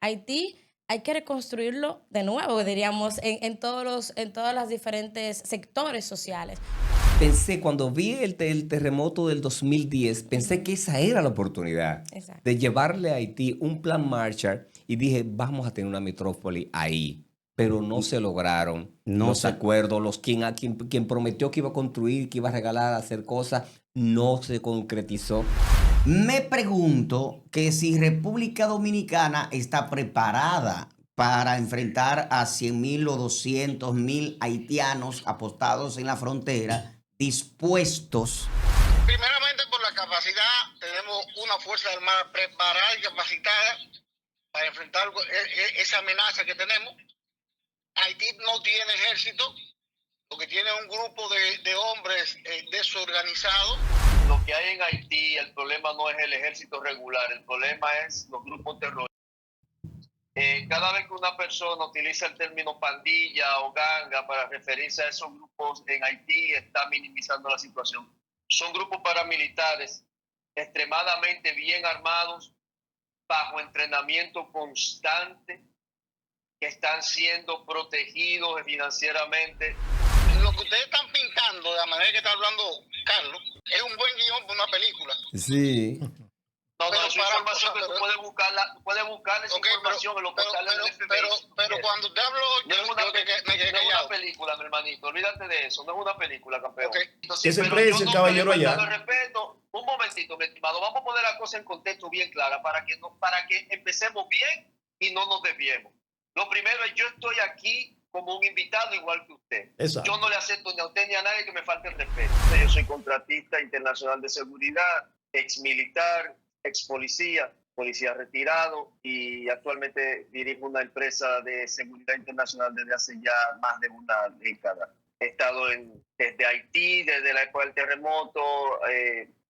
Haití hay que reconstruirlo de nuevo, diríamos, en todos los diferentes sectores sociales. Pensé, cuando vi el terremoto del 2010, pensé que esa era la oportunidad Exacto. de llevarle a Haití un plan Marshall y dije, vamos a tener una metrópoli ahí. Pero no se lograron No los se, acuerdos, quien prometió que iba a construir, que iba a regalar, hacer cosas, no se concretizó. Me pregunto que si República Dominicana está preparada para enfrentar a 100.000 o 200.000 haitianos apostados en la frontera, dispuestos. Primeramente por la capacidad, tenemos una fuerza armada preparada y capacitada para enfrentar esa amenaza que tenemos. Haití no tiene ejército, lo que tiene es un grupo de hombres desorganizados. Lo que hay en Haití, el problema no es el ejército regular, el problema es los grupos terroristas. Cada vez que una persona utiliza el término pandilla o ganga para referirse a esos grupos en Haití, está minimizando la situación. Son grupos paramilitares extremadamente bien armados, bajo entrenamiento constante, que están siendo protegidos financieramente. Lo que ustedes están pintando, de la manera que está hablando Carlos, es un buen guión para una película. Sí. No, esa información que tú puedes buscar esa información en los portales del FBI. Pero cuando usted habló, no es una película, mi hermanito, olvídate de eso, no es una película, campeón. Okay. ¿Qué se precio el caballero allá? Respeto, un momentito, mi estimado, vamos a poner la cosa en contexto bien clara para que empecemos bien y no nos desviemos. Lo primero es, yo estoy aquí como un invitado igual que usted. Exacto. Yo no le acepto ni a usted ni a nadie que me falte el respeto. Yo soy contratista internacional de seguridad, ex militar, ex policía, policía retirado, y actualmente dirijo una empresa de seguridad internacional desde hace ya más de una década. He estado desde Haití, desde la época del terremoto,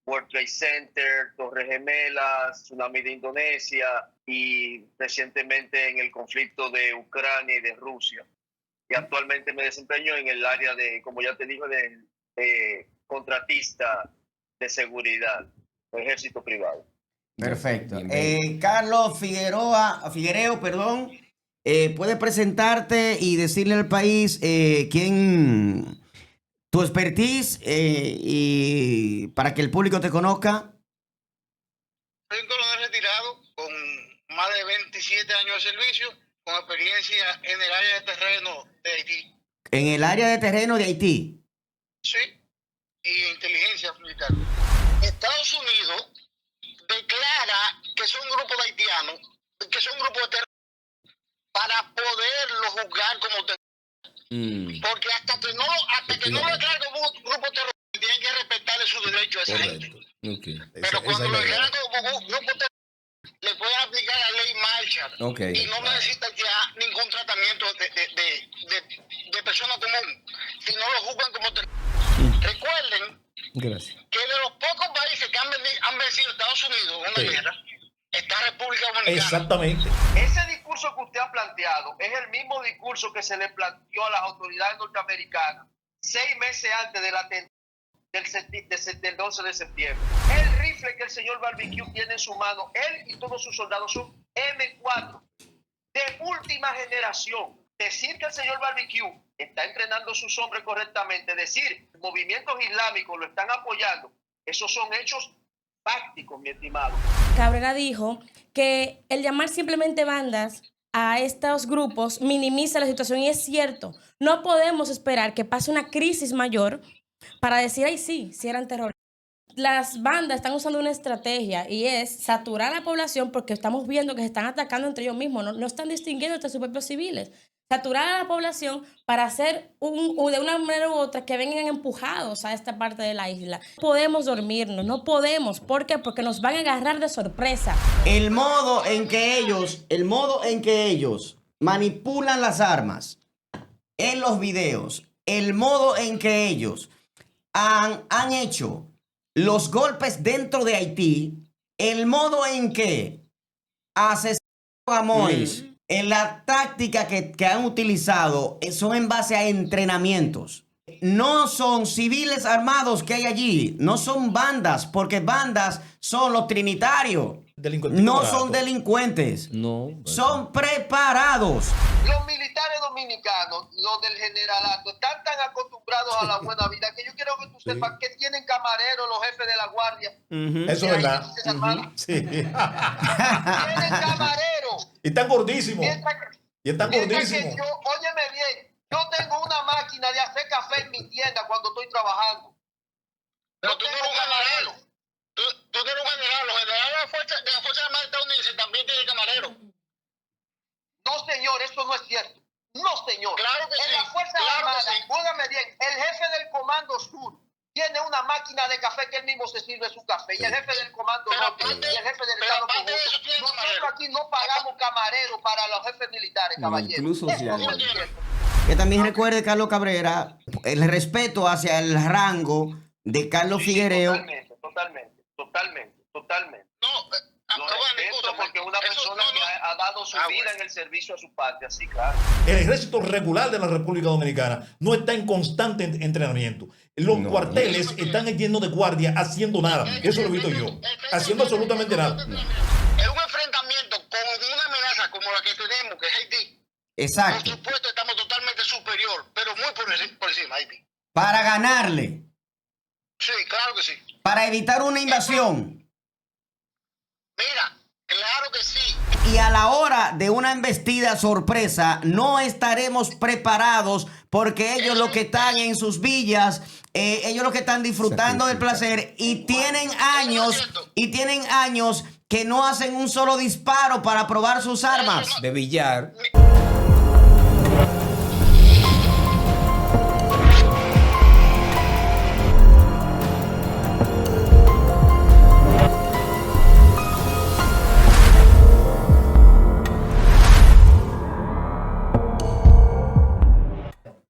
World Trade Center, Torres Gemelas, tsunami de Indonesia y recientemente en el conflicto de Ucrania y de Rusia. Y actualmente me desempeño en el área de, como ya te digo, de contratista de seguridad, ejército privado. Perfecto. Carlos Figuereo, ¿puedes presentarte y decirle al país tu expertise y para que el público te conozca? Soy un coronel retirado con más de 27 años de servicio, con experiencia en el área de terreno de Haití. ¿En el área de terreno de Haití? Sí, y inteligencia militar. Estados Unidos declara que son un grupo de haitianos, que son un grupo de terroristas, para poderlo juzgar como terroristas. Porque hasta que no lo declaren como un grupo terrorista, tienen que respetarle sus derechos a esa gente. Okay. Pero cuando lo declaran como un grupo terrorista, le pueden aplicar la ley Marshall. Okay. Y no necesita ya ningún tratamiento de persona común, si no lo juzgan como terrorista. Recuerden que de los pocos países que han vencido a Estados Unidos en una guerra, está República Dominicana. Exactamente. Ese discurso que usted ha planteado es el mismo discurso que se le planteó a las autoridades norteamericanas 6 meses antes del atentado del 11 de septiembre. El rifle que el señor Barbecue tiene en su mano, él y todos sus soldados, son M4 de última generación. Decir que el señor Barbecue está entrenando a sus hombres correctamente, decir movimientos islámicos lo están apoyando, esos son hechos fácticos, mi estimado. Cabrera dijo que el llamar simplemente bandas a estos grupos minimiza la situación, y es cierto. No podemos esperar que pase una crisis mayor para decir, ay, sí eran terroristas. Las bandas están usando una estrategia, y es saturar a la población, porque estamos viendo que se están atacando entre ellos mismos, no están distinguiendo entre sus propios civiles. Saturar a la población para hacer de una manera u otra que vengan empujados a esta parte de la isla. No podemos dormirnos, no podemos. ¿Por qué? Porque nos van a agarrar de sorpresa. El modo en que ellos manipulan las armas en los videos, el modo en que ellos han hecho los golpes dentro de Haití, el modo en que asesinaron a Mois, en la táctica que han utilizado, son en base a entrenamientos. No son civiles armados que hay allí, no son bandas, porque bandas son los trinitarios. Delincuentes No baratos. son delincuentes. No. Son preparados. Los militares dominicanos, los del generalato, están tan acostumbrados a la buena vida que yo quiero que tú sepas que tienen camareros los jefes de la guardia. Eso es verdad. Sí. Tienen camareros. Y están gordísimos. Mientras Y están que gordísimos. yo, óyeme bien, yo tengo una máquina de hacer café en mi tienda cuando estoy trabajando. Pero tú tienes un general. Tú tienes un general. Los generales de la Fuerza Armada estadounidense también tienen camarero. No, señor, eso no es cierto. No, señor. Claro que en sí, la Fuerza claro que Armada, sí. óigame bien, el jefe del Comando Sur tiene una máquina de café que él mismo se sirve su café. Y el jefe del Comando Pero Norte aparte- y el jefe del pero Estado aparte de Conjunto. eso tiene Nosotros camarero. aquí no pagamos camarero para los jefes militares, No, caballero. incluso Eso si no hay- es cierto. Que también recuerde, Carlos Cabrera, el respeto hacia el rango de Carlos Sí, Figuereo. Totalmente. No, Lo Giovanni, respeto escúchame. porque es una Eso persona no, que no. ha dado su Ah, vida bueno. en el servicio a su patria, sí, claro. El ejército regular de la República Dominicana no está en constante entrenamiento. Los No. cuarteles están llenos de guardia haciendo nada. Eso lo he visto yo. Haciendo absolutamente nada. Es un enfrentamiento con una amenaza como la que tenemos, que es Haití. Por Exacto. supuesto, estamos totalmente superior, pero muy por encima de Haití. Para ganarle. Sí, claro que sí. Para evitar una invasión. Mira, claro que sí. Y a la hora de una embestida sorpresa, no estaremos preparados porque ellos lo que están en sus villas, ellos lo que están disfrutando del placer y tienen años que no hacen un solo disparo para probar sus armas. De billar.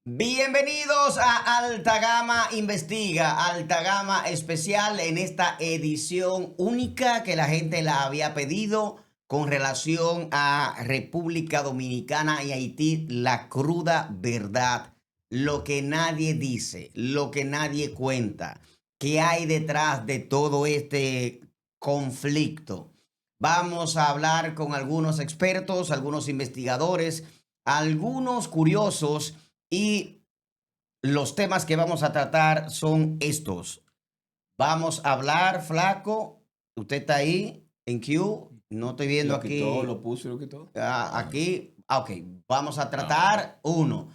Bienvenidos a Alta Gama Investiga, Alta Gama especial en esta edición única que la gente la había pedido con relación a República Dominicana y Haití, la cruda verdad, lo que nadie dice, lo que nadie cuenta, qué hay detrás de todo este conflicto. Vamos a hablar con algunos expertos, algunos investigadores, algunos curiosos. Y los temas que vamos a tratar son estos. Vamos a hablar, Flaco. Usted está ahí en Q. No estoy viendo Lo aquí. quitó, lo puso y lo quitó. Aquí. Ok. Vamos a tratar uno.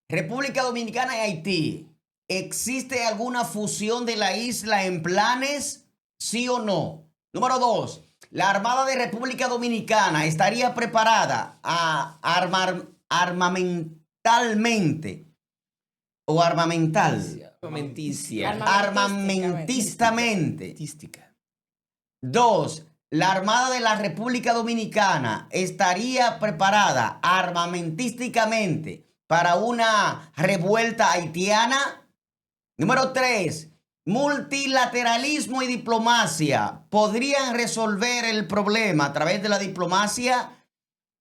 República Dominicana y Haití. ¿Existe alguna fusión de la isla en planes? ¿Sí o no? Número 2. La Armada de República Dominicana estaría preparada a armamentalmente o armamentistamente. Armamentista. 2. La Armada de la República Dominicana estaría preparada armamentísticamente para una revuelta haitiana. Número 3. Multilateralismo y diplomacia podrían resolver el problema a través de la diplomacia.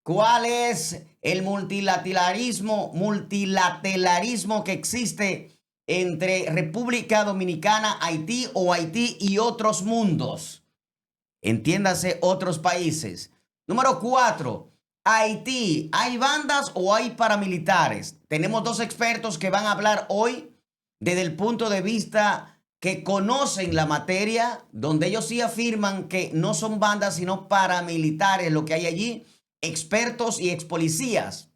¿Cuál es el multilateralismo que existe entre República Dominicana, Haití o Haití y otros mundos? Entiéndase, otros países. Número 4. Haití, ¿hay bandas o hay paramilitares? Tenemos dos expertos que van a hablar hoy desde el punto de vista que conocen la materia, donde ellos sí afirman que no son bandas sino paramilitares lo que hay allí. Expertos y ex policías.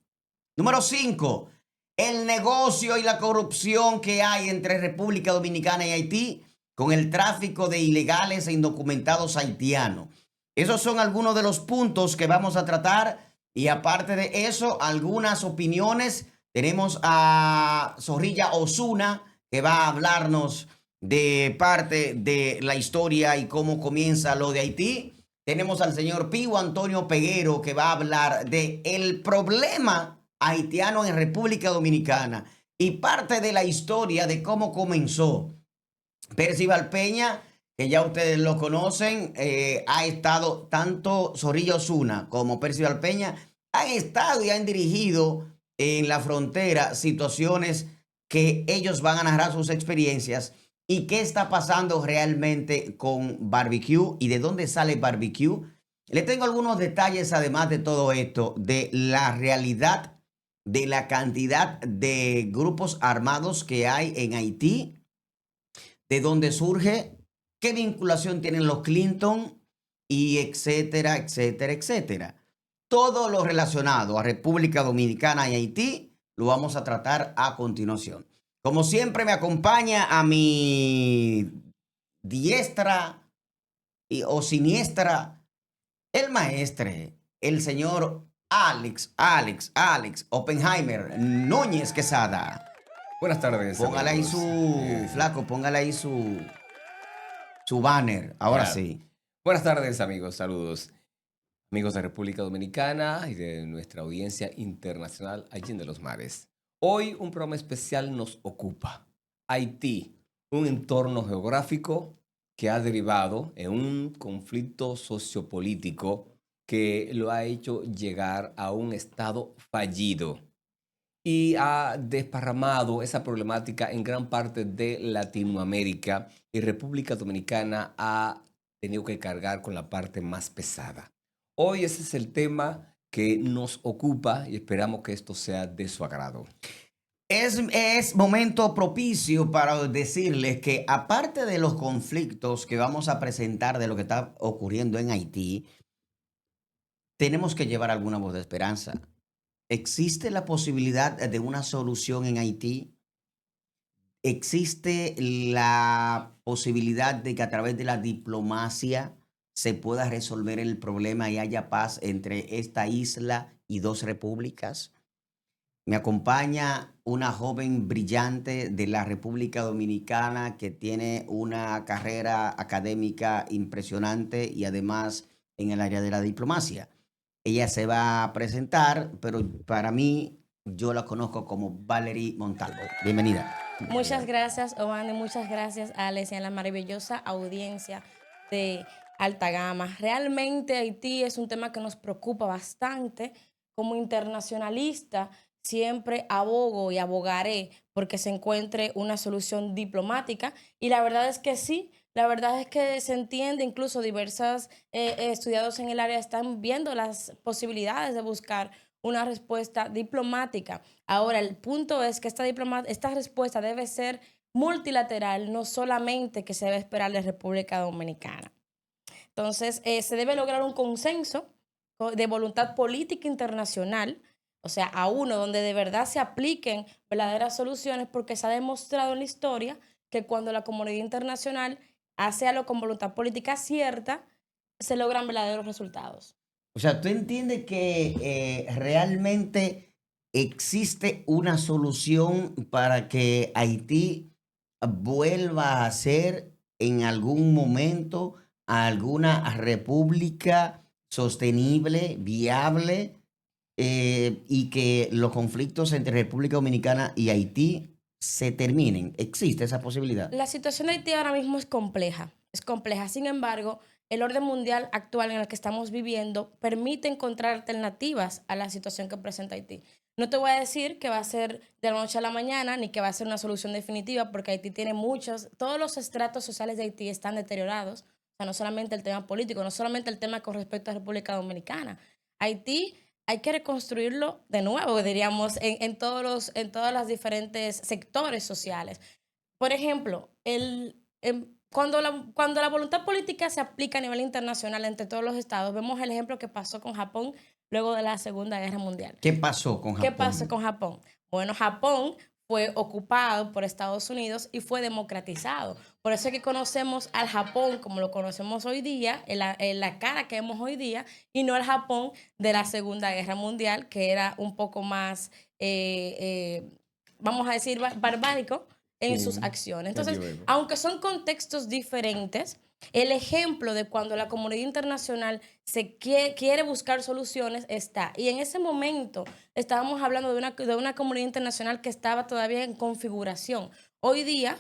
Número 5. El negocio y la corrupción que hay entre República Dominicana y Haití con el tráfico de ilegales e indocumentados haitianos. Esos son algunos de los puntos que vamos a tratar y aparte de eso, algunas opiniones. Tenemos a Zorrilla Osuna que va a hablarnos de parte de la historia y cómo comienza lo de Haití. Tenemos al señor Pío Antonio Peguero que va a hablar de el problema haitiano en República Dominicana y parte de la historia de cómo comenzó. Percival Peña, que ya ustedes lo conocen, ha estado tanto Zorrilla Osuna como Percival Peña, han estado y han dirigido en la frontera situaciones que ellos van a narrar sus experiencias. ¿Y qué está pasando realmente con Barbecue? ¿Y de dónde sale Barbecue? Le tengo algunos detalles, además de todo esto, de la realidad de la cantidad de grupos armados que hay en Haití, de dónde surge, qué vinculación tienen los Clinton y etcétera, etcétera, etcétera. Todo lo relacionado a República Dominicana y Haití lo vamos a tratar a continuación. Como siempre, me acompaña a mi diestra o siniestra el maestre, el señor Alex Oppenheimer Núñez Quesada. Buenas tardes. Póngale ahí amigos. flaco, póngale ahí su banner. Ahora Ya. sí. Buenas tardes, amigos. Saludos. Amigos de República Dominicana y de nuestra audiencia internacional allí en los mares. Hoy un programa especial nos ocupa. Haití, un entorno geográfico que ha derivado en un conflicto sociopolítico que lo ha hecho llegar a un estado fallido y ha desparramado esa problemática en gran parte de Latinoamérica, y República Dominicana ha tenido que cargar con la parte más pesada. Hoy ese es el tema que nos ocupa y esperamos que esto sea de su agrado. Es momento propicio para decirles que aparte de los conflictos que vamos a presentar de lo que está ocurriendo en Haití, tenemos que llevar alguna voz de esperanza. ¿Existe la posibilidad de una solución en Haití? ¿Existe la posibilidad de que a través de la diplomacia se pueda resolver el problema y haya paz entre esta isla y dos repúblicas? Me acompaña una joven brillante de la República Dominicana que tiene una carrera académica impresionante y además en el área de la diplomacia. Ella se va a presentar, pero para mí, yo la conozco como Valerie Montalvo. Bienvenida. Muchas gracias, Obando, y muchas gracias, Alex, y a la maravillosa audiencia de Alta Gama. Realmente Haití es un tema que nos preocupa bastante. Como internacionalista, siempre abogo y abogaré porque se encuentre una solución diplomática, y la verdad es que sí. La verdad es que se entiende, incluso diversos estudiados en el área están viendo las posibilidades de buscar una respuesta diplomática. Ahora, el punto es que esta respuesta debe ser multilateral, no solamente que se debe esperar de República Dominicana. Entonces, se debe lograr un consenso de voluntad política internacional, o sea, a uno donde de verdad se apliquen verdaderas soluciones, porque se ha demostrado en la historia que cuando la comunidad internacional hace algo con voluntad política cierta, se logran verdaderos resultados. O sea, ¿tú entiendes que realmente existe una solución para que Haití vuelva a ser en algún momento alguna república sostenible, viable, y que los conflictos entre República Dominicana y Haití se terminen? ¿Existe esa posibilidad? La situación de Haití ahora mismo es compleja, es compleja. Sin embargo, el orden mundial actual en el que estamos viviendo permite encontrar alternativas a la situación que presenta Haití. No te voy a decir que va a ser de la noche a la mañana, ni que va a ser una solución definitiva, porque Haití tiene todos los estratos sociales de Haití están deteriorados. O sea, no solamente el tema político, no solamente el tema con respecto a República Dominicana. Haití hay que reconstruirlo de nuevo, diríamos, en todas las diferentes sectores sociales. Por ejemplo, cuando la voluntad política se aplica a nivel internacional entre todos los estados, vemos el ejemplo que pasó con Japón luego de la Segunda Guerra Mundial. ¿Qué pasó con Japón? ¿Qué pasó con Japón? Bueno, Japón fue ocupado por Estados Unidos y fue democratizado. Por eso es que conocemos al Japón como lo conocemos hoy día, en la cara que vemos hoy día, y no el Japón de la Segunda Guerra Mundial, que era un poco más, vamos a decir, barbárico en sus acciones. Entonces, aunque son contextos diferentes, el ejemplo de cuando la comunidad internacional quiere buscar soluciones está. Y en ese momento estábamos hablando de una comunidad internacional que estaba todavía en configuración. Hoy día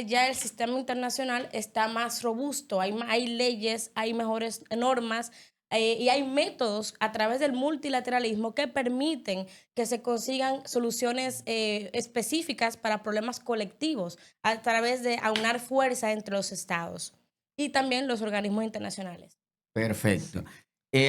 ya el sistema internacional está más robusto, hay leyes, hay mejores normas, y hay métodos a través del multilateralismo que permiten que se consigan soluciones específicas para problemas colectivos a través de aunar fuerza entre los estados y también los organismos internacionales. Perfecto.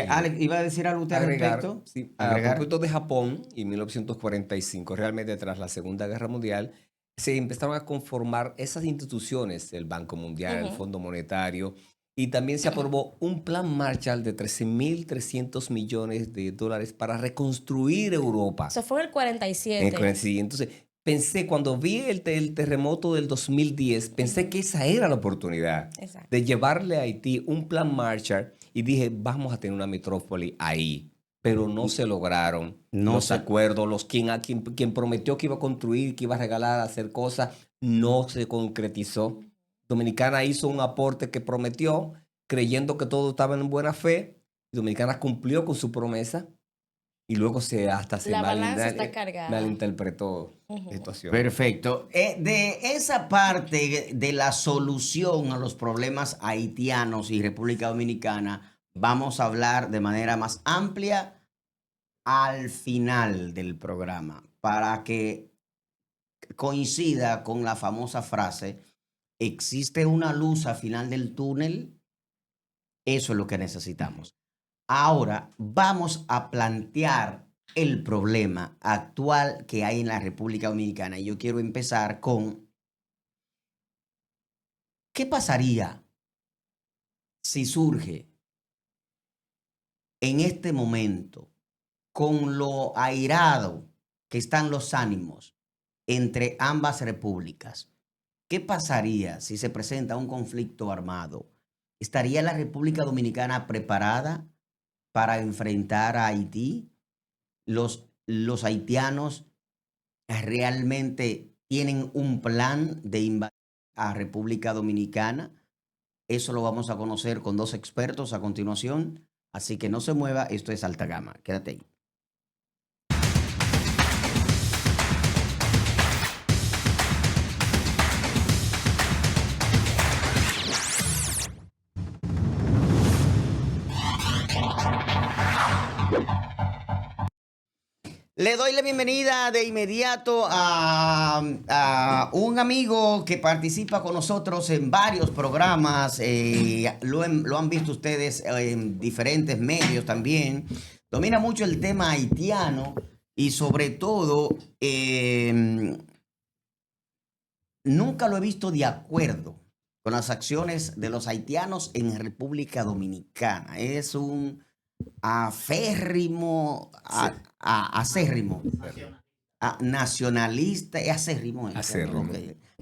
Alex, ¿iba a decir algo usted al Agregar, respecto? sí, Agregar. a propósito de Japón, en 1945, realmente tras la Segunda Guerra Mundial, se empezaron a conformar esas instituciones, el Banco Mundial, el Ujú. Fondo Monetario, y también se aprobó un plan Marshall de 13.300 millones de dólares para reconstruir Europa. Eso fue en el En 47. sí, entonces, pensé, cuando vi el terremoto del 2010, pensé que esa era la oportunidad Exacto. de llevarle a Haití un plan Marshall y dije, vamos a tener una metrópoli ahí. Pero no se lograron No los se- acuerdos, quien prometió que iba a construir, que iba a regalar, hacer cosas, no se concretizó. Dominicana hizo un aporte que prometió, creyendo que todo estaba en buena fe. Dominicana cumplió con su promesa y luego hasta se La balanza está cargada. malinterpretó Ujú. la situación. Perfecto. De esa parte de la solución a los problemas haitianos y República Dominicana, vamos a hablar de manera más amplia al final del programa, para que coincida con la famosa frase, ¿existe una luz al final del túnel? Eso es lo que necesitamos. Ahora vamos a plantear el problema actual que hay en la República Dominicana. Y yo quiero empezar con, ¿qué pasaría si surge en este momento, con lo airado que están los ánimos entre ambas repúblicas? ¿Qué pasaría si se presenta un conflicto armado? ¿Estaría la República Dominicana preparada para enfrentar a Haití? ¿Los haitianos realmente tienen un plan de invadir a República Dominicana? Eso lo vamos a conocer con dos expertos a continuación. Así que no se mueva, esto es Alta Gama. Quédate ahí. Le doy la bienvenida de inmediato a un amigo que participa con nosotros en varios programas. Lo han visto ustedes en diferentes medios también. Domina mucho el tema haitiano y sobre todo nunca lo he visto de acuerdo con las acciones de los haitianos en República Dominicana. Es un aférrimo, acérrimo, nacionalista, es acérrimo. Acérrimo. Ok.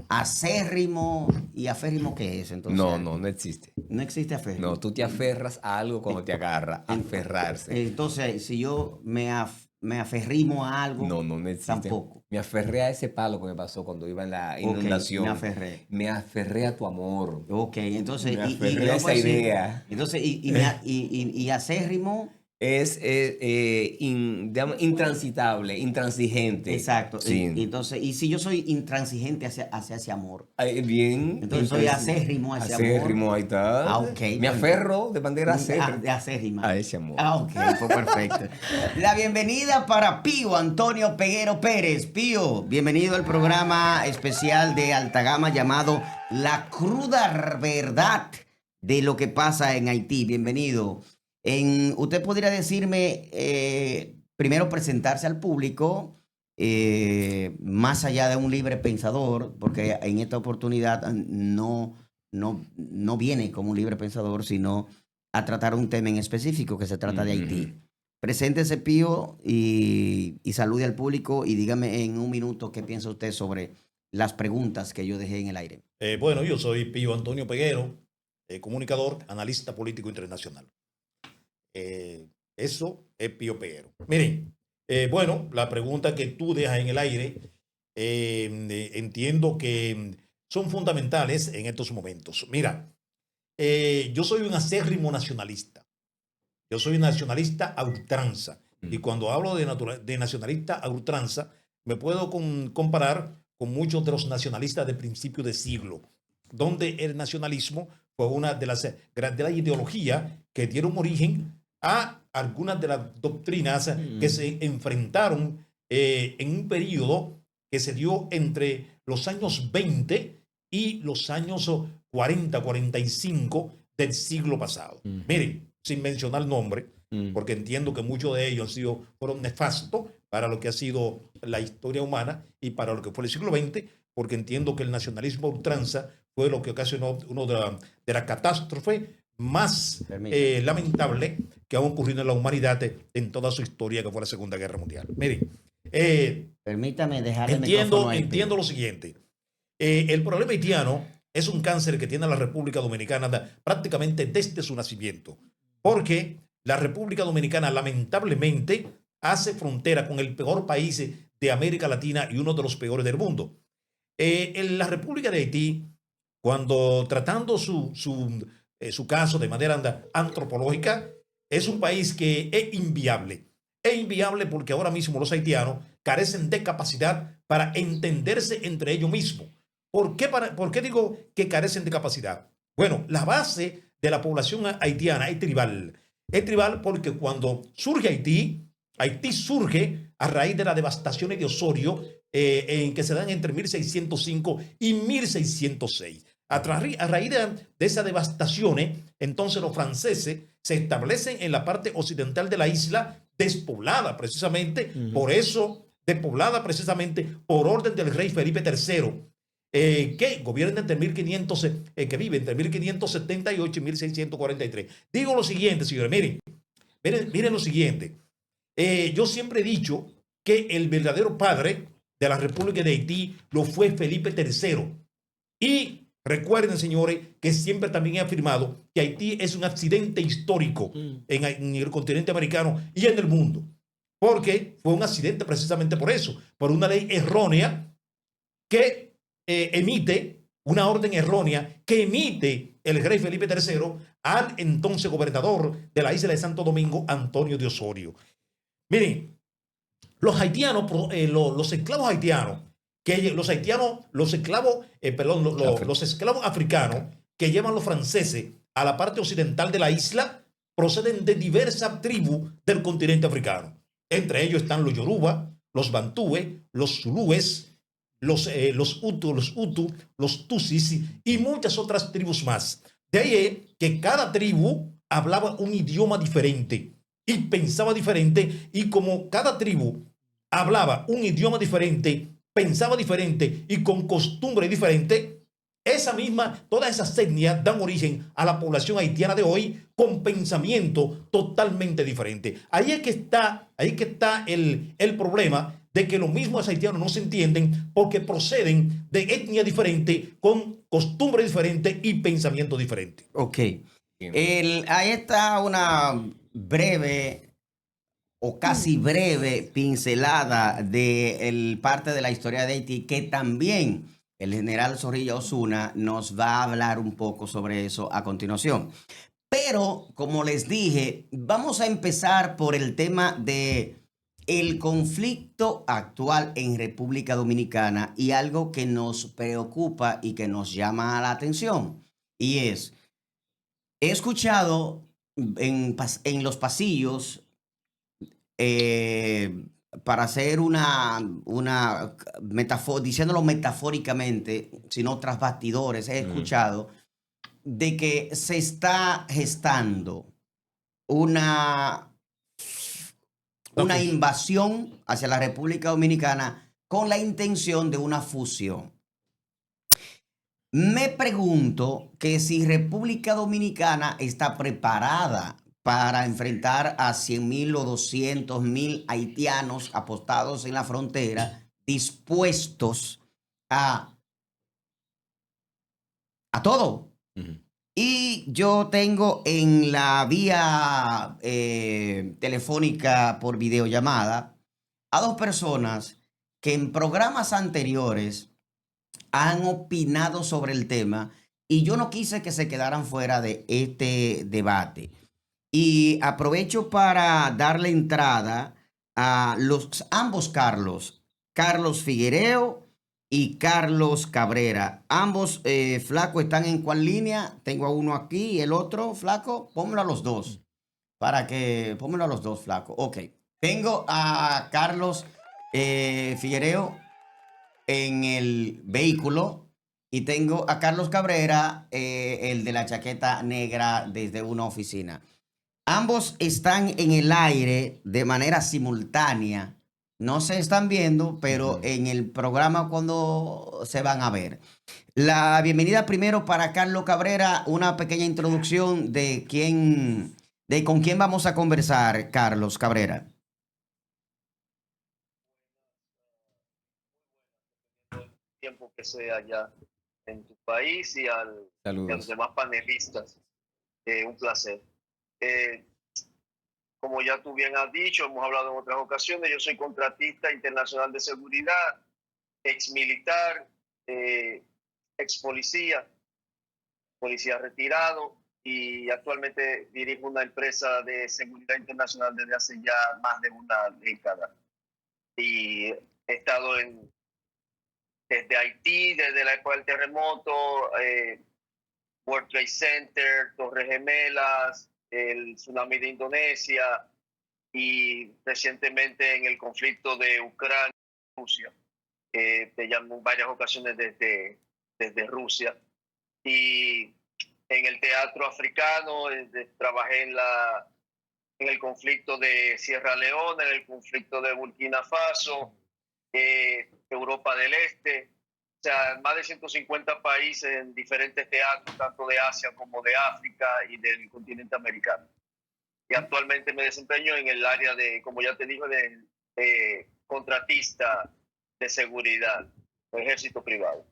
Acérrimo y aférrimo, ¿qué es entonces? No existe. No existe aférrimo. No, tú te aferras a algo cuando te agarra, aferrarse. Entonces, si yo me aferrimo a algo, No existe. tampoco. Me aferré a ese palo que me pasó cuando iba en la Ok, inundación. me aferré. Me aferré a tu amor. Ok, entonces... Me aferré a esa idea. Entonces, y acérrimo... Es digamos, intransitable, intransigente. Exacto. Sí. Entonces, y si yo soy intransigente hacia ese amor. Bien. Entonces soy acérrimo a ese amor. Acérrimo, ahí está. Ah, ok. Me aferro de manera Acérrima. a ese amor. Ah, ok, fue perfecto. La bienvenida para Pío Antonio Peguero Pérez. Pío, bienvenido al programa especial de Alta Gama llamado La Cruda Verdad de lo que pasa en Haití. Bienvenido. Usted podría decirme, primero presentarse al público, más allá de un libre pensador, porque en esta oportunidad no viene como un libre pensador, sino a tratar un tema en específico que se trata de Haití. Preséntese, Pío, y salude al público y dígame en un minuto qué piensa usted sobre las preguntas que yo dejé en el aire. Bueno, yo soy Pío Antonio Peguero, comunicador, analista político internacional. Eso es Pío Peguero. Miren, bueno, la pregunta que tú dejas en el aire, entiendo que son fundamentales en estos momentos. Mira, yo soy un acérrimo nacionalista. Yo soy nacionalista a ultranza. Y cuando hablo de nacionalista a ultranza, me puedo comparar con muchos de los nacionalistas de principio de siglo, donde el nacionalismo fue una de las ideologías que dieron origen a algunas de las doctrinas que se enfrentaron en un periodo que se dio entre los años 20 y los años 40, 45 del siglo pasado. Miren, sin mencionar nombre, porque entiendo que muchos de ellos fueron nefastos para lo que ha sido la historia humana y para lo que fue el siglo XX, porque entiendo que el nacionalismo a ultranza fue lo que ocasionó una de las catástrofes más lamentable que ha ocurrido en la humanidad en toda su historia, que fue la Segunda Guerra Mundial. Miren, Permítame dejarle el micrófono a entiendo lo siguiente. El problema haitiano es un cáncer que tiene la República Dominicana prácticamente desde su nacimiento, porque la República Dominicana lamentablemente hace frontera con el peor país de América Latina y uno de los peores del mundo. En la República de Haití, cuando tratando su caso de manera antropológica, es un país que es inviable. Es inviable porque ahora mismo los haitianos carecen de capacidad para entenderse entre ellos mismos. ¿Por qué digo que carecen de capacidad? Bueno, la base de la población haitiana es tribal. Es tribal porque cuando surge Haití, Haití surge a raíz de las devastaciones de Osorio en que se dan entre 1605 y 1606. A raíz de esas devastaciones, entonces los franceses se establecen en la parte occidental de la isla, despoblada precisamente, por eso, despoblada precisamente por orden del rey Felipe III, que gobierna entre 1500, que vive entre 1578 y 1643. Digo lo siguiente, señores, miren lo siguiente. Yo siempre he dicho que el verdadero padre de la República de Haití lo fue Felipe III. Y recuerden, señores, que siempre también he afirmado que Haití es un accidente histórico en el continente americano y en el mundo. Porque fue un accidente precisamente por eso, por una ley errónea que emite, una orden errónea que emite el rey Felipe III al entonces gobernador de la isla de Santo Domingo, Antonio de Osorio. Miren, los haitianos, los esclavos haitianos, los esclavos africanos que llevan los franceses a la parte occidental de la isla proceden de diversas tribus del continente africano. Entre ellos están los Yoruba, los Bantúes, los Zulúes, los Hutu, los Tutsis y muchas otras tribus más. De ahí que cada tribu hablaba un idioma diferente y pensaba diferente, y como cada tribu hablaba un idioma diferente, pensaba diferente y con costumbre diferente, todas esas etnias dan origen a la población haitiana de hoy con pensamiento totalmente diferente. Ahí es que está el problema de que los mismos haitianos no se entienden porque proceden de etnia diferente, con costumbre diferente y pensamiento diferente. Ok. Ahí está una breve o casi breve pincelada de parte de la historia de Haití, que también el general Zorrilla Osuna nos va a hablar un poco sobre eso a continuación. Pero, como les dije, vamos a empezar por el tema de el conflicto actual en República Dominicana y algo que nos preocupa y que nos llama la atención. Y es, he escuchado en los pasillos, para hacer diciéndolo metafóricamente, sino tras bastidores, he escuchado de que se está gestando una invasión hacia la República Dominicana con la intención de una fusión. Me pregunto que si República Dominicana está preparada para enfrentar a 100,000 o 200,000 haitianos apostados en la frontera, dispuestos a todo. Y yo tengo en la vía telefónica por videollamada a dos personas que en programas anteriores han opinado sobre el tema y yo no quise que se quedaran fuera de este debate. Y aprovecho para darle entrada a ambos Carlos Figuereo y Carlos Cabrera. Ambos, Flaco, ¿están en cuál línea? Tengo a uno aquí y el otro, Flaco. Pónmelo a los dos. Pónmelo a los dos, Flaco. Ok. Tengo a Carlos Figuereo en el vehículo y tengo a Carlos Cabrera, el de la chaqueta negra, desde una oficina. ambos están en el aire de manera simultánea. No se están viendo, pero en el programa cuando se van a ver. La bienvenida primero para Carlos Cabrera, una pequeña introducción de con quién vamos a conversar, Carlos Cabrera. Tiempo que sea allá en tu país y a los Saludos. demás panelistas. Un placer. Como ya tú bien has dicho, hemos hablado en otras ocasiones, yo soy contratista internacional de seguridad, ex militar, ex policía retirado, y actualmente dirijo una empresa de seguridad internacional desde hace ya más de una década. Y he estado desde Haití, desde la época del terremoto, World Trade Center, Torres Gemelas, el tsunami de Indonesia y recientemente en el conflicto de Ucrania y Rusia. Te llamo en varias ocasiones desde Rusia. Y en el teatro africano trabajé en el conflicto de Sierra Leona, en el conflicto de Burkina Faso, Europa del Este. O sea, más de 150 países en diferentes teatros, tanto de Asia como de África y del continente americano. Y actualmente me desempeño en el área de, como ya te digo, de contratista de seguridad, ejército privado.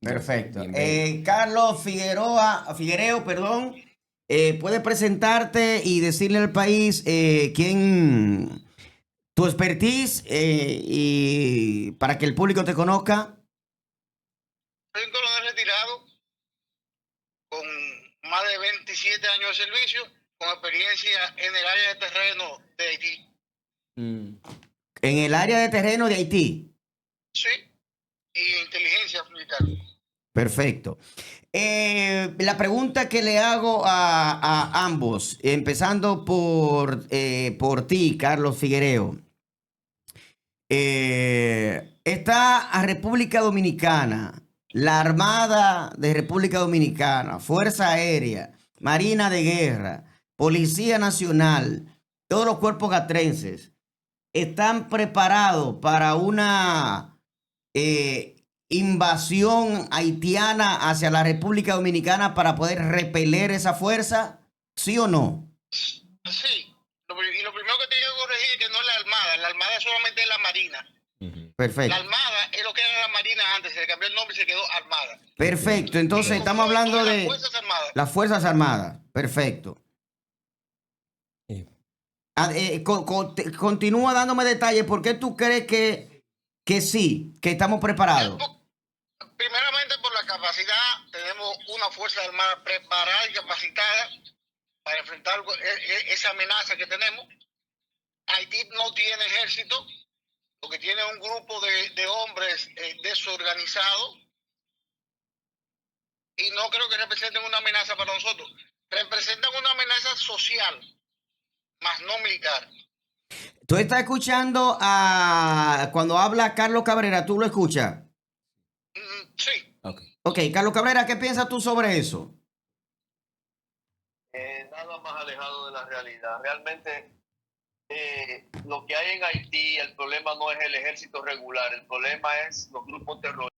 Perfecto. Bienvenido. Carlos Figuereo, perdón. ¿Puedes presentarte y decirle al país tu expertise y para que el público te conozca? Soy un coronel retirado con más de 27 años de servicio, con experiencia en el área de terreno de Haití. En el área de terreno de Haití. Sí, y inteligencia militar. Perfecto. La pregunta que le hago a ambos, empezando por ti, Carlos Figuereo. Está a República Dominicana, la Armada de República Dominicana, Fuerza Aérea, Marina de Guerra, Policía Nacional, todos los cuerpos gatrenses están preparados para una invasión haitiana hacia la República Dominicana para poder repeler esa fuerza, ¿sí o no? Sí. Y lo primero que tengo que corregir es que no es la Armada solamente es la Marina. Perfecto. La Armada es lo que era la Marina antes, se le cambió el nombre y se quedó Armada. Perfecto, entonces Y estamos hablando las de Fuerzas Armadas. las Fuerzas Armadas. Perfecto. Sí. Continúa dándome detalles. ¿Por qué tú crees que sí, que estamos preparados? Primeramente por la capacidad, tenemos una Fuerza Armada preparada y capacitada para enfrentar esa amenaza que tenemos. Haití no tiene ejército, lo que tiene es un grupo de hombres desorganizados, y no creo que representen una amenaza para nosotros. Representan una amenaza social, más no militar. Tú estás escuchando cuando habla Carlos Cabrera, ¿tú lo escuchas? Sí. Ok, Carlos Cabrera, ¿qué piensas tú sobre eso? Nada más alejado de la realidad. Realmente lo que hay en Haití, el problema no es el ejército regular, el problema es los grupos terroristas.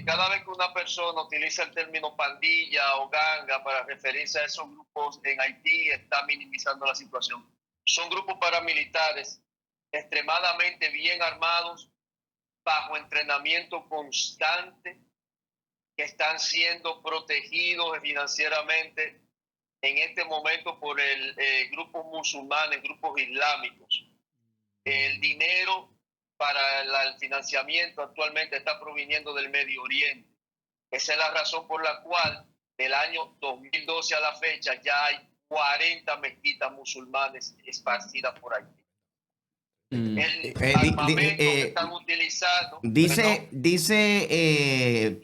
Cada vez que una persona utiliza el término pandilla o ganga para referirse a esos grupos en Haití, está minimizando la situación. Son grupos paramilitares extremadamente bien armados, bajo entrenamiento constante, que están siendo protegidos financieramente en este momento por grupos musulmanes, grupos islámicos. El dinero para el financiamiento actualmente está proviniendo del Medio Oriente. Esa es la razón por la cual del año 2012 a la fecha ya hay 40 mezquitas musulmanes esparcidas por Haití. El armamento que están utilizando. Dice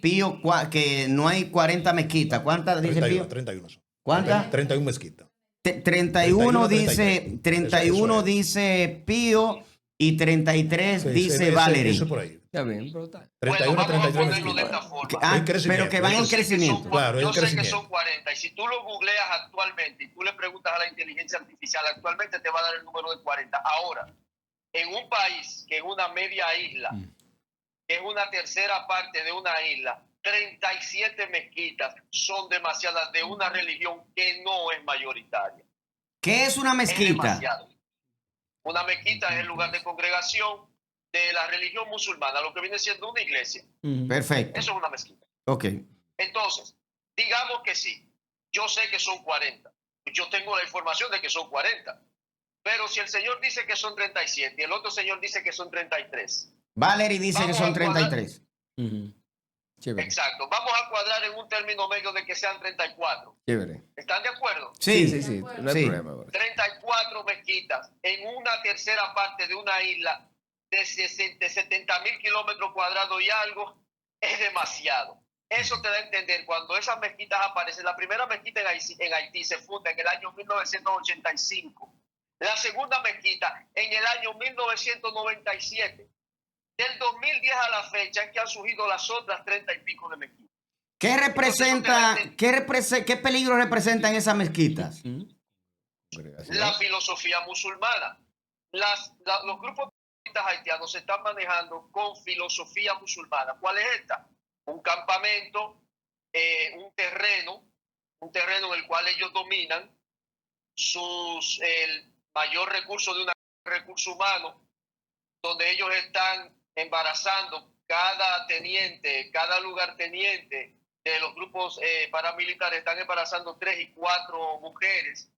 Pío que no hay 40 mezquitas. ¿Cuántas dice 31, Pío? 31 son. ¿Cuántas? 31 mezquitas. 31 dice 33. 31 dice Pío y 33 Sí, dice Valerie. Eso por ahí. Está bien, pero está. 31, vamos a 33 ponerlo de mezquitas. esta forma. Ah, En crecimiento. pero que van Yo en sé que son crecimiento. Claro, yo en sé que crecimiento. son 40 y si tú lo googleas actualmente y tú le preguntas a la inteligencia artificial, actualmente te va a dar el número de 40. Ahora, en un país que es una media isla, que es una tercera parte de una isla, 37 mezquitas son demasiadas de una religión que no es mayoritaria. ¿Qué es una Es mezquita? demasiado. Una mezquita es el lugar de congregación de la religión musulmana, lo que viene siendo una iglesia. Perfecto. Eso es una mezquita. Ok. Entonces, digamos que sí. Yo sé que son 40. Yo tengo la información de que son 40. Pero si el señor dice que son 37 y el otro señor dice que son 33. Valerie dice que Vamos son a cuadrar. 33. Chévere. Exacto. Vamos a cuadrar en un término medio de que sean 34. Chévere. ¿Están de acuerdo? Sí, Sí, sí, no hay Sí. problema. Ahora. 34 mezquitas en una tercera parte de una isla de 70.000 kilómetros cuadrados y algo es demasiado. Eso te da a entender cuando esas mezquitas aparecen. La primera mezquita en Haití se funda en el año 1985. La segunda mezquita en el año 1997. Del 2010 a la fecha es que han surgido las otras 30 y pico de mezquitas. ¿Qué representa, qué peligro representan esas mezquitas? Congregación. La filosofía musulmana. Los grupos haitianos se están manejando con filosofía musulmana. ¿Cuál es esta? Un campamento, un terreno en el cual ellos dominan el mayor recurso de un recurso humano, donde ellos están embarazando cada lugarteniente de los grupos paramilitares, están embarazando 3 y 4 mujeres.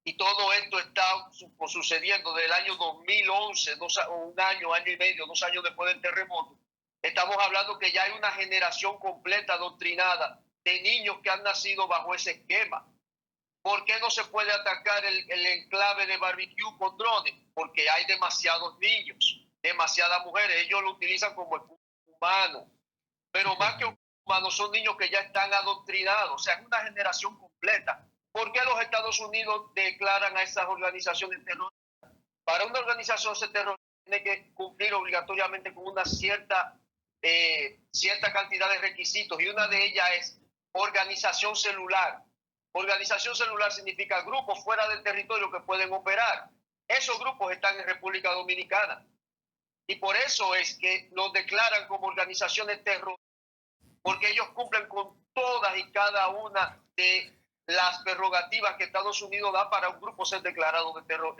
Y todo esto está sucediendo del año 2011, un año y medio, 2 años después del terremoto. Estamos hablando que ya hay una generación completa adoctrinada de niños que han nacido bajo ese esquema. ¿Por qué no se puede atacar el enclave de barbecue con drones? Porque hay demasiados niños, demasiadas mujeres. Ellos lo utilizan como escudo humano. Pero más que humanos, son niños que ya están adoctrinados. O sea, es una generación completa. ¿Por qué los Estados Unidos declaran a esas organizaciones terroristas? Para una organización terrorista tiene que cumplir obligatoriamente con una cierta cantidad de requisitos y una de ellas es organización celular. Organización celular significa grupos fuera del territorio que pueden operar. Esos grupos están en República Dominicana y por eso es que los declaran como organizaciones terroristas, porque ellos cumplen con todas y cada una de las prerrogativas que Estados Unidos da para un grupo ser declarado de terror.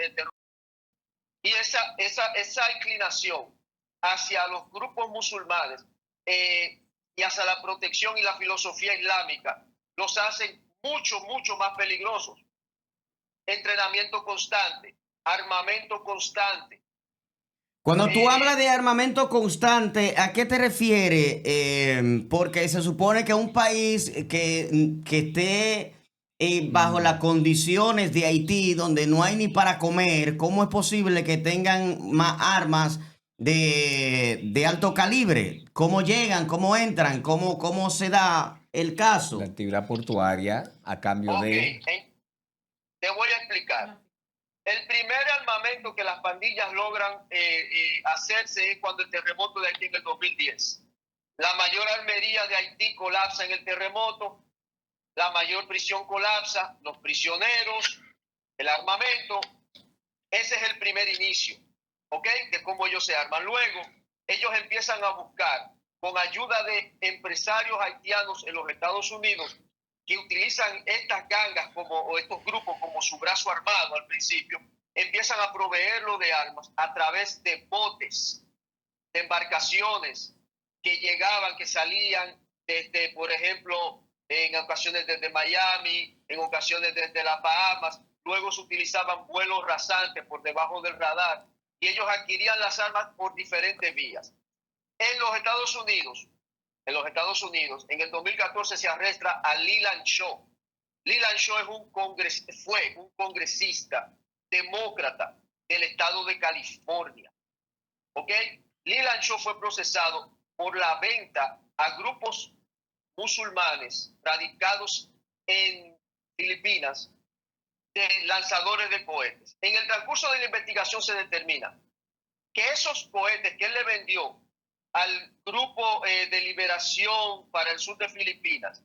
Y esa inclinación hacia los grupos musulmanes y hacia la protección y la filosofía islámica los hacen mucho más peligrosos. Entrenamiento constante, armamento constante. Cuando tú hablas de armamento constante, ¿a qué te refieres? Porque se supone que un país que esté bajo las condiciones de Haití, donde no hay ni para comer, ¿cómo es posible que tengan más armas de alto calibre? ¿Cómo llegan? ¿Cómo entran? ¿Cómo se da el caso? La actividad portuaria a cambio de... Te voy a explicar. El primer armamento que las pandillas logran hacerse es cuando el terremoto de Haití en el 2010. La mayor armería de Haití colapsa en el terremoto, la mayor prisión colapsa, los prisioneros, el armamento. Ese es el primer inicio, ¿ok? De cómo ellos se arman. Luego, ellos empiezan a buscar, con ayuda de empresarios haitianos en los Estados Unidos, que utilizan estas gangas o estos grupos como su brazo armado al principio, empiezan a proveerlo de armas a través de botes, de embarcaciones que llegaban, que salían desde, por ejemplo, en ocasiones desde Miami, en ocasiones desde las Bahamas. Luego se utilizaban vuelos rasantes por debajo del radar y ellos adquirían las armas por diferentes vías. En los Estados Unidos, en el 2014 se arresta a Leland Shaw. Leland Shaw fue un congresista demócrata del estado de California. ¿Ok? Leland Shaw fue procesado por la venta a grupos musulmanes radicados en Filipinas de lanzadores de cohetes. En el transcurso de la investigación se determina que esos cohetes que él le vendió al grupo de liberación para el sur de Filipinas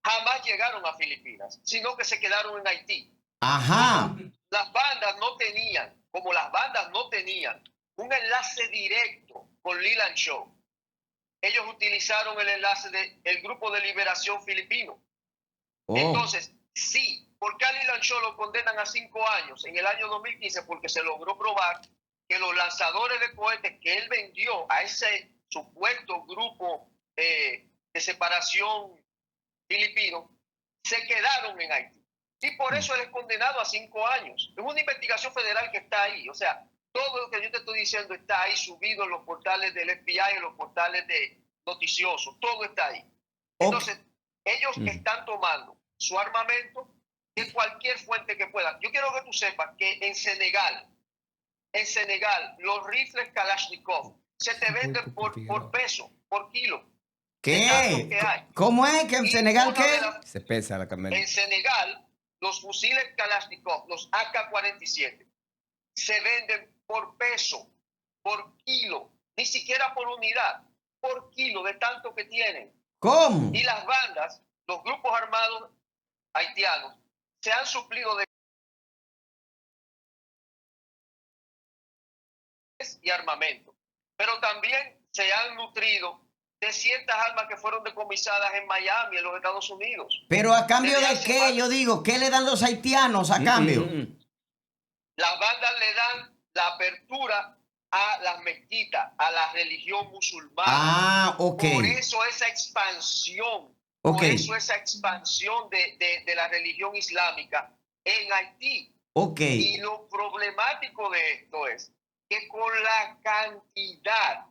jamás llegaron a Filipinas, sino que se quedaron en Haití. Ajá. Las bandas no tenían, como las bandas no tenían un enlace directo con Leland Shaw, ellos utilizaron el enlace del grupo de liberación filipino. Oh. Entonces, sí, ¿por qué a Leland Shaw lo condenan a 5 años en el año 2015? Porque se logró probar que los lanzadores de cohetes que él vendió a ese supuesto grupo de separación filipino se quedaron en Haití. Y por eso él es condenado a 5 años. Es una investigación federal que está ahí. O sea, todo lo que yo te estoy diciendo está ahí subido en los portales del FBI, en los portales de noticiosos. Todo está ahí. Entonces, ellos están tomando su armamento de cualquier fuente que puedan. Yo quiero que tú sepas que en Senegal, los rifles Kalashnikov se te venden por peso, por kilo. ¿Qué? ¿Cómo es que en Senegal qué? Se pesa la camioneta. En Senegal, los fusiles Kalashnikov, los AK-47, se venden por peso, por kilo, ni siquiera por unidad, por kilo de tanto que tienen. ¿Cómo? Y las bandas, los grupos armados haitianos, se han suplido de y armamento, pero también se han nutrido de ciertas armas que fueron decomisadas en Miami, en los Estados Unidos. Pero a cambio de qué, yo digo, ¿qué le dan los haitianos a cambio? Las bandas le dan la apertura a las mezquitas, a la religión musulmana. Ah, ok. Por eso esa expansión, Ok. por eso esa expansión de la religión islámica en Haití. Ok. Y lo problemático de esto es que con la cantidad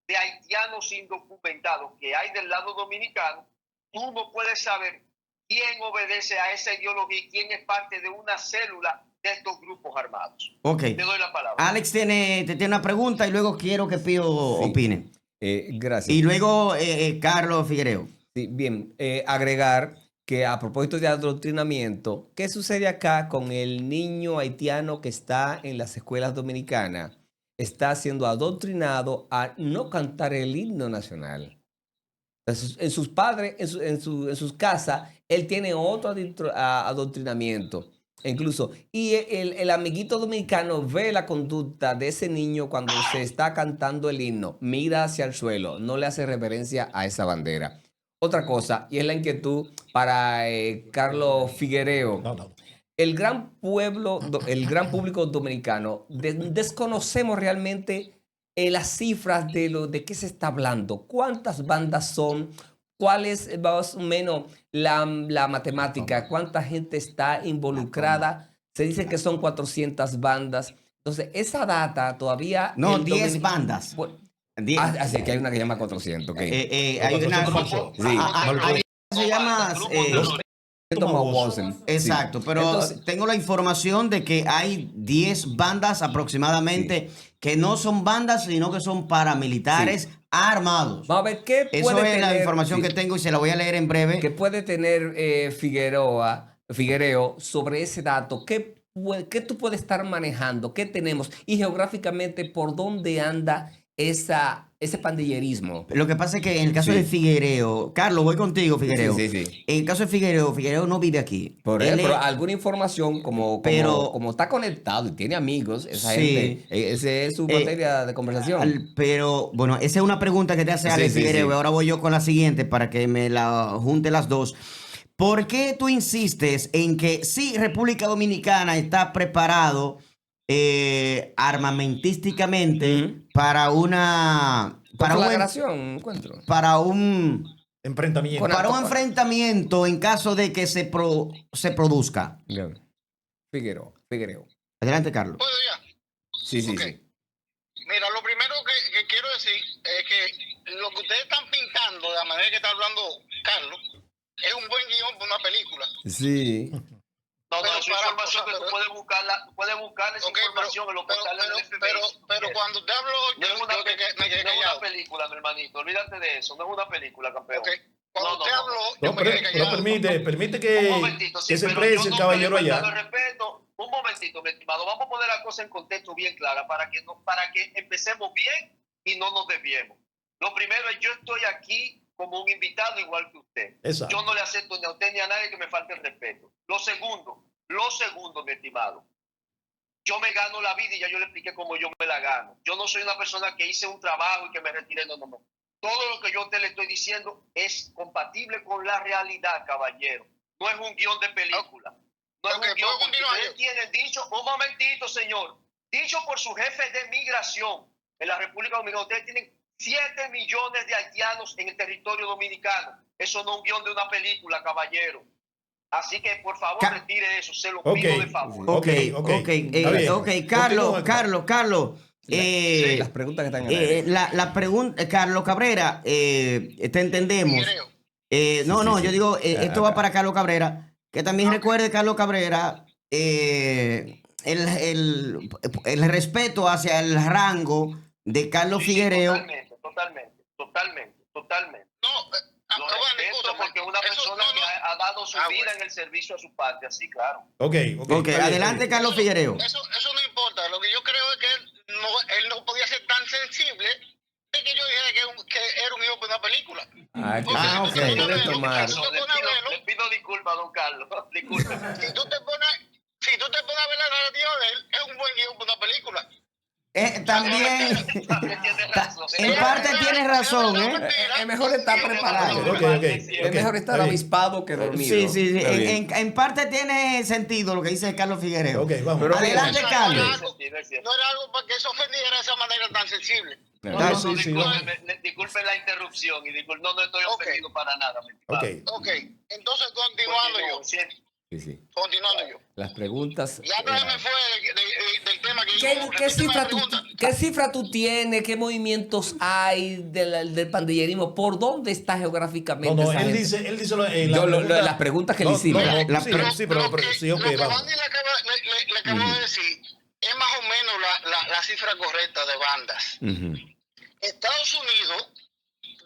de haitianos indocumentados que hay del lado dominicano, tú no puedes saber quién obedece a esa ideología y quién es parte de una célula de estos grupos armados. Ok. Te doy la palabra. Alex te tiene una pregunta y luego quiero que Pío opine. Gracias. Y luego Carlos Figuereo. Sí, bien, agregar que a propósito de adoctrinamiento, ¿qué sucede acá con el niño haitiano que está en las escuelas dominicanas? Está siendo adoctrinado a no cantar el himno nacional. En sus padres, en sus casas, él tiene otro adoctrinamiento. Incluso, y el amiguito dominicano ve la conducta de ese niño cuando se está cantando el himno, mira hacia el suelo, no le hace reverencia a esa bandera. Otra cosa, y es la inquietud para Carlos Figuereo. No. El gran público dominicano, desconocemos realmente las cifras de qué se está hablando. ¿Cuántas bandas son? ¿Cuál es más o menos la matemática? ¿Cuánta gente está involucrada? Se dice que son 400 bandas. Entonces, esa data todavía... No, 10 bandas. 10. Así que hay una que llama 400. Okay. Hay una... Sí. Se llama... Exacto, Sí. pero Entonces, tengo la información de que hay 10 bandas aproximadamente que no son bandas, sino que son paramilitares armados. vamos a ver qué Eso puede es la tener- información sí. que tengo y se la voy a leer en breve. ¿Qué puede tener Figuereo sobre ese dato? ¿Qué tú puedes estar manejando? ¿Qué tenemos? Y geográficamente, ¿por dónde anda ese pandillerismo? Lo que pasa es que en el caso Sí. de Figuereo, Carlos, voy contigo, Figuereo. Sí. En el caso de Figuereo no vive aquí. Por Él ejemplo, es- alguna información, como está conectado y tiene amigos, esa Sí. gente, esa es su materia de conversación. Pero, bueno, esa es una pregunta que te hace Sí, Alex sí, Figuereo. sí. Y ahora voy yo con la siguiente para que me la junte las dos. ¿Por qué tú insistes en que sí, República Dominicana está preparado armamentísticamente para una... Conflagración, encuentro. Para un Enfrentamiento. para un enfrentamiento en caso de que se produzca. Bien. Figuereo. Adelante, Carlos. ¿Puedo ya? Sí. Mira, lo primero que quiero decir es que lo que ustedes están pintando, de la manera que está hablando Carlos, es un buen guión para una película. Sí. No, Pero es para- información que tú puedes buscar esa Ok, información en los portales del FBI. pero cuando usted habló, No es una, yo me quedé no es una callado. película, mi hermanito. Olvídate de eso. No es una película, campeón. Ok, cuando No, usted no. habló, yo No, me quedé pero callado. permite Un momentito, sí, que se pero exprese yo el no caballero estoy faltando allá. el respeto. Un momentito, mi estimado. Vamos a poner la cosa en contexto bien claras para que empecemos bien y no nos desviemos. Lo primero es, yo estoy aquí como un invitado igual que usted. Exacto. Yo no le acepto ni a usted ni a nadie que me falte el respeto. Lo segundo, mi estimado, yo me gano la vida y ya yo le expliqué cómo yo me la gano. Yo no soy una persona que hice un trabajo y que me retiré, no. Todo lo que yo te le estoy diciendo es compatible con la realidad, caballero. No es un guión de película. No es un guión. Ustedes tienen dicho, un momentito, señor, dicho por su jefe de migración en la República Dominicana, ustedes tienen 7 millones de haitianos en el territorio dominicano. Eso no es un guión de una película, caballero. Así que, por favor, retire eso. Se lo pido de favor. Ok. Carlos. Las preguntas que están en el aire. La pregunta, Carlos Cabrera, te entendemos. Yo digo, esto va para Carlos Cabrera, que también recuerde, Carlos Cabrera, el respeto hacia el rango de Carlos Figuereo. Totalmente. No, Lo respeto porque es una persona que ha dado su vida en el servicio a su patria, sí, claro. Ok, adelante, Carlos Figuereo. Eso no importa. Lo que yo creo es que él no podía ser tan sensible de que yo dijera que era un hijo de una película. Ok. Le pido disculpas, don Carlos. Disculpe. Si tú te pones a ver la narrativa de él, es un buen guión para una película. También, en parte tienes razón, ¿eh? Es mejor estar preparado. Es mejor estar avispado que dormido. Sí. En parte tiene sentido lo que dice Carlos Figuereo. Ok, vamos. Pero adelante, Carlos. No era algo para que eso ofendiera de esa manera tan sensible. Disculpe la interrupción y no estoy ofendido para nada. Ok, entonces continuando yo. Sí. Continuando yo. Las preguntas. Ya no me fue del tema que ¿Qué cifra tú tienes? ¿Qué movimientos hay del pandillerismo? ¿Por dónde está geográficamente? No, él dice las preguntas que le hicimos. Lo que Vandy le acabo de decir es más o menos la cifra correcta de bandas. Estados Unidos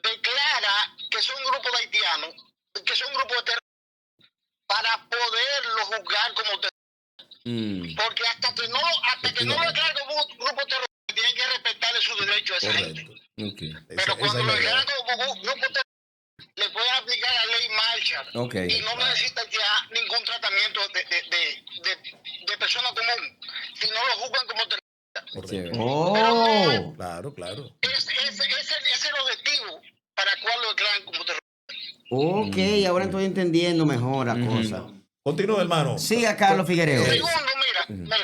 declara que son grupos de haitianos, que son grupos de terroristas, para poderlo juzgar como terrorista. Porque hasta que no lo declaran como un grupo terrorista, tienen que respetarle su derecho a esa gente. Pero cuando lo declaran como grupo terrorista, le pueden aplicar la ley Marshall. Y no necesitan ya ningún tratamiento de persona común, si no lo juzgan como terrorista. Claro. Ese es el objetivo para el cual lo declaran como terrorista. Ok, ahora estoy entendiendo mejor la cosa. Continúa, hermano. Siga, Carlos Figuereo. Segundo, mira.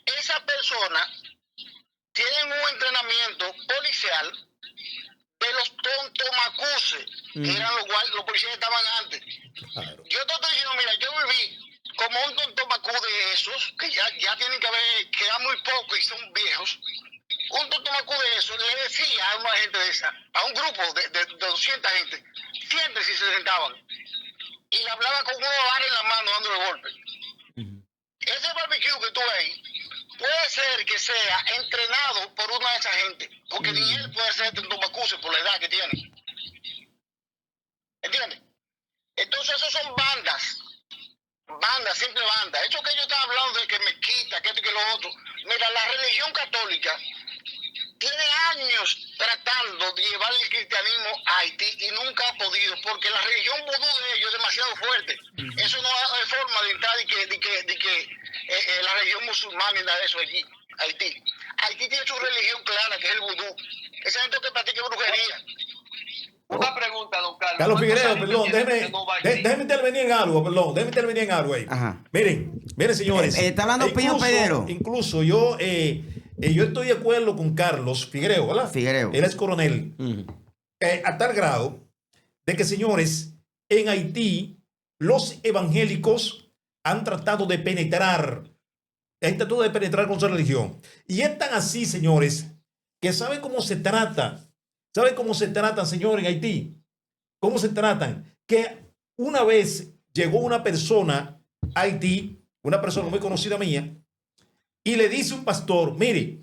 Esa persona tiene un entrenamiento policial de los tontomacuses, que eran los policías que estaban antes. Claro. Yo te estoy diciendo, mira, yo viví como un tontomacú de esos, que ya tienen que quedar muy poco y son viejos. Un tontomacú de esos le decía a una gente de esa, a un grupo de 200 gente, siempre si se sentaban, y le hablaba con una vara en la mano dándole golpes. Ese barbecue que tú ves puede ser que sea entrenado por una de esas gente, porque ni él puede ser tontomacuse por la edad que tiene. ¿Entiendes? Entonces esos son bandas, simple banda. Eso que ellos están hablando de que mezquita, que esto y que lo otro. Mira, la religión católica tiene años tratando de llevar el cristianismo a Haití y nunca ha podido, porque la religión vudú de ellos es demasiado fuerte. Eso no hay forma de entrar de que la religión musulmana y nada de eso allí, Haití. Haití tiene su religión clara, que es el vudú. Esa gente que practica brujería. Una pregunta, don Carlos. Carlos Figuereo, perdón, déjeme intervenir en algo ahí. Ajá. Miren, señores. Está hablando Pío Pedero. Incluso yo estoy de acuerdo con Carlos Figuereo, ¿verdad? Figuereo. Él es coronel. A tal grado de que, señores, en Haití, los evangélicos han tratado de penetrar con su religión. Y es tan así, señores, que ¿saben cómo se trata? ¿Saben cómo se tratan, señores, en Haití? ¿Cómo se tratan? Que una vez llegó una persona a Haití, una persona muy conocida mía, y le dice un pastor, mire,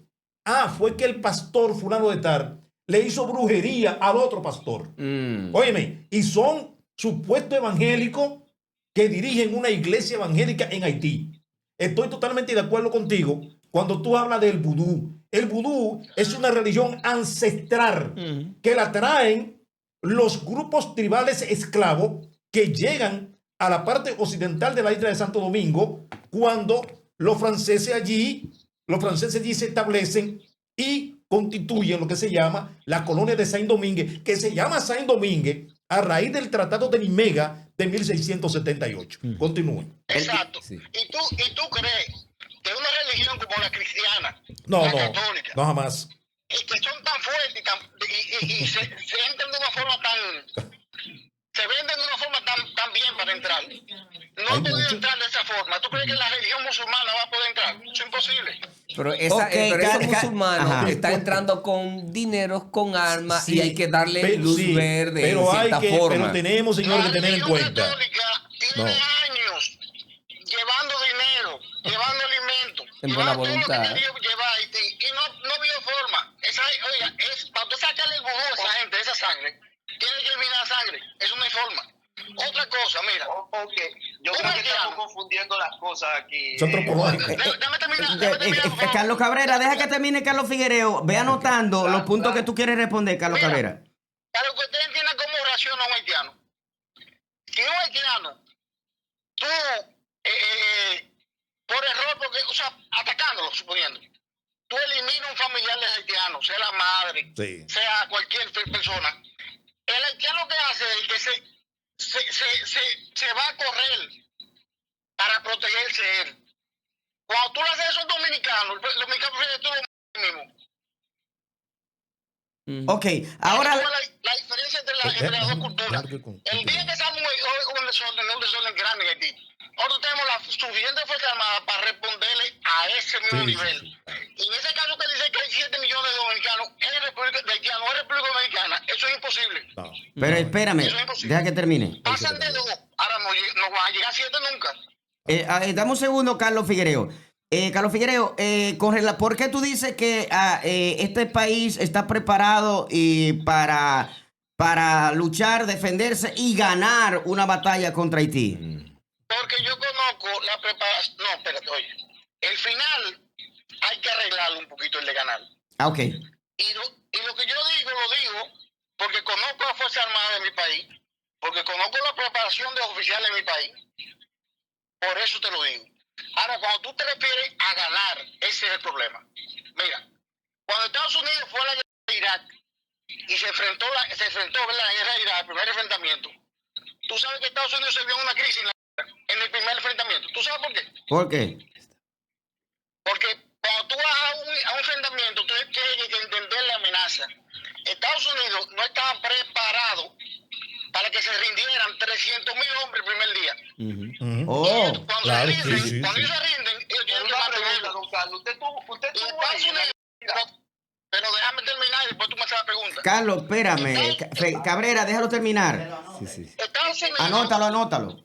fue que el pastor fulano de tal le hizo brujería al otro pastor. Óyeme, y son supuestos evangélicos que dirigen una iglesia evangélica en Haití. Estoy totalmente de acuerdo contigo cuando tú hablas del vudú. El vudú es una religión ancestral que la traen los grupos tribales esclavos que llegan a la parte occidental de la isla de Santo Domingo cuando los franceses allí se establecen y constituyen lo que se llama la colonia de Saint-Domingue, que se llama Saint-Domingue a raíz del Tratado de Nimega de 1678. Continúen. Exacto. Sí. ¿Y tú crees que una religión como la cristiana, No, la no, católica, no jamás. y que son tan fuertes y se entran de una forma tan... se venden de una forma tan bien para entrar. No Hay han podido mucho. entrar de esa forma. ¿Tú crees que la religión musulmana va a poder entrar? Eso es imposible. Pero, Ok, pero esos musulmanos ajá. están entrando con dineros, con armas, Sí, y hay que darle pero- luz sí, verde pero en cierta pero forma. tenemos, señor, que tener en La cuenta. religión católica tiene No. años llevando dinero, llevando alimentos, En buena llevando todo lo voluntad. que quería llevar a Haití, y no vio forma. Oiga, para usted sacarle el vudú a esa gente, esa sangre, tiene que eliminar sangre. Eso no hay forma. Otra cosa, mira. Ok, yo creo que estamos confundiendo las cosas aquí. Es antropológico. Déjame terminar, por favor. Carlos Cabrera, deja que termine Carlos Figuereo. Ve anotando los puntos que tú quieres responder, Carlos Mira. Cabrera. Para que usted entienda cómo reacciona un haitiano. Si un haitiano, tú, por error, porque, o sea, atacándolo, suponiendo, tú eliminas un familiar del haitiano, sea la madre, Sí. sea cualquier persona, el haitiano que hace es que se va a correr para protegerse él. Cuando tú le haces eso a un dominicano, el dominicano prefiere tú lo mismo. Ok, ahora... La diferencia entre las dos culturas. El día que estamos un desorden grande en Haití, nosotros tenemos la suficiente fuerza armada para responderle a ese mismo Sí, nivel. sí, Y en ese caso que dice que hay 7 millones de dominicanos en República Dominicana, eso es imposible. No. Pero espérame, Eso es imposible. deja que termine. Pasan de 2, ahora no van a llegar a 7 nunca. Dame un segundo, Carlos Figuereo. Carlos Figuereo, ¿por qué tú dices que este país está preparado para luchar, defenderse y ganar una batalla contra Haití? Porque yo conozco la preparación. No, espérate, oye. El final hay que arreglarlo un poquito, el de ganar. Ah, ok. Y lo que yo digo, lo digo porque conozco la Fuerza Armada de mi país, porque conozco la preparación de oficiales de mi país. Por eso te lo digo. Ahora, cuando tú te refieres a ganar, ese es el problema. Mira, cuando Estados Unidos fue a la guerra de Irak y se enfrentó ¿verdad? La guerra de Irak, el primer enfrentamiento, tú sabes que Estados Unidos se vio en una crisis en el primer enfrentamiento. ¿Tú sabes por qué? ¿Por qué? Porque cuando tú vas a un enfrentamiento, tú tienes que entender la amenaza. Estados Unidos no estaba preparado para que se rindieran 300.000 hombres el primer día. Oh, Cuando claro, se rinden, sí, sí, cuando sí. ellos se rinden, ellos Pero tienen que una pregunta, mantenerlo. don Carlos. Usted Y tuvo Estados ahí, Unidos, pero déjame terminar y después tú me haces la pregunta. Carlos, espérame. Cabrera, déjalo terminar. Sí, sí. Estados Unidos, Anótalo.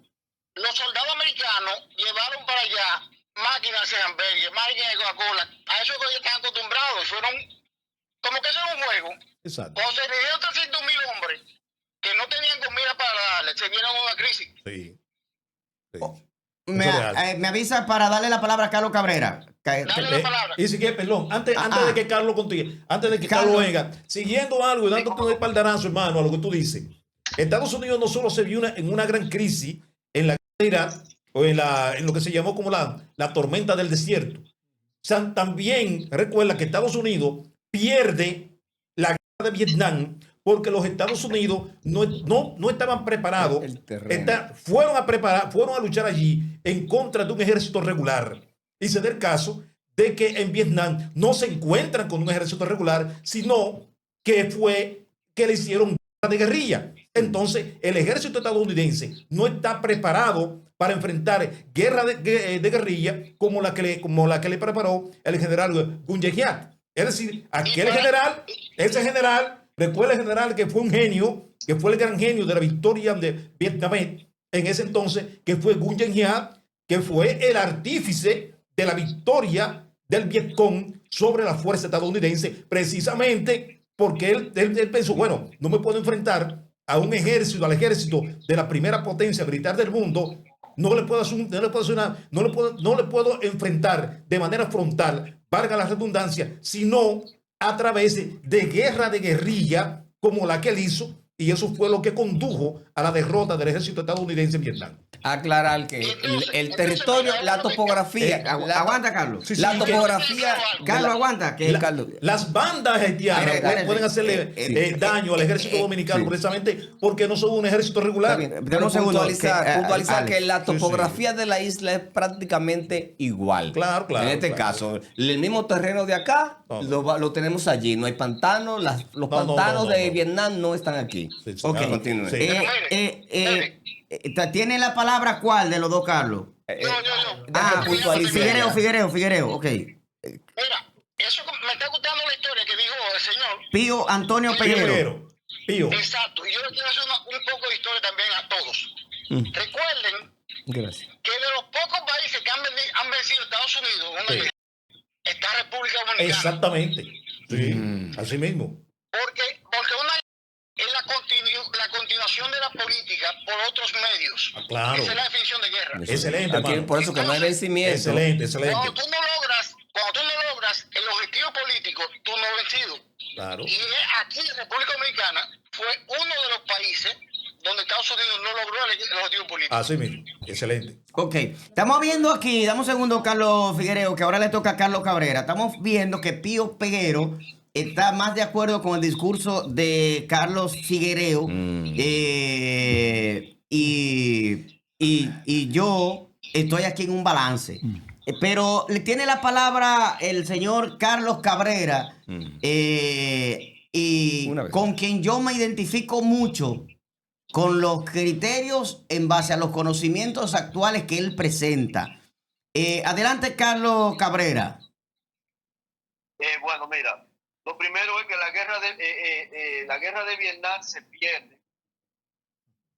los soldados americanos llevaron para allá máquinas de hamburguesas, máquinas de Coca-Cola. A eso que ellos están acostumbrados. Fueron, como que eso era un juego. Exacto. Cuando se rindieron 300.000 hombres que no tenían comida para darle, se vieron una crisis. Sí. Sí. Me, Eso es real. me avisa para darle la palabra a Carlos Cabrera. Dale la palabra. Y si quieres, perdón, antes de que Carlos continúe, antes de que Carlos venga, siguiendo algo y dándote un espaldarazo, hermano, a lo que tú dices. Estados Unidos no solo se vio en una gran crisis en la guerra o en lo que se llamó como la tormenta del desierto. O sea, también recuerda que Estados Unidos pierde la guerra de Vietnam porque los Estados Unidos no estaban preparados. El terreno. Fueron a luchar allí en contra de un ejército regular. Y se da el caso de que en Vietnam no se encuentran con un ejército regular, sino que le hicieron guerra de guerrilla. Entonces, el ejército estadounidense no está preparado para enfrentar guerra de guerrilla como la que le preparó el general Gun Yehiat. Es decir, ese general, recuerda el general que fue un genio, que fue el gran genio de la victoria de Vietnam en ese entonces, que fue Gun Yehiat, que fue el artífice de la victoria del Vietcong sobre la fuerza estadounidense, precisamente porque él pensó, bueno, no me puedo enfrentar al ejército de la primera potencia militar del mundo, no le puedo enfrentar de manera frontal, valga la redundancia, sino a través de guerra de guerrilla como la que él hizo, y eso fue lo que condujo a la derrota del ejército estadounidense en Vietnam. Aclarar que el territorio, la topografía, Aguanta, Carlos. Sí, sí, la y que- topografía. Carlos, aguanta. Que Carlos, Las bandas haitianas Espérate, pueden hacerle daño al ejército dominicano sí. precisamente porque no son un ejército regular. Dame pero un segundo, puntualizar Alex. que la Sí, topografía de la isla es prácticamente igual. Claro, claro, En este claro. caso, el mismo terreno de acá No. lo tenemos allí. No hay pantanos. Los pantanos de Vietnam no están aquí. Sí, sí. Ok. Continúe. Sí. ¿Tiene la palabra cuál de los dos, Carlos? Yo. Déjame puntualizar. Figuereo, ok. Mira, eso me está gustando la historia que dijo el señor. Pío Antonio Peguero. Pío. Exacto. Y yo le quiero hacer un poco de historia también a todos. Recuerden Gracias. que de los pocos países que han vencido a Estados Unidos en una Sí. guerra, está República Dominicana. Exactamente. Sí, así mismo. Porque una es la continuación de la política por otros medios. Ah, claro. Esa es la definición de guerra. Excelente, Aquí, hermano. por eso que no hay vencimiento. Excelente, excelente. Cuando tú no logras el objetivo político, tú no has vencido. Claro. Y aquí, República Dominicana fue uno de los países donde Estados Unidos no logró el objetivo político. Así mismo. Excelente. Ok, estamos viendo aquí, dame un segundo, Carlos Figuereo, que ahora le toca a Carlos Cabrera. Estamos viendo que Pío Peguero está más de acuerdo con el discurso de Carlos Figuereo. Y yo estoy aquí en un balance. Pero le tiene la palabra el señor Carlos Cabrera, y Una vez. con quien yo me identifico mucho con los criterios en base a los conocimientos actuales que él presenta. Adelante, Carlos Cabrera. Bueno, mira, lo primero es que la guerra de Vietnam se pierde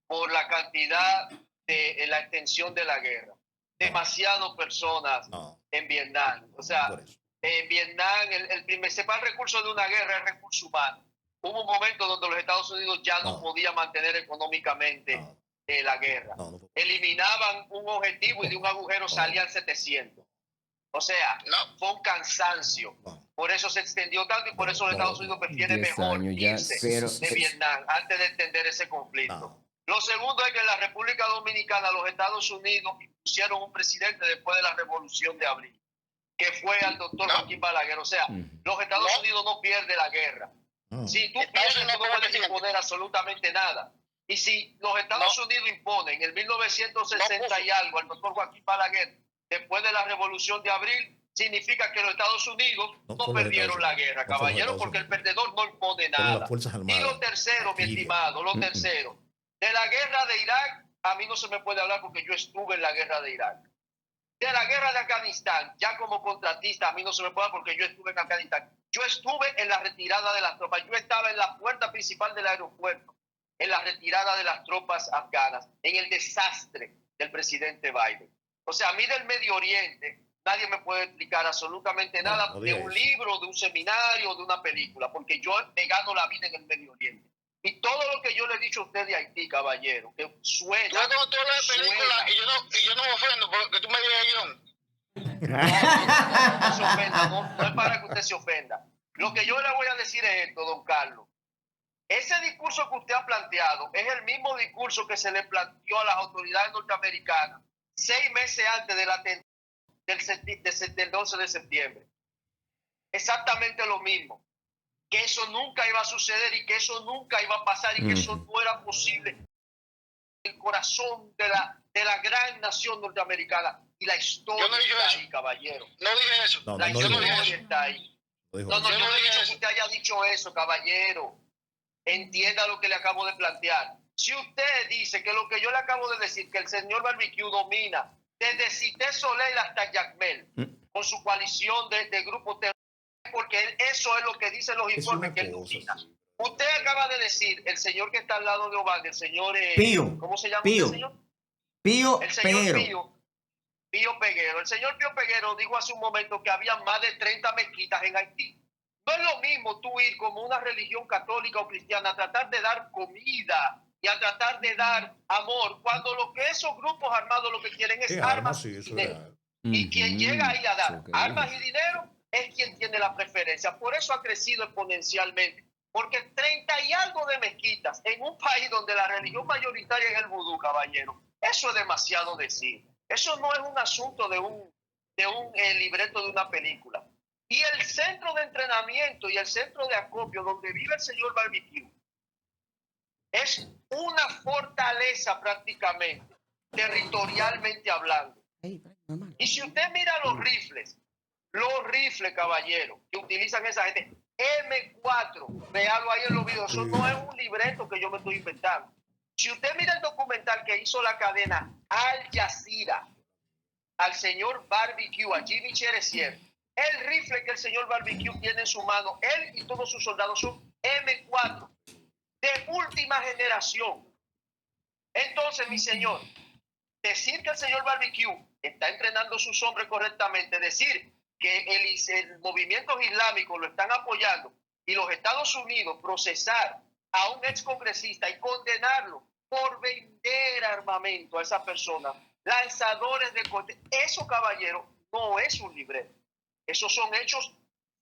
por la cantidad de la extensión de la guerra. Demasiadas personas No. en Vietnam. O sea, Por eso. en Vietnam el principal recurso de una guerra es recurso humano. Hubo un momento donde los Estados Unidos ya no podían mantener económicamente No. la guerra. No, no fue. Eliminaban un objetivo y de un agujero salían 700. O sea, fue un cansancio. No. Por eso se extendió tanto y por eso los Estados Unidos prefieren 10 mejor años ya, irse pero- de Vietnam antes de extender ese conflicto. No. Lo segundo es que en la República Dominicana los Estados Unidos impusieron un presidente después de la Revolución de Abril, que fue al doctor Joaquín Balaguer. O sea, los Estados Unidos no pierden la guerra. No. Si tú pierdes, tú no puedes imponer absolutamente nada. Y si los Estados Unidos imponen en 1960 y algo al doctor Joaquín Balaguer, después de la Revolución de Abril, significa que los Estados Unidos No no fue los perdieron Estados la guerra, Unidos. No fue los caballero, Estados porque el Unidos. perdedor no impone Fueron nada. las Fuerzas Y Armadas. lo tercero, mi Aquí. estimado, lo tercero, de la guerra de Irak, a mí no se me puede hablar porque yo estuve en la guerra de Irak. De la guerra de Afganistán, ya como contratista, a mí no se me puede hablar porque yo estuve en Afganistán. Yo estuve en la retirada de las tropas, yo estaba en la puerta principal del aeropuerto, en la retirada de las tropas afganas, en el desastre del presidente Biden. O sea, a mí del Medio Oriente, nadie me puede explicar absolutamente nada no de diga un eso. libro, de un seminario, de una película, porque yo me gano la vida en el Medio Oriente. Y todo lo que yo le he dicho a usted de Haití, caballero, que suena. Yo cuando tú hablas de película y yo no me ofendo porque tú me digas guión. No se ofenda, no es para que usted se ofenda. Lo que yo le voy a decir es esto, don Carlos. Ese discurso que usted ha planteado es el mismo discurso que se le planteó a las autoridades norteamericanas 6 meses antes del atentado del 11 de septiembre. Exactamente lo mismo. Que eso nunca iba a suceder y que eso nunca iba a pasar y que eso no era posible. El corazón de la gran nación norteamericana y la historia Yo no dije está eso. ahí, caballero. No dije eso. No, La no, yo no historia dije eso. está ahí. No dijo No, eso. yo Yo no no he dije dicho que eso. usted haya dicho eso, caballero. Entienda lo que le acabo de plantear. Si usted dice que lo que yo le acabo de decir, que el señor Barbecue domina desde Cité Soleil hasta Jacmel, con su coalición de grupos terroristas, porque eso es lo que dicen los Es informes una que él cosa, domina. sí. Usted acaba de decir, el señor que está al lado de Obama, el señor... Pío. ¿Cómo se llama Pío. el señor? Pío El señor Peguero. Pío Peguero. El señor Pío Peguero dijo hace un momento que había más de 30 mezquitas en Haití. No es lo mismo tú ir como una religión católica o cristiana a tratar de dar comida y a tratar de dar amor, cuando lo que esos grupos armados lo que quieren es Sí, armas sí, y eso dinero. era. Y quien llega ahí a dar Eso que armas dices. y dinero es quien tiene la preferencia. Por eso ha crecido exponencialmente. Porque 30 y algo de mezquitas en un país donde la religión mayoritaria es el vudú, caballero, eso es demasiado decir. Eso no es un asunto de un libreto de una película. Y el centro de entrenamiento y el centro de acopio donde vive el señor Barbecue es una fortaleza prácticamente, territorialmente hablando. Y si usted mira los rifles, caballero, que utilizan esa gente, M4, véalo ahí en los videos, eso no es un libreto que yo me estoy inventando. Si usted mira el documental que hizo la cadena Al Jazeera, al señor Barbecue, a Jimmy Cheresier, el rifle que el señor Barbecue tiene en su mano, él y todos sus soldados son M4 de última generación. Entonces, mi señor, decir que el señor Barbecue está entrenando a sus hombres correctamente, decir que el movimiento islámico lo están apoyando y los Estados Unidos procesar a un excongresista y condenarlo por vender armamento a esa persona, lanzadores de cohetes, eso, caballero, no es un libreto. Esos son hechos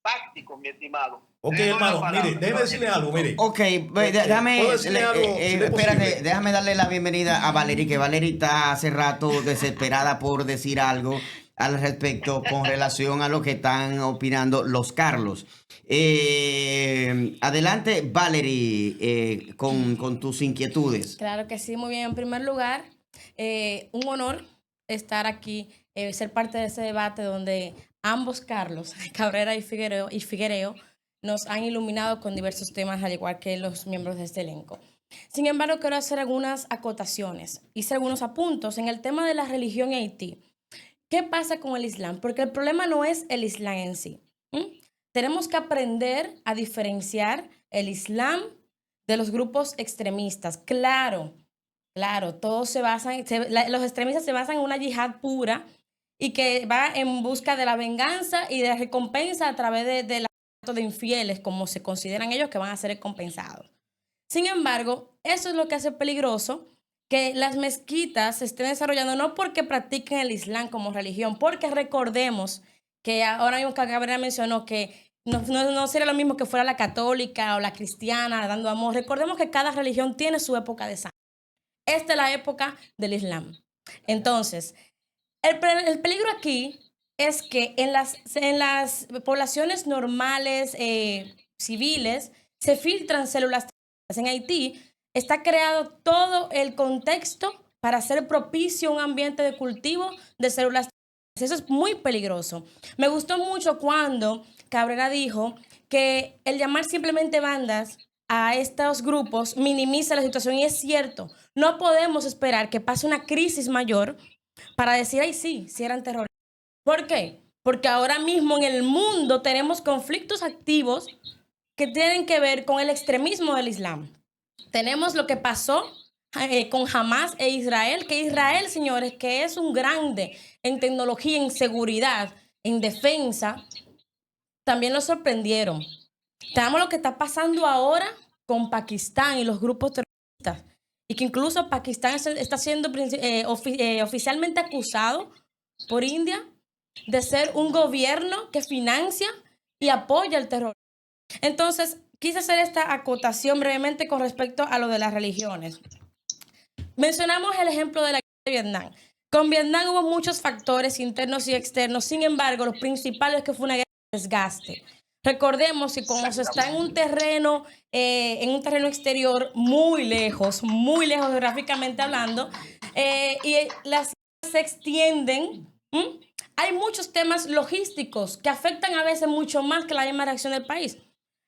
fácticos, mi estimado. Ok, hermano, mire, déjeme decirle algo, mire. Ok, déjame, ¿puedo decirle algo, si es espérate, posible? déjame darle la bienvenida a Valerie, que Valerie está hace rato desesperada por decir algo al respecto con relación a lo que están opinando los Carlos. Adelante, Valerie, con tus inquietudes. Claro que sí, muy bien. En primer lugar, un honor estar aquí, ser parte de ese debate donde ambos Carlos, Cabrera y Figuereo, nos han iluminado con diversos temas, al igual que los miembros de este elenco. Sin embargo, quiero hacer algunas acotaciones, hice algunos apuntos en el tema de la religión en Haití. ¿Qué pasa con el Islam? Porque el problema no es el Islam en sí. Tenemos que aprender a diferenciar el Islam de los grupos extremistas. Claro, todos se basan, los extremistas se basan en una yihad pura y que va en busca de la venganza y de recompensa a través de la de infieles, como se consideran ellos, que van a ser recompensados. Sin embargo, eso es lo que hace peligroso que las mezquitas se estén desarrollando no porque practiquen el Islam como religión, porque recordemos que ahora mismo Cabrera mencionó que no sería lo mismo que fuera la católica o la cristiana dando amor. Recordemos que cada religión tiene su época de sangre. Esta es la época del Islam. Entonces, el peligro aquí es que en las poblaciones normales, civiles, se filtran células. En Haití está creado todo el contexto para hacer propicio un ambiente de cultivo de células. Eso es muy peligroso. Me gustó mucho cuando Cabrera dijo que el llamar simplemente bandas a estos grupos minimiza la situación, y es cierto. No podemos esperar que pase una crisis mayor para decir, ay, sí eran terroristas. ¿Por qué? Porque ahora mismo en el mundo tenemos conflictos activos que tienen que ver con el extremismo del Islam. Tenemos lo que pasó con Hamas e Israel, que Israel, señores, que es un grande en tecnología, en seguridad, en defensa, también lo sorprendieron. Tenemos lo que está pasando ahora con Pakistán y los grupos terroristas, y que incluso Pakistán está siendo oficialmente acusado por India de ser un gobierno que financia y apoya el terror. Entonces, quise hacer esta acotación brevemente con respecto a lo de las religiones. Mencionamos el ejemplo de la guerra de Vietnam. Con Vietnam hubo muchos factores internos y externos, sin embargo, los principales es que fue una guerra de desgaste. Recordemos que como se está en un terreno exterior muy lejos geográficamente hablando, y las se extienden, hay muchos temas logísticos que afectan a veces mucho más que la misma reacción del país.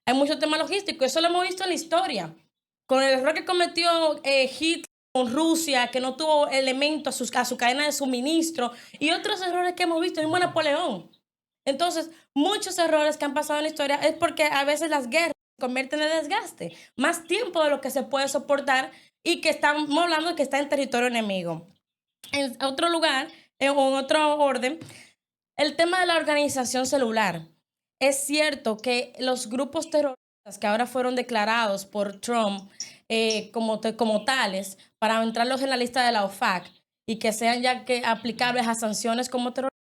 Hay muchos temas logísticos, eso lo hemos visto en la historia. Con el error que cometió Hitler con Rusia, que no tuvo elementos a su cadena de suministro, y otros errores que hemos visto, el mismo Napoleón. Entonces, muchos errores que han pasado en la historia es porque a veces las guerras se convierten en desgaste, más tiempo de lo que se puede soportar, y que estamos hablando de que está en territorio enemigo. En otro lugar, en otro orden, el tema de la organización celular. Es cierto que los grupos terroristas que ahora fueron declarados por Trump como tales para entrarlos en la lista de la OFAC y que sean ya aplicables a sanciones como terroristas,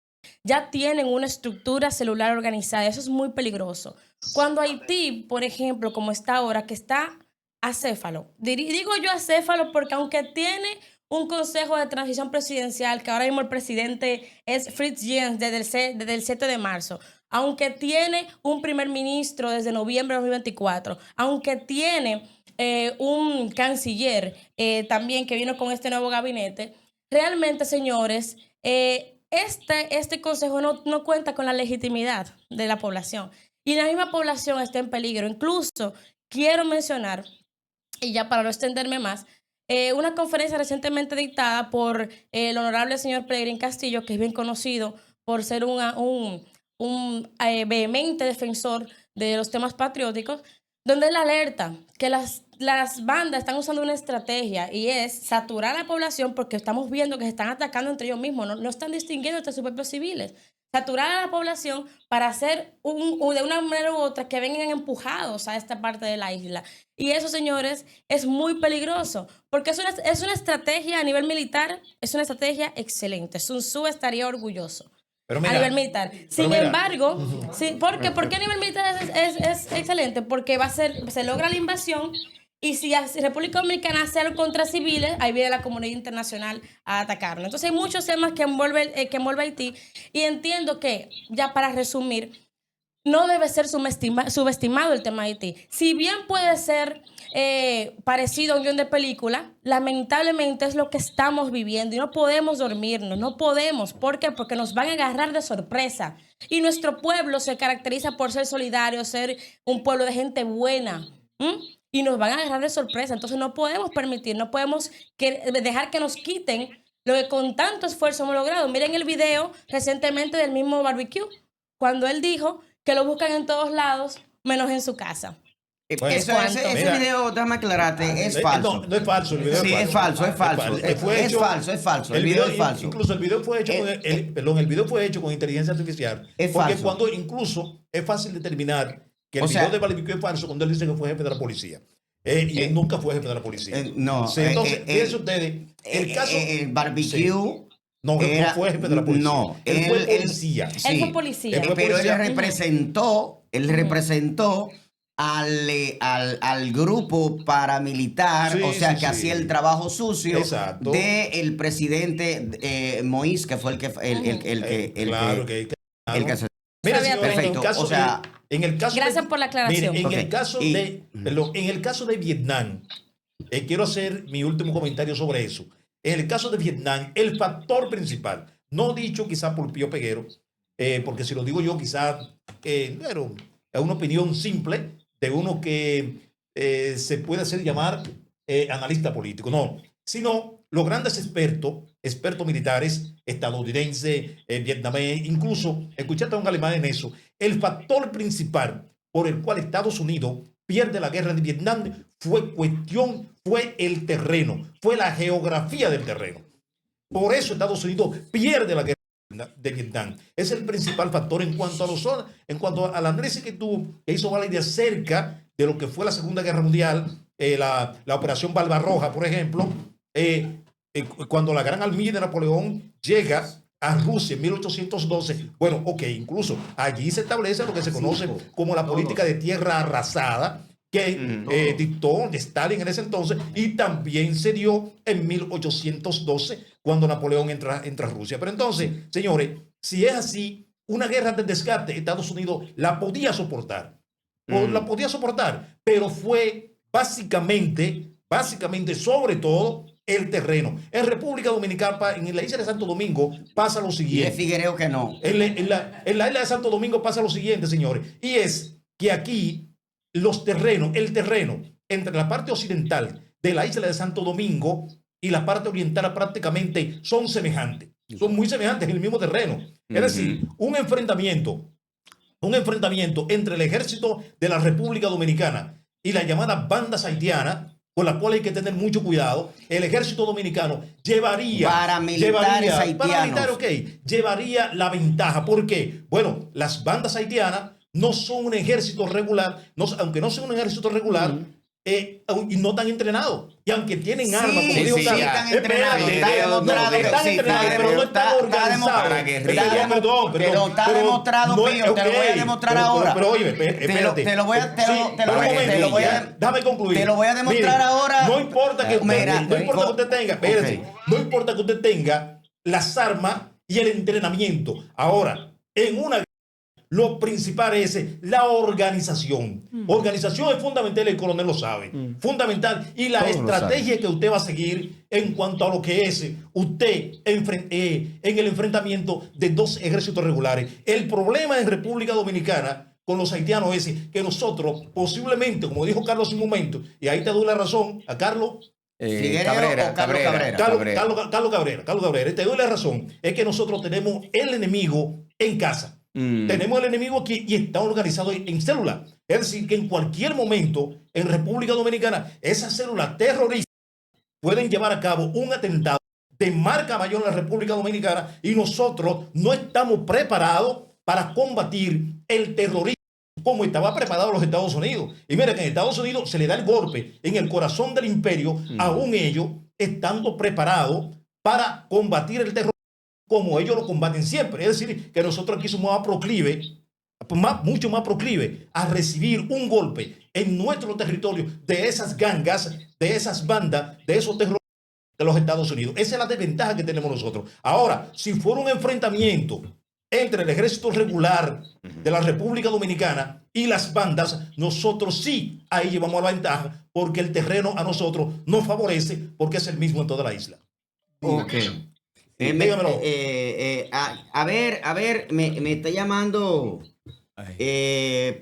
ya tienen una estructura celular organizada. Eso es muy peligroso. Cuando Haití, por ejemplo, como está ahora, que está acéfalo, digo yo acéfalo porque aunque tiene un consejo de transición presidencial, que ahora mismo el presidente es Fritz Jens desde el 7 de marzo, aunque tiene un primer ministro desde noviembre de 2024, aunque tiene un canciller también que vino con este nuevo gabinete, realmente, señores, este consejo no cuenta con la legitimidad de la población. Y la misma población está en peligro. Incluso quiero mencionar, y ya para no extenderme más, una conferencia recientemente dictada por el honorable señor Peregrín Castillo, que es bien conocido por ser un vehemente defensor de los temas patrióticos, donde él alerta que las bandas están usando una estrategia y es saturar a la población porque estamos viendo que se están atacando entre ellos mismos, no están distinguiendo entre sus propios civiles. Saturar a la población para hacer de una manera u otra que vengan empujados a esta parte de la isla. Y eso, señores, es muy peligroso porque es una estrategia a nivel militar, es una estrategia excelente. Sun Tzu estaría orgulloso. Pero A mira, nivel militar. Sin mira. embargo, sí, ¿por qué a nivel militar es excelente? Porque se logra la invasión y si República Dominicana hace algo contra civiles, ahí viene la comunidad internacional a atacarnos. Entonces hay muchos temas que envuelve Haití y entiendo que, ya para resumir, no debe ser subestimado el tema de Haití. Si bien puede ser parecido a un guión de película, lamentablemente es lo que estamos viviendo y no podemos dormirnos, no podemos. ¿Por qué? Porque nos van a agarrar de sorpresa. Y nuestro pueblo se caracteriza por ser solidario, ser un pueblo de gente buena. Y nos van a agarrar de sorpresa. Entonces no podemos permitir, no podemos dejar que nos quiten lo que con tanto esfuerzo hemos logrado. Miren el video recientemente del mismo Barbecue, cuando él dijo que lo buscan en todos lados, menos en su casa. Bueno, Ese video, déjame aclararte, es falso. No es falso, el video Sí, es falso. Es falso. El video es falso. Incluso el video fue hecho el video fue hecho con inteligencia artificial. Es porque falso. cuando incluso es fácil determinar que el video de Barbecue es falso cuando él dice que fue jefe de la policía. Y él nunca fue jefe de la policía. No. Sí, entonces, fíjense ustedes, el caso... El Barbecue... Sí. No, él no fue jefe de la policía. No, él fue policía. Sí, Él fue policía. Pero él representó al grupo paramilitar, Sí, o sea, sí, que sí. hacía el trabajo sucio Exacto. del presidente Moïse, que fue el que Claro que se... Mira, Sabía señor, perfecto. O sea, en el caso Gracias por la aclaración. Mire, en Ok. el caso en el caso de Vietnam, quiero hacer mi último comentario sobre eso. En el caso de Vietnam, el factor principal, no dicho quizá por Pío Peguero, porque si lo digo yo quizá pero es una opinión simple de uno que se puede hacer llamar analista político, no, sino los grandes expertos militares, estadounidenses, vietnamés, incluso, escuchaste a un alemán en eso, el factor principal por el cual Estados Unidos pierde la guerra de Vietnam fue el terreno, fue la geografía del terreno. Por eso Estados Unidos pierde la guerra de Vietnam. Es el principal factor en cuanto al análisis que hizo Valeria acerca de lo que fue la Segunda Guerra Mundial, la Operación Barbarroja, por ejemplo, cuando la Gran Armada de Napoleón llega a Rusia en 1812, bueno, incluso allí se establece lo que se conoce como la política de tierra arrasada que dictó Stalin en ese entonces y también se dio en 1812 cuando Napoleón entra a Rusia. Pero entonces, señores, si es así, una guerra de desgaste, Estados Unidos la podía soportar. La podía soportar, pero fue básicamente, sobre todo, el terreno. En República Dominicana, en la isla de Santo Domingo, pasa lo y de siguiente. Figuereo que no. En la isla de Santo Domingo pasa lo siguiente, señores, y es que aquí el terreno entre la parte occidental de la isla de Santo Domingo y la parte oriental prácticamente son semejantes. Son muy semejantes en el mismo terreno. Es decir, un enfrentamiento entre el ejército de la República Dominicana y las llamadas bandas haitianas, con las cuales hay que tener mucho cuidado. El ejército dominicano llevaría la ventaja. ¿Por qué? Bueno, las bandas haitianas no son un ejército regular, aunque no sean un ejército regular, y no están entrenados. Y aunque tienen Sí, armas, como sí, dijo sí, Carlos, están entrenados, espérate, está demostrado que están sí, entrenados, está pero no están está organizados. Para guerrilla. Perdón, Está pero demostrado, no, Pío, te lo voy a demostrar ahora. Pero oye, espérate. Te lo voy a- te lo- Sí, te lo un voy a- momento, te lo voy a- déjame concluir. te lo voy a demostrar ahora. No importa que Mira, no importa que usted tenga, espérate, ok. no importa que usted tenga las armas y el entrenamiento. Ahora, en una lo principal es la organización. Organización es fundamental, el coronel lo sabe. Fundamental. Y la Todos lo estrategia que usted va a seguir en cuanto a lo que es usted en el enfrentamiento de dos ejércitos regulares. El problema en República Dominicana con los haitianos es que nosotros posiblemente, como dijo Carlos en un momento, y ahí te doy la razón a Carlos, Figuereo Cabrera, o Carlos Cabrera. Carlos Cabrera, te doy la razón, es que nosotros tenemos el enemigo en casa. Tenemos el enemigo aquí y está organizado en células. Es decir, que en cualquier momento en República Dominicana, esas células terroristas pueden llevar a cabo un atentado de marca mayor en la República Dominicana y nosotros no estamos preparados para combatir el terrorismo como estaba preparado los Estados Unidos. Y mira que en Estados Unidos se le da el golpe en el corazón del imperio, aún ellos estando preparados para combatir el terrorismo como ellos lo combaten siempre. Es decir, que nosotros aquí somos mucho más proclive a recibir un golpe en nuestro territorio de esas gangas, de esas bandas, de esos terroristas de los Estados Unidos. Esa es la desventaja que tenemos nosotros. Ahora, si fuera un enfrentamiento entre el ejército regular de la República Dominicana y las bandas, nosotros sí ahí llevamos la ventaja porque el terreno a nosotros nos favorece porque es el mismo en toda la isla. Ok. Dígamelo. A ver, me está llamando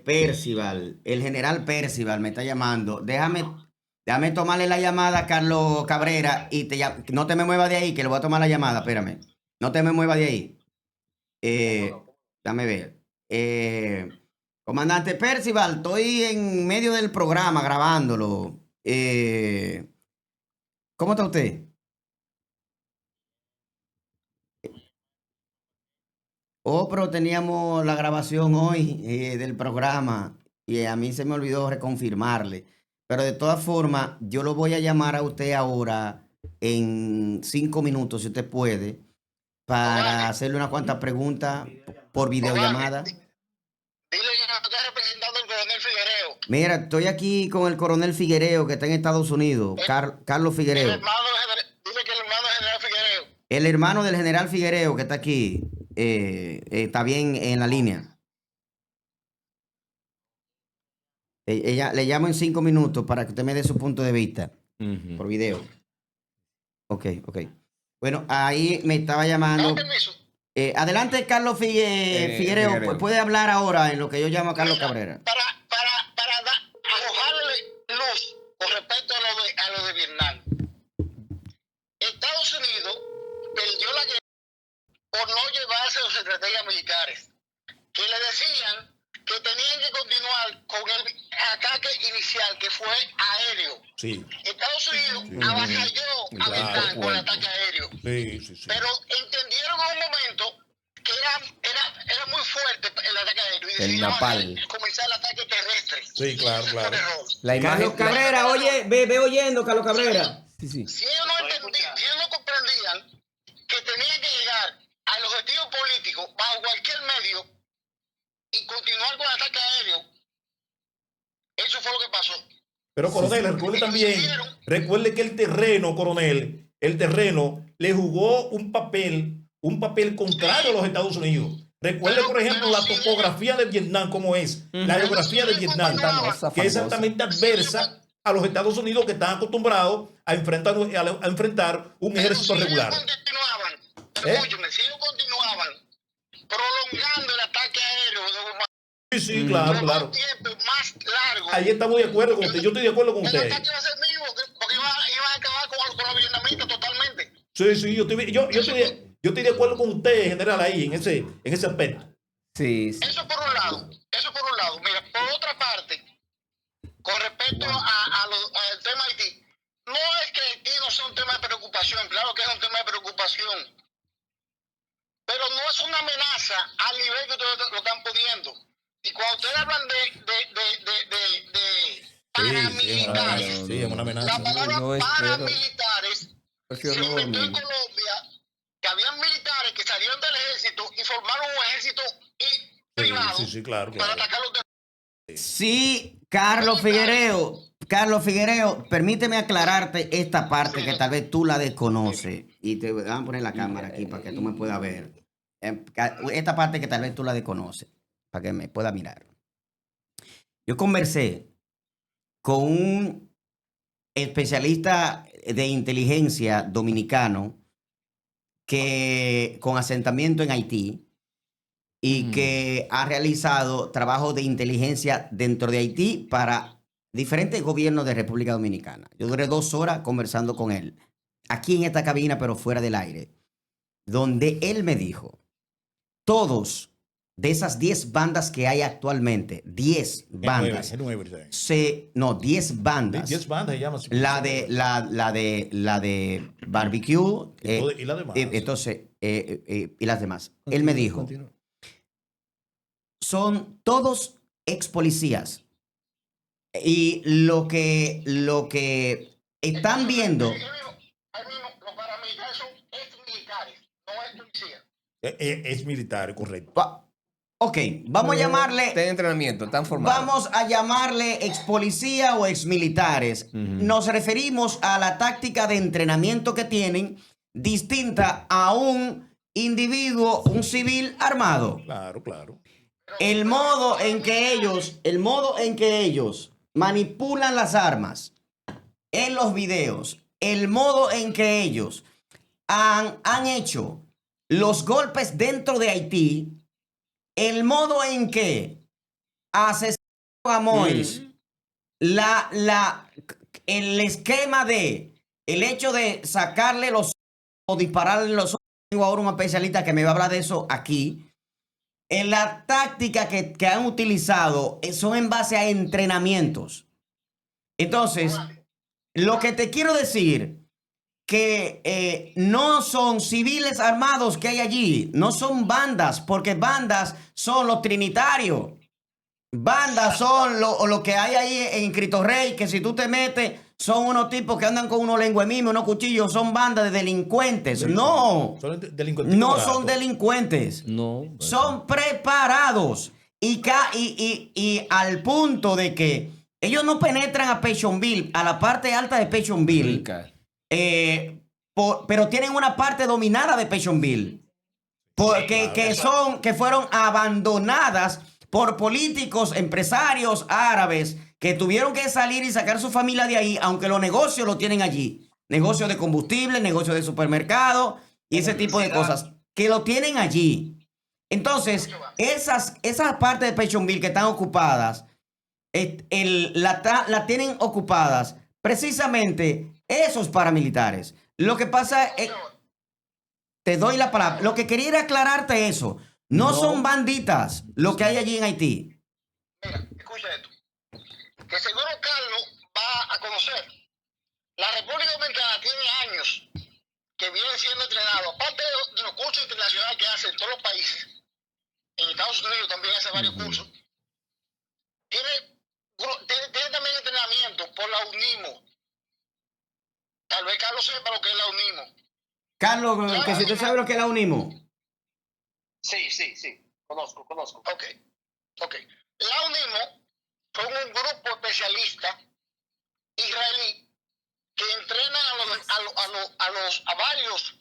Percival, el general Percival me está llamando. Déjame tomarle la llamada a Carlos Cabrera y no te me muevas de ahí, que le voy a tomar la llamada, espérame. No te me muevas de ahí. Déjame ver. Comandante Percival, estoy en medio del programa grabándolo. ¿Cómo está usted? Oh, pero teníamos la grabación hoy del programa y a mí se me olvidó reconfirmarle. Pero de todas formas, yo lo voy a llamar a usted ahora en 5 minutos, si usted puede, para hacerle unas cuantas preguntas por videollamada. Dile que está representando al coronel Figuereo. Mira, estoy aquí con el coronel Figuereo, que está en Estados Unidos, Carlos Figuereo. Dile que el hermano del general Figuereo. El hermano del general Figuereo, que está aquí, está bien en la línea. Ella le llamo en 5 minutos para que usted me dé su punto de vista por video. Ok. Bueno, ahí me estaba llamando. Permiso. Adelante, Carlos Figuereo. Figuereo. Puede hablar ahora en lo que yo llamo a Carlos Cabrera. Para arrojarle luz con respecto a lo de Vietnam. Estados Unidos perdió la guerra por no llevarse sus estrategias militares, que le decían que tenían que continuar con el ataque inicial, que fue aéreo. Sí. Estados Unidos avasalló a Vietnam con el ataque aéreo. Sí. Pero entendieron en un momento que era muy fuerte el ataque aéreo y decidieron napalm. comenzar el ataque terrestre. Sí, claro. Ese fue el error. La imagen. Carlos Cabrera, oye, ve oyendo, Carlos Cabrera. Sí. Si ellos no comprendían que tenían que llegar al objetivo político bajo cualquier medio y continuar con el ataque aéreo, eso fue lo que pasó. Pero, coronel, recuerde que el terreno, coronel, le jugó un papel contrario a los Estados Unidos. Recuerde, por ejemplo, la topografía de Vietnam, cómo es, la geografía de Vietnam, que es exactamente adversa a los Estados Unidos, que están acostumbrados a enfrentar un ejército regular. Si ellos continuaban prolongando el ataque aéreo Sí, claro. un tiempo más largo, Ahí estamos de acuerdo con usted. Yo estoy de acuerdo con el usted. ataque iba a ser mismo, porque iba a acabar con los vietnamitas totalmente. Sí, yo estoy de acuerdo con usted, general, ahí, en ese aspecto. Sí. Eso por un lado. Mira, por otra parte, con respecto al tema Haití, no es que Haití no sea un tema de preocupación, claro que es un tema de preocupación, pero no es una amenaza al nivel que ustedes lo están poniendo. Y cuando ustedes hablan de paramilitares. Sí, es una amenaza. La palabra No espero. paramilitares se Prefiero no inventó en dormir. Colombia, que habían militares que salieron del ejército y formaron un ejército privado Sí, claro, para claro. atacar los Sí, Carlos Figuereo, permíteme aclararte esta parte que tal vez tú la desconoces. Y te voy a poner la cámara aquí para que tú me puedas ver. Esta parte que tal vez tú la desconoces, para que me pueda mirar. Yo conversé con un especialista de inteligencia dominicano que con asentamiento en Haití y que ha realizado trabajo de inteligencia dentro de Haití para diferentes gobiernos de República Dominicana. Yo duré 2 horas conversando con él, aquí en esta cabina, pero fuera del aire, donde él me dijo, todos de esas 10 bandas que hay actualmente, 10 bandas, Es nueve, no, 10 bandas. 10 bandas se llama. La de barbecue. Y la demás. Entonces, y las demás. Él me dijo, Continúa. son todos ex policías. Y lo que están viendo. Los paramilitares son ex militares, no ex policías. Es militar, correcto. Ok, vamos a llamarle. Está en entrenamiento, están formados. Vamos a llamarle ex policía o ex militares. Nos referimos a la táctica de entrenamiento que tienen, distinta a un individuo, un civil armado. Claro. El modo en que ellos manipulan las armas en los videos, el modo en que ellos han hecho los golpes dentro de Haití, el modo en que asesinaron a Mois, el esquema de el hecho de sacarle los o dispararle los ojos. Tengo ahora un especialista que me va a hablar de eso aquí. En la táctica que han utilizado son en base a entrenamientos. Entonces, lo que te quiero decir que no son civiles armados que hay allí, no son bandas, porque bandas son los trinitarios. Bandas son lo que hay ahí en Cristo Rey, que si tú te metes, son unos tipos que andan con unos lenguemimos, unos cuchillos, son bandas de delincuentes. No, Son delincuentes. no son delincuentes. No. Son preparados. Y al punto de que ellos no penetran a Pétionville, a la parte alta de Pétionville. Rica. Pero tienen una parte dominada de Pétionville. Que fueron abandonadas por políticos, empresarios árabes que tuvieron que salir y sacar su familia de ahí, aunque los negocios lo tienen allí. Negocios de combustible, negocios de supermercado y ese tipo de cosas que lo tienen allí. Entonces, esas partes de Pétionville que están ocupadas, la tienen ocupadas precisamente esos paramilitares. Lo que pasa es, te doy la palabra, lo que quería era aclararte eso. No son banditas lo que hay allí en Haití. Mira, escucha esto. Que seguro Carlos va a conocer. La República Dominicana tiene años que viene siendo entrenado, aparte de los cursos internacionales que hacen en todos los países. En Estados Unidos también hace varios cursos. Tiene también entrenamiento por la UNIMO. Tal vez Carlos sepa lo que es la UNIMO. Carlos, que si tú sabes lo que es la UNIMO. Sí. Conozco. Ok. La UNIMO son un grupo especialista israelí que entrenan a varios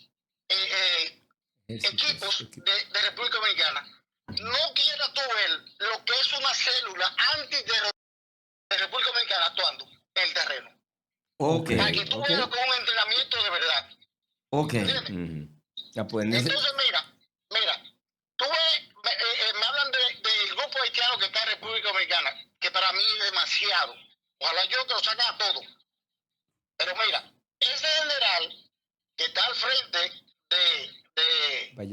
equipos de República Dominicana. No quieras tú ver lo que es una célula antiterrorista de República Dominicana actuando en el terreno. Ok. Para que tú veas lo que es un entrenamiento de verdad. Ok. ¿Entiendes? Ya pues, Entonces, mira, tú ves, me hablan del grupo haitiano que está en República Dominicana, que para mí es demasiado. Ojalá yo que lo saquen a todos. Pero mira, ese general que está al frente de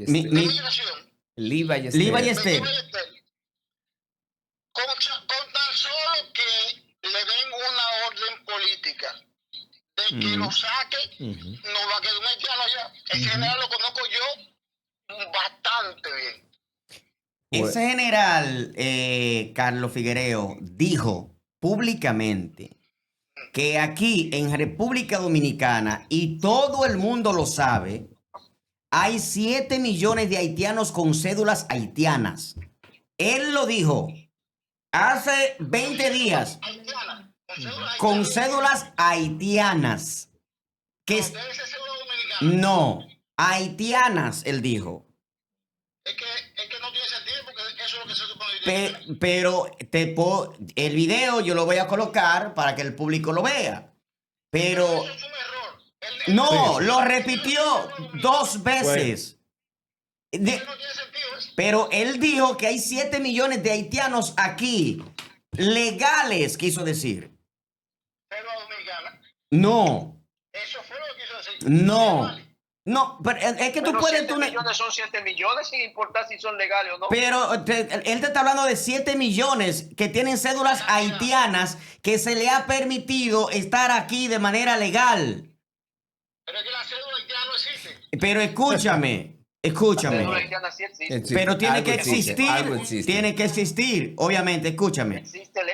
inmigración, Lee Ballester. con tan solo que le den una orden política de que lo saque, no va a quedar un haitiano allá. Ese general lo conozco yo bastante bien. Ese general, Carlos Figuereo, dijo públicamente que aquí en República Dominicana, y todo el mundo lo sabe, hay 7 millones de haitianos con cédulas haitianas. Él lo dijo hace 20 días, Haitiana, con cédula con haitiana. cédulas haitianas. Que No, debe ser cédula dominicana. no, haitianas, él dijo. Es que no tiene sentido porque eso es lo que se supone que tiene que tener. Pero el video yo lo voy a colocar para que el público lo vea. Pero Eso es un error. no, Sí. lo repitió 2 veces. De- Eso no tiene sentido. Eso. pero él dijo que hay 7 millones de haitianos aquí, legales, quiso decir. Cédula dominicana. No, Eso fue lo que quiso decir. no, no, pero es que tú Pero puedes... 7 millones son 7 millones sin importar si son legales o no. Pero él te está hablando de 7 millones que tienen cédulas haitianas que se le ha permitido estar aquí de manera legal. Pero es que la cédula haitiana no existe. Pero escúchame, La cédula escúchame. haitiana sí existe. Existe. Pero tiene Algo que existe, existir, algo existe. tiene que existir, obviamente, escúchame.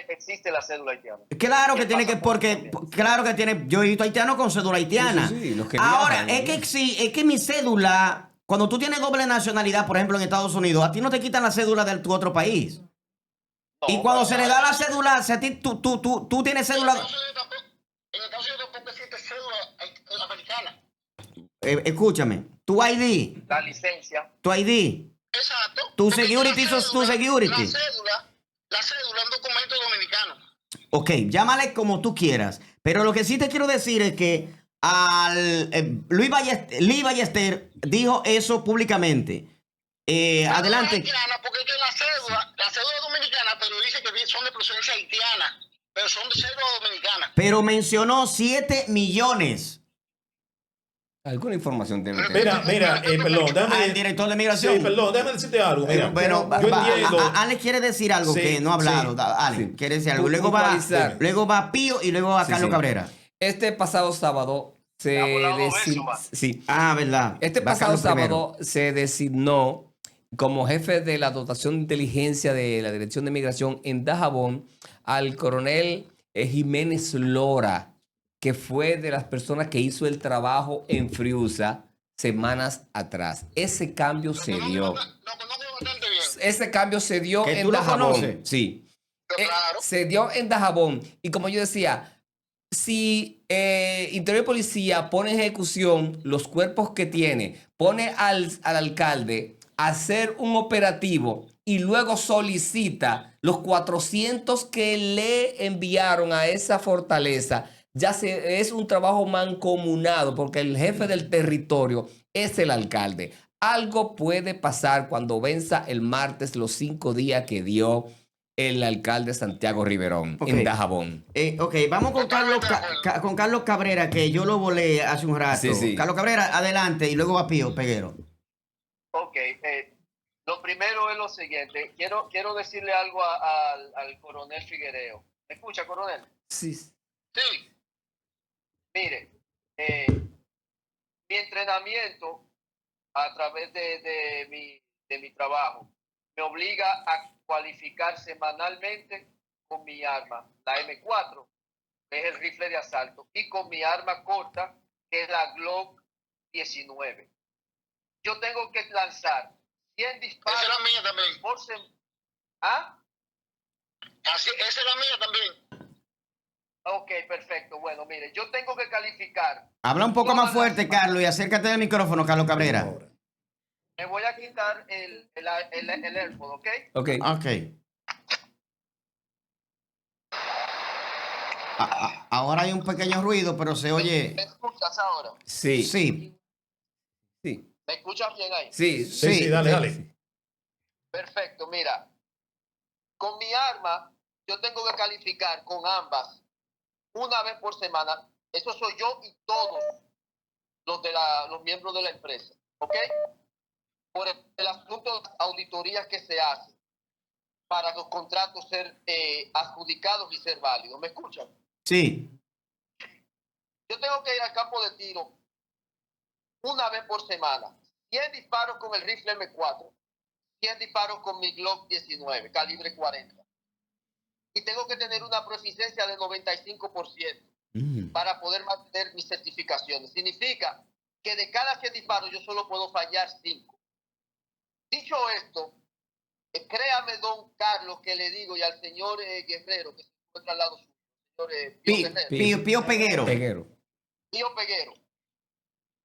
Existe la cédula haitiana. Claro que ¿Qué tiene pasa que, con porque, eso también? claro que tiene, yo he visto haitianos con cédula haitiana. Sí, los que Ahora, viajan, es ¿no? que sí, es que mi cédula, cuando tú tienes doble nacionalidad, por ejemplo, en Estados Unidos, a ti no te quitan la cédula de tu otro país. No, Y cuando para se le nada. da la cédula, si a ti, tú tienes cédula... En Estados Unidos tampoco existe cédula americana. Escúchame, tu ID, La licencia. tu ID, Exacto. Tu Porque security, la tu security. La cédula es un documento dominicano. ok, llámale como tú quieras, pero lo que sí te quiero decir es que Lee Ballester dijo eso públicamente. Adelante. Haitiana, porque es que la cédula es dominicana, pero dice que son de procedencia haitiana. Pero son de cédula dominicana. Pero mencionó 7 millones. Alguna información debe tener. Mira, perdón, El déjame. director de migración. Sí, perdón, déjame decirte algo. Mira, Bueno, yo entiendo. Alex quiere decir algo Sí, que no ha hablado. sí, Alex sí. quiere decir algo. Puntualizar. Luego va Pío y luego va Sí, Carlos sí. Cabrera. Este pasado sábado se Ha volado designó. eso, va. Sí. Ah, verdad. Este Va pasado Carlos primero. sábado se designó como jefe de la dotación de inteligencia de la Dirección de Migración en Dajabón al coronel Jiménez Lora, que fue de las personas que hizo el trabajo en Friusa semanas atrás. Ese cambio se dio. Lo conozco bastante bien. Ese cambio se dio ¿Que en tú lo Dajabón. conoces? Sí. Claro. Se dio en Dajabón. Y como yo decía, si Interior y Policía pone en ejecución los cuerpos que tiene, pone al alcalde a hacer un operativo y luego solicita los 400 que le enviaron a esa fortaleza, es un trabajo mancomunado porque el jefe del territorio es el alcalde. Algo puede pasar cuando venza el martes los 5 días que dio el alcalde Santiago Riverón Ok. en Dajabón. Ok, vamos con con Carlos Cabrera, que yo lo volé hace un rato. Sí, sí. Carlos Cabrera, adelante, y luego va Pío Peguero. Ok, lo primero es lo siguiente. Quiero decirle algo al coronel Figuereo. ¿Me escucha, coronel? Sí. Sí. Mire, mi entrenamiento a través de mi trabajo me obliga a cualificar semanalmente con mi arma, la M4, que es el rifle de asalto, y con mi arma corta, que es la Glock 19. Yo tengo que lanzar 100 disparos Esa es la mía también. por semana. ¿Ah? Esa es la mía también. Ok, perfecto. Bueno, mire, yo tengo que calificar. Habla un poco más fuerte, Carlos, y acércate al micrófono, Carlos Cabrera. Ahora. Me voy a quitar el AirPod, ¿ok? Ok. Ok. Ahora hay un pequeño ruido, pero se oye. ¿Me escuchas ahora? Sí. Sí, Sí. ¿Me escuchas bien ahí? Sí. Sí, dale, dale. Perfecto, mira. Con mi arma, yo tengo que calificar con ambas una vez por semana. Eso soy yo y todos los miembros de la empresa, ¿ok? Por el asunto de las auditorías que se hacen para los contratos ser adjudicados y ser válidos. ¿Me escuchan? sí. Yo tengo que ir al campo de tiro una vez por semana. 100 disparos con el rifle M4, 100 disparos con mi Glock 19, calibre 40. Y tengo que tener una proficiencia de 95%. para poder mantener mis certificaciones. Significa que de cada 100 disparos yo solo puedo fallar 5. Dicho esto, créame, don Carlos, que le digo, y al señor Guerrero, que se encuentra al lado suyo, señor Pío Peguero. Pío Peguero,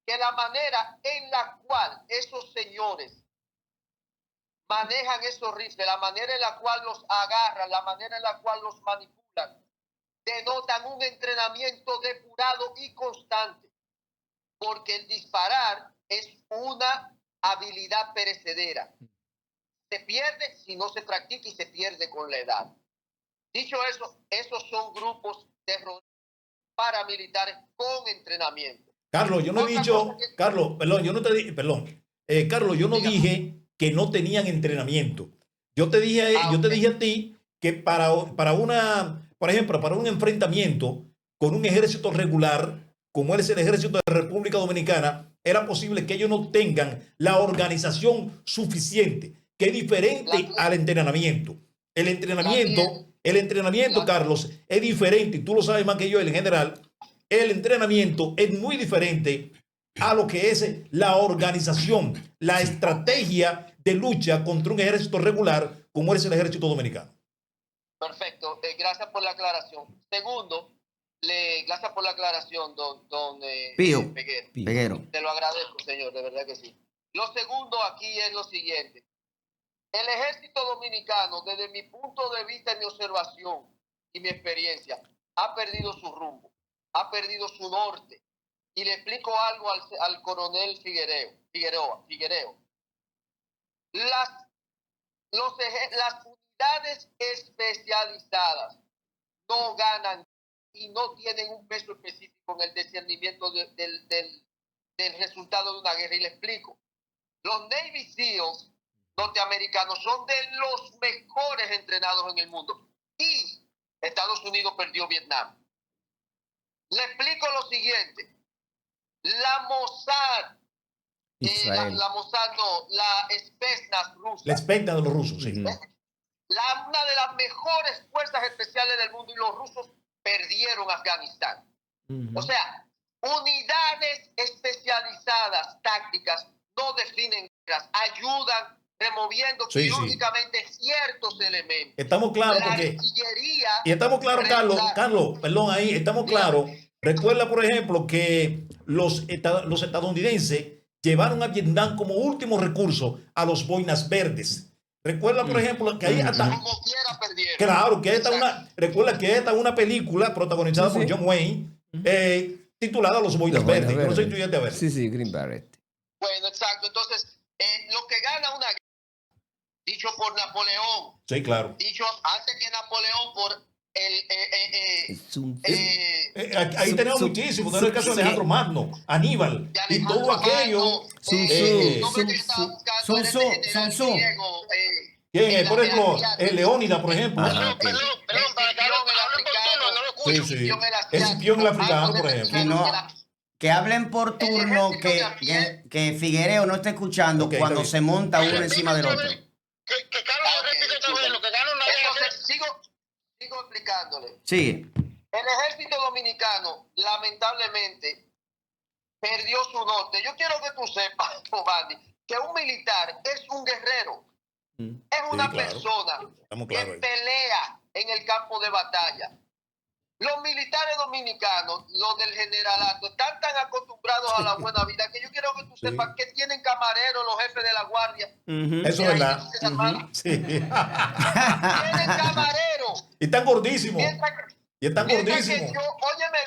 que la manera en la cual esos señores manejan esos rifles, la manera en la cual los agarran, la manera en la cual los manipulan, denotan un entrenamiento depurado y constante, porque el disparar es una habilidad perecedera. Se pierde si no se practica y se pierde con la edad. Dicho eso, esos son grupos terroristas paramilitares con entrenamiento. Carlos, yo no he dicho, Carlos, perdón, yo no te dije, perdón, Carlos, yo no dije que no tenían entrenamiento. Yo te dije a ti que para una, por ejemplo, para un enfrentamiento con un ejército regular, como es el ejército de República Dominicana, era posible que ellos no tengan la organización suficiente, que es diferente al entrenamiento. El entrenamiento, Carlos, es diferente, y tú lo sabes más que yo, en general. El entrenamiento es muy diferente a lo que es la organización, la estrategia de lucha contra un ejército regular como es el ejército dominicano. Perfecto, gracias por la aclaración. Segundo, gracias por la aclaración, don Pío Peguero. Te lo agradezco, señor, de verdad que sí. Lo segundo aquí es lo siguiente. El ejército dominicano, desde mi punto de vista, mi observación y mi experiencia, ha perdido su rumbo, ha perdido su norte. Y le explico algo al coronel Figueroa. Las unidades especializadas no ganan y no tienen un peso específico en el discernimiento del resultado de una guerra. Y le explico. Los Navy SEALs norteamericanos son de los mejores entrenados en el mundo. Y Estados Unidos perdió Vietnam. Le explico lo siguiente. La Mossad, la Spetsnaz rusa. La Spetsnaz de los rusos, sí. Una de las mejores fuerzas especiales del mundo, y los rusos perdieron Afganistán. O sea, unidades especializadas, tácticas, no definen guerras, ayudan removiendo quirúrgicamente ciertos elementos. Estamos claros porque... Y estamos claros, Carlos, perdón, ahí estamos claros. Recuerda, por ejemplo, que los estadounidenses llevaron a Vietnam como último recurso a los boinas verdes. Recuerda, por ejemplo, que ahí hasta... Como quiera perdieron. Claro, que esta recuerda que esta es una película protagonizada por John Wayne, titulada Los Boinas Verdes. No sé si tú ya te ves. Sí, Green Beret. Bueno, exacto. Entonces, lo que gana una guerra, dicho por Napoleón. Sí, claro. Dicho antes que Napoleón por ahí tenemos muchísimo. Tenemos el caso de Alejandro Magno, Aníbal, y todo aquello. Sun Tzu. ¿Quién? Por ejemplo, Leónida, por ejemplo. Perdón, para que hablen por turno, no lo escucho. Sí. Escipión el africano, por ejemplo. Que hablen por turno, que Figuereo no esté escuchando cuando se monta uno encima del otro. Que Carlos repite otra vez lo que gana una guerra. Sigo explicándole. Sí. El ejército dominicano, lamentablemente, perdió su norte. Yo quiero que tú sepas, Giovanni, que un militar es un guerrero. Es una persona que pelea en el campo de batalla. Los militares dominicanos, los del generalato, están tan acostumbrados a la buena vida que yo quiero que tú sepas que tienen camareros los jefes de la guardia. Eso es verdad. Tienen camareros. Y están gordísimos. Óyeme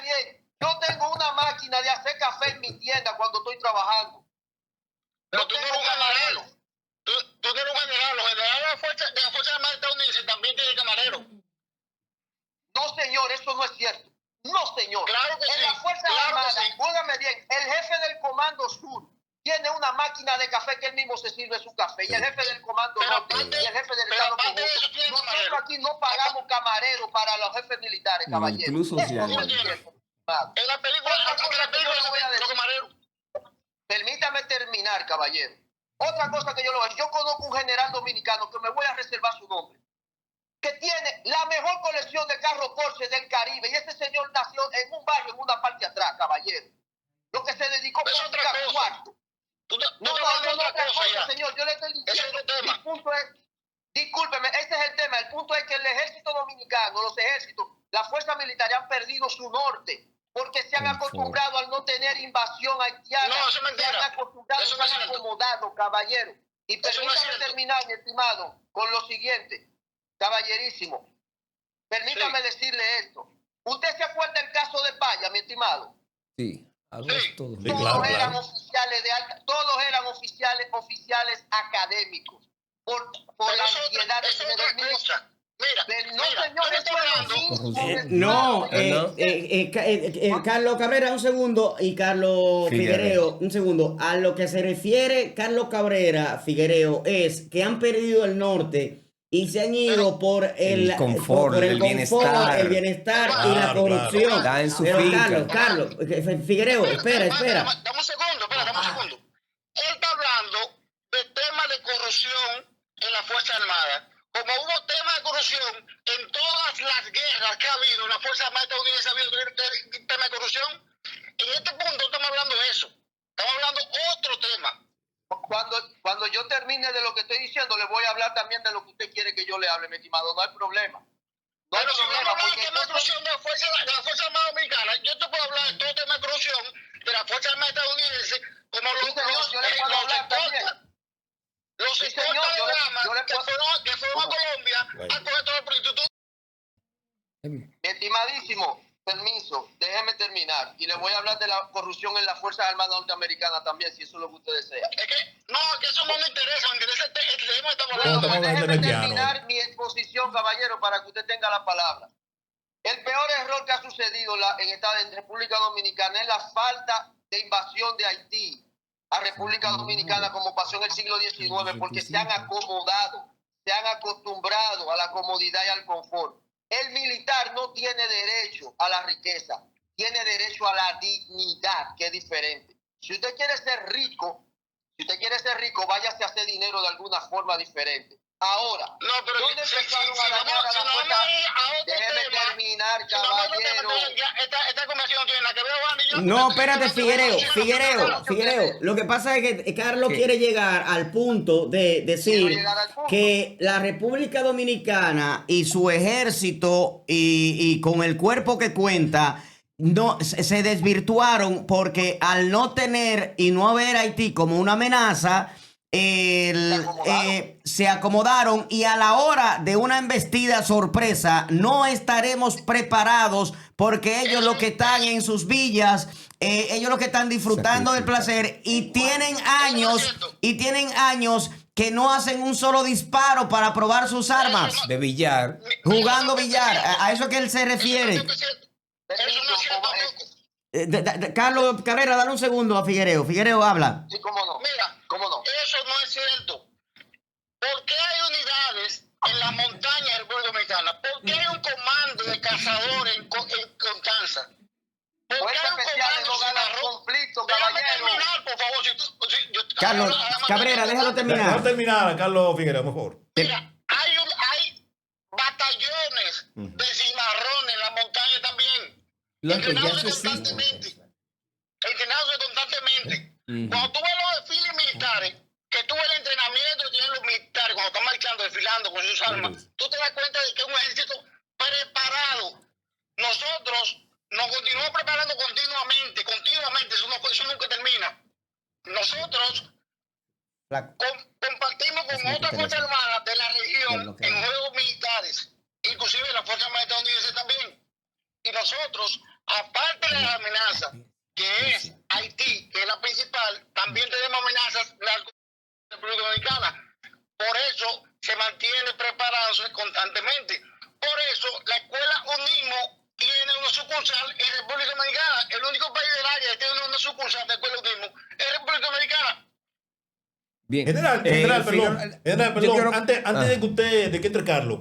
bien, yo tengo una máquina de hacer café en mi tienda cuando estoy trabajando. Pero tú no eres un camarero. Tú no eres un general. Los generales de la Fuerza Armada estadounidense también tienen camareros. No, señor, eso no es cierto. No, señor. Claro que en la Fuerza Armada, óigame bien, el jefe del Comando Sur tiene una máquina de café que él mismo se sirve su café. Y el jefe del Comando Norte y el jefe del Estado Mayor. Nosotros aquí no pagamos camareros para los jefes militares, caballeros. Incluso si no es cierto. En la película los camareros. Permítame terminar, caballero. Otra cosa que yo lo veo, yo conozco un general dominicano que me voy a reservar su nombre, que tiene la mejor colección de carros Porsche del Caribe, y ese señor nació en un barrio su norte, porque se han Confort. acostumbrado al no tener invasión haitiana. No, eso es se mentira. han acostumbrado, Eso se no es han cierto. acomodado, caballero. Y Eso no es permítame cierto. terminar, mi estimado, con lo siguiente, caballerísimo. Permítame decirle esto. ¿Usted se acuerda del caso de Paya, mi estimado? Sí, agosto Sí, 2000. claro, Todos eran claro. oficiales de alta, todos eran oficiales académicos. Por Pero la eso ansiedad de es tener otra el mismo. cosa. Mira, Pero no, mira, señor, tú me eso estás es lo hablando. mismo. Corrupción. No, No. Carlos Cabrera, un segundo, y Carlos Figuereo. Figuereo, un segundo. A lo que se refiere Carlos Cabrera Figuereo es que han perdido el norte y se han ido por el confort, por el bienestar. el bienestar y la Claro, corrupción. claro. Está en su Pero finca. Carlos, Figuereo, espera. Dame un segundo, dame un segundo. Él está hablando de temas de corrupción en la Fuerza Armada. Como hubo temas de corrupción en todas las guerras que ha habido en la Fuerza Armada estadounidense, ha habido temas de corrupción. En este punto estamos hablando de eso. Estamos hablando de otro tema. Cuando yo termine de lo que estoy diciendo, le voy a hablar también de lo que usted quiere que yo le hable, mi estimado. No hay problema. No hay Pero si vamos a problema, hablar porque de tema de corrupción de la Fuerza Armada Dominicana, yo te puedo hablar de todo tema de corrupción de la Fuerza Armada estadounidense, como Sí, señor, yo le puedo hablar también. los Sí, escoltas señor, de yo le Obama puedo- que fueron a Colombia a coger todo el proyecto. Estimadísimo, permiso, déjeme terminar. Y le voy a hablar de la corrupción en las Fuerzas Armadas Norteamericanas también, si eso es lo que usted desea. Es que eso no me interesa, me interesa el tema que estamos No, hablando. estamos hablando Déjeme de piano. terminar mi exposición, caballero, para que usted tenga la palabra. El peor error que ha sucedido en República Dominicana es la falta de invasión de Haití a República Dominicana como pasó en el siglo XIX, porque se han acomodado, se han acostumbrado a la comodidad y al confort. El militar no tiene derecho a la riqueza, tiene derecho a la dignidad, que es diferente. Si usted quiere ser rico, váyase a hacer dinero de alguna forma diferente. Ahora, No, pero ¿dónde si empezaron a dañar a la vamos fuerza? a ir a otro Déjeme tema, terminar, si vamos a otro tema, caballero. entonces ya esta conversación no tiene nada que ver, Juan, y yo. No, espérate, Figuereo. Lo que pasa es que Carlos ¿Qué? quiere llegar al punto de Quiero decir llegar al punto. que la República Dominicana y su ejército y con el cuerpo que cuenta no se desvirtuaron porque al no tener y no ver a Haití como una amenaza, se acomodaron y a la hora de una embestida sorpresa no estaremos preparados porque ellos lo que están en sus villas, ellos lo que están disfrutando del placer y tienen años que no hacen un solo disparo para probar sus armas, De billar. jugando billar. A eso que él se refiere. Eso no es cierto. Carlos Cabrera, dale un segundo a Figuereo. Figuereo habla. Sí, cómo no. Mira, ¿Cómo no? eso no es cierto. ¿Por qué hay unidades en la montaña de República Dominicana? ¿Por qué hay un comando de cazadores en Constanza? ¿Por qué Fuerzas hay un especiales comando no ganan cimarrón? conflicto, Déjame caballero. terminar, por favor. Carlos Cabrera, déjalo Déjalo terminar. terminar a Carlos Figueroa, mejor. Mira, hay batallones de cimarrones en la montaña también. Los que ya Entrenándose existen. constantemente. Entrenándose constantemente. Ujú. Cuando tú ves los desfiles militares, que tú ves el entrenamiento que tienen los militares cuando están marchando, desfilando con sus armas, tú te das cuenta de que es un ejército preparado. Nosotros nos continuamos preparando continuamente, eso nunca termina. Nosotros compartimos con otras fuerzas armadas de la región en juegos militares, inclusive la Fuerza Armada estadounidense también. Y nosotros, aparte de la amenaza que es Haití, que es la principal, también tenemos amenazas de la República Dominicana. Por eso se mantiene preparándose constantemente. Por eso la escuela UNIMO tiene una sucursal en República Dominicana. El único país del área que tiene una sucursal de escuela UNIMO es República Dominicana. Bien. General, perdón. Yo quiero- Antes de que entre Carlos.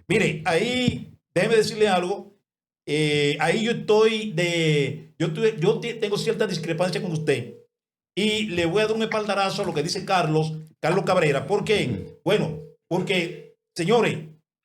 Mire, ahí, déjeme decirle algo. Ahí yo tengo cierta discrepancia con usted. Y le voy a dar un espaldarazo a lo que dice Carlos Cabrera. ¿Por qué? Bueno, porque, señores,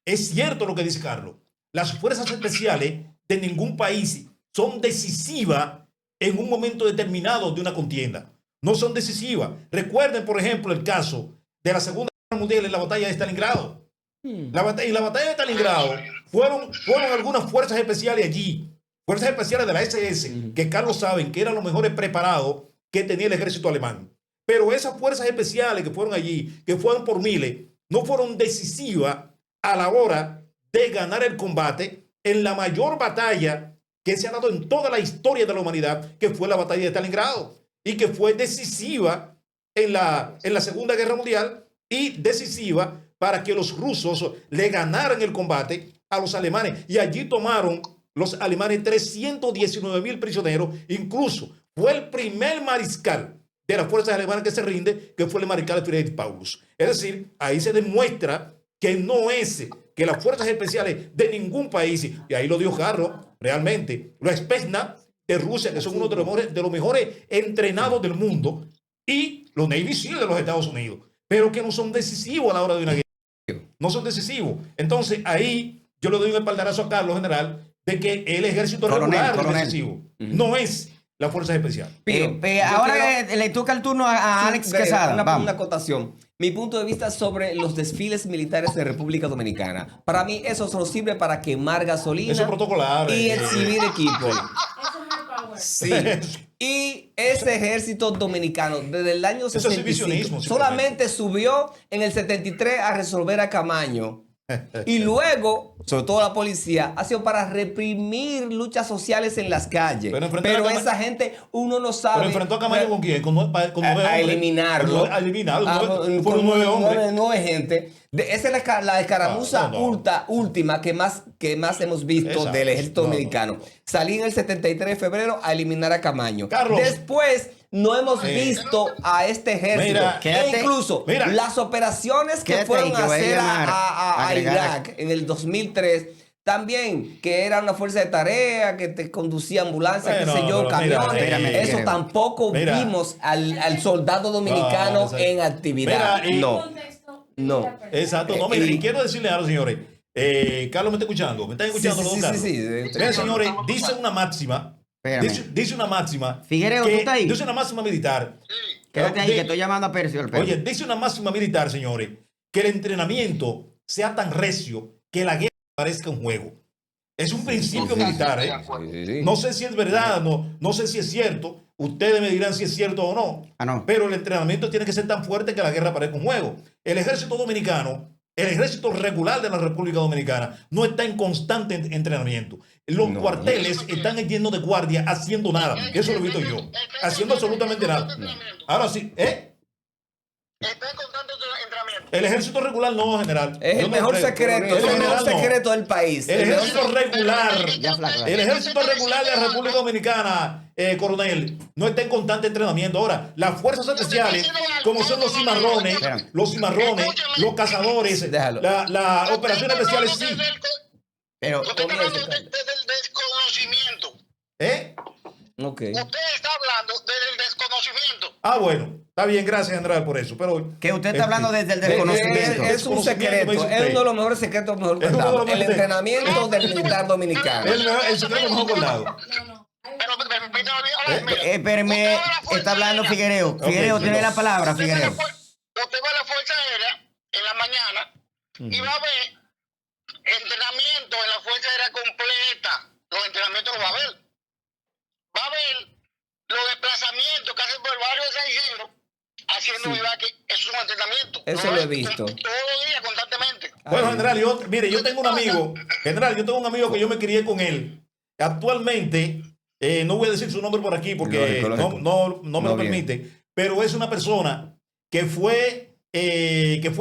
es cierto lo que dice Carlos. Las fuerzas especiales de ningún país son decisivas en un momento determinado de una contienda. No son decisivas. Recuerden, por ejemplo, el caso de la Segunda Guerra Mundial en la batalla de Stalingrado. En la batalla de Stalingrado fueron algunas fuerzas especiales allí. Fuerzas especiales de la SS, que Carlos saben que eran los mejores preparados que tenía el ejército alemán. Pero esas fuerzas especiales que fueron allí, que fueron por miles, no fueron decisivas a la hora de ganar el combate en la mayor batalla que se ha dado en toda la historia de la humanidad, que fue la batalla de Stalingrado, y que fue decisiva en la Segunda Guerra Mundial y decisiva para que los rusos le ganaran el combate a los alemanes. Y allí tomaron los alemanes 319,000 prisioneros. Incluso fue el primer mariscal de las fuerzas alemanas que se rinde, que fue el mariscal Friedrich Paulus. Es decir, ahí se demuestra que no es que las fuerzas especiales de ningún país, y ahí lo dijo Carlos, realmente, los Spetsnaz de Rusia, que son uno de los mejores entrenados del mundo, y los Navy SEAL de los Estados Unidos, pero que no son decisivos a la hora de una guerra. No son decisivos. Entonces, ahí yo le doy un espaldarazo a Carlos, general, de que el ejército regular es decisivo. No es la fuerza especial. Ahora le toca el turno a Alex Quesada. Una acotación. Mi punto de vista sobre los desfiles militares de República Dominicana. Para mí eso solo sirve para quemar gasolina Eso es protocolar. y exhibir equipo. Sí. Y ese ejército dominicano desde el año Eso es 65 exhibicionismo, solamente subió en el 73 a resolver a Camaño. Y luego, sobre todo la policía, ha sido para reprimir luchas sociales en las calles. Pero esa gente, uno no sabe. ¿Pero enfrentó a Camaño con quién? A eliminarlo. A eliminarlo. Fueron 9 hombres. Nueve gente. Esa es la escaramuza última que más hemos visto. Exacto. Del ejército dominicano. Salí en el 73 de febrero a eliminar a Camaño. Carlos. Después no hemos visto a este ejército. Mira, incluso las operaciones que fueron a hacer a Irak en el 2003, también, que era una fuerza de tarea, que te conducía ambulancias, qué sé yo, camiones. Eso tampoco vimos al soldado dominicano en actividad. No. Exacto. No, mira, y quiero decirle algo, señores. Carlos, ¿me está escuchando? ¿Me están escuchando todos, Carlos? Sí. Miren, señores, dice una máxima. Dice una máxima. Figuereo, ¿tú estás ahí? Dice una máxima militar. Quédate ahí, que estoy llamando a Percio. Oye, dice una máxima militar, señores, que el entrenamiento sea tan recio que la guerra parezca un juego. Es un principio militar, ¿eh? No sé si es verdad, no sé si es cierto. Ustedes me dirán si es cierto o no. Pero el entrenamiento tiene que ser tan fuerte que la guerra parezca un juego. El ejército dominicano, el ejército regular de la República Dominicana, no está en constante entrenamiento. Los cuarteles están llenos de guardia haciendo nada. Eso lo he visto yo. Haciendo absolutamente nada. Ahora sí, Está en constante entrenamiento. El ejército regular no, general. Es el mejor secreto. Es el mejor secreto del país. El ejército regular. El ejército regular de la República Dominicana, coronel, no está en constante entrenamiento. Ahora, las fuerzas especiales, como son los cimarrones, los cazadores, las operaciones especiales, sí. Pero usted está hablando desde el desconocimiento. Okay. Usted está hablando desde el desconocimiento. Ah, bueno. Está bien, gracias, General, por eso. Pero que usted está hablando desde el desconocimiento. Es un secreto. Es uno de los mejores secretos mejor guardados. El entrenamiento del militar dominicano. El secreto mejor guardado. Espéreme, está hablando Figuereo. Figuereo, tiene la palabra, Figuereo. Usted va a la Fuerza Aérea en la mañana y va a ver entrenamiento en la Fuerza Aérea completa. Los entrenamientos los va a ver. Va a ver los desplazamientos que hacen por el barrio de San Isidro haciendo que eso es un entrenamiento. Eso lo he visto. Todos los días, constantemente. Bueno, general, yo tengo un amigo. General, yo tengo un amigo que yo me crié con él. Actualmente, no voy a decir su nombre por aquí porque no me lo permite, pero es una persona que fue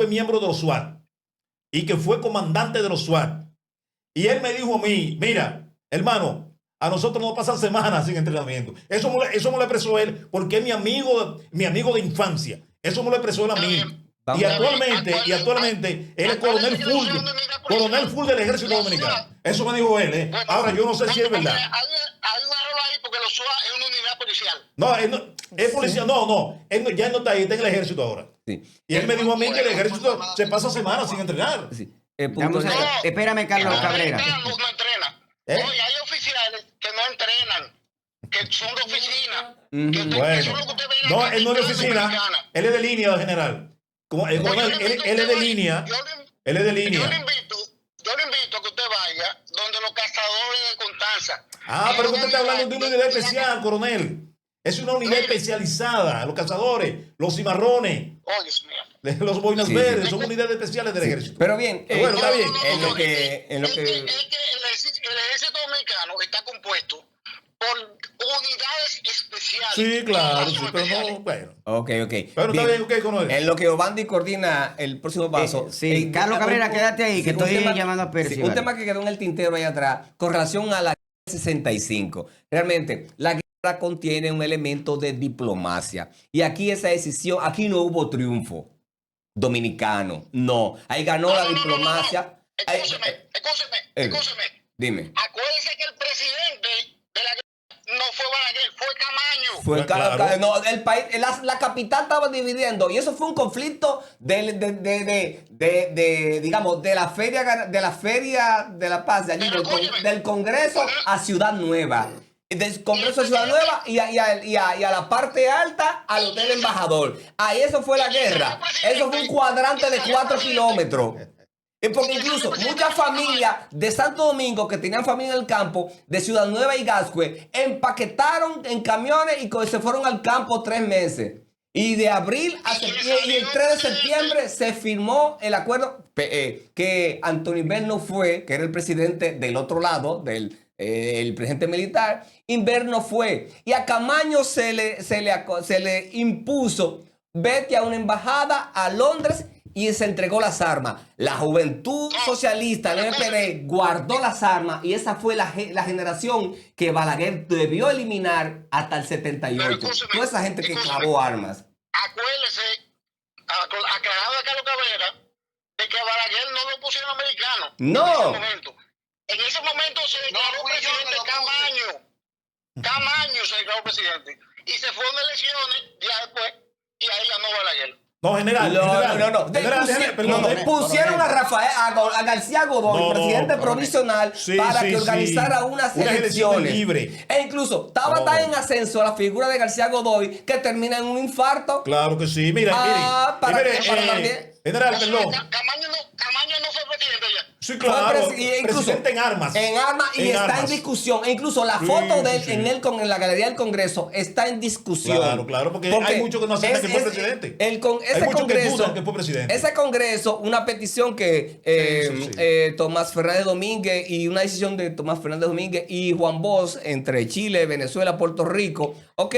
miembro de los SWAT y que fue comandante de los SWAT. Y él me dijo a mí, mira, hermano, a nosotros nos pasan semanas sin entrenamiento. Eso me lo expresó él porque es mi amigo de infancia. Eso me lo expresó él a mí. Y actualmente él es coronel full del ejército dominicano. Eso me dijo él. Ahora yo no sé si es verdad. Hay un error ahí porque los SWAT es una unidad policial. No, es policía. Ya no está ahí, está en el ejército ahora. Sí. Y él me dijo a mí que el ejército se pasa semanas sin entrenar. Sí. Espérame, Carlos Cabrera. No entrena. Oye, hay oficiales que no entrenan, que son de oficina. Bueno, él no es de oficina, él es de línea, general. Él es de línea. Él es de línea. Yo yo le invito a que usted vaya donde los cazadores de Constanza. Ah, pero usted está hablando de una unidad especial, coronel. Es una unidad especializada. Los cazadores, los cimarrones, Oh, Dios mío. los boinas Sí, verdes, sí. son unidades especiales del ejército. Pero bien, Bueno, está bien. en lo que... Es que el ejército dominicano está compuesto por unidades especiales. Sí, claro, Todas sí, son pero especiales. no, bueno. Ok. Bueno, está bien, ok, coronel. En lo que Obandi coordina el próximo paso. sí, Carlos Cabrera, quédate ahí, que un estoy tema- llamando a Pérez sí, un Ibarra. tema que quedó en el tintero ahí atrás, con relación a la 65. Realmente, la guerra contiene un elemento de diplomacia. Y aquí esa decisión, aquí no hubo triunfo dominicano. No. Ahí ganó la diplomacia. Ahí- Escúcheme. Dime. Acuérdense que el presidente de la guerra no fue Balaguer, fue Camaño. Fue Claro. no, el país, la capital estaba dividiendo y eso fue un conflicto digamos, de la feria de la paz, de allí, Pero óyeme. del Congreso a Ciudad Nueva. Del Congreso a Ciudad Nueva y a la parte alta al Hotel Embajador. Ahí eso fue la guerra. Eso fue un cuadrante de 4 kilómetros. Porque incluso muchas familias de Santo Domingo que tenían familia en el campo, de Ciudad Nueva y Gascue, empaquetaron en camiones y se fueron al campo 3 meses. Y de abril a septiembre, y el 3 de septiembre se firmó el acuerdo que Antonio Inverno fue, que era el presidente del otro lado, el presidente militar. Inverno fue. Y a Camaño se le impuso, vete a una embajada a Londres, y se entregó las armas. La juventud socialista, el MPD, guardó las armas y esa fue la generación que Balaguer debió eliminar hasta el 78. Escúcheme, Toda esa gente que escúcheme. clavó armas. Acuérdese, aclarado de Carlos Cabrera, de que a Balaguer no lo pusieron americano. No. En ese momento se declaró fui yo presidente que lo puse. Camaño. Camaño se declaró presidente. Y se fueron de elecciones ya después y ahí ganó Balaguer. No, general. No. General, perdón, Pusieron a Rafael, a García Godoy, No, presidente coronel. provisional, Sí, para sí, que organizara sí. unas Unas elecciones. elecciones libres. E incluso estaba No. tan en ascenso la figura de García Godoy que termina en un infarto. Claro que sí. Mira, Ah, para miren. que- Perdón. Camaño no fue presidente ya. Sí, Fue claro. incluso Presidente en armas. En armas y está armas. en discusión. E incluso la Sí, foto de él sí, sí. en la galería del Congreso está en discusión. Claro, porque hay muchos que no aceptan que fue presidente. Hay muchos que Congreso, dudan que fue presidente. Ese Congreso, una petición que Sí. Tomás Fernández Domínguez y una decisión de Tomás Fernández Domínguez y Juan Bosch entre Chile, Venezuela, Puerto Rico. Ok,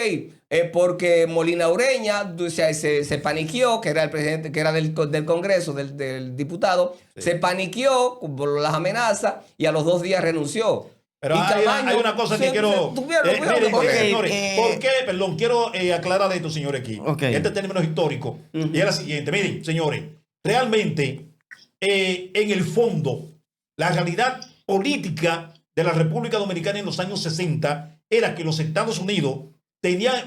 porque Molina Ureña se paniqueó, que era el presidente, que era del Congreso, del diputado, se paniqueó por las amenazas y a los 2 días renunció. Pero Y hay Camaño una cosa que quiero. Miren, Ok, señores, ¿por qué? Perdón, quiero aclarar esto, señores, aquí. Ok. Este término es histórico. Y es la siguiente. Miren, señores, realmente, en el fondo, la realidad política de la República Dominicana en los años 60 era que los Estados Unidos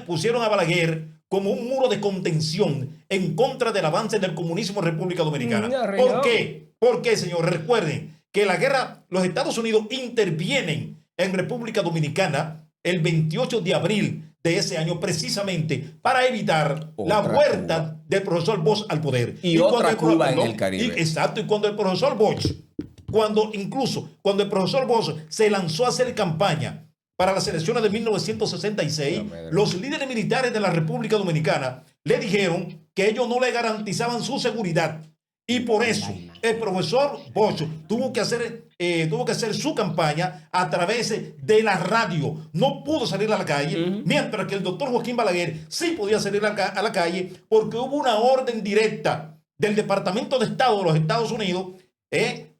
pusieron a Balaguer como un muro de contención en contra del avance del comunismo en República Dominicana. ¿Por qué? Porque, señores, recuerden que la guerra, los Estados Unidos intervienen en República Dominicana el 28 de abril de ese año precisamente para evitar la Otra vuelta Cuba. del profesor Bosch al poder. Y cuando otra el Cuba en el Caribe. Exacto, y cuando el profesor Bosch, cuando el profesor Bosch se lanzó a hacer campaña para las elecciones de 1966, los líderes militares de la República Dominicana le dijeron que ellos no le garantizaban su seguridad. Y por eso el profesor Bosch tuvo que hacer su campaña a través de la radio. No pudo salir a la calle, mientras que el doctor Joaquín Balaguer sí podía salir a la calle porque hubo una orden directa del Departamento de Estado de los Estados Unidos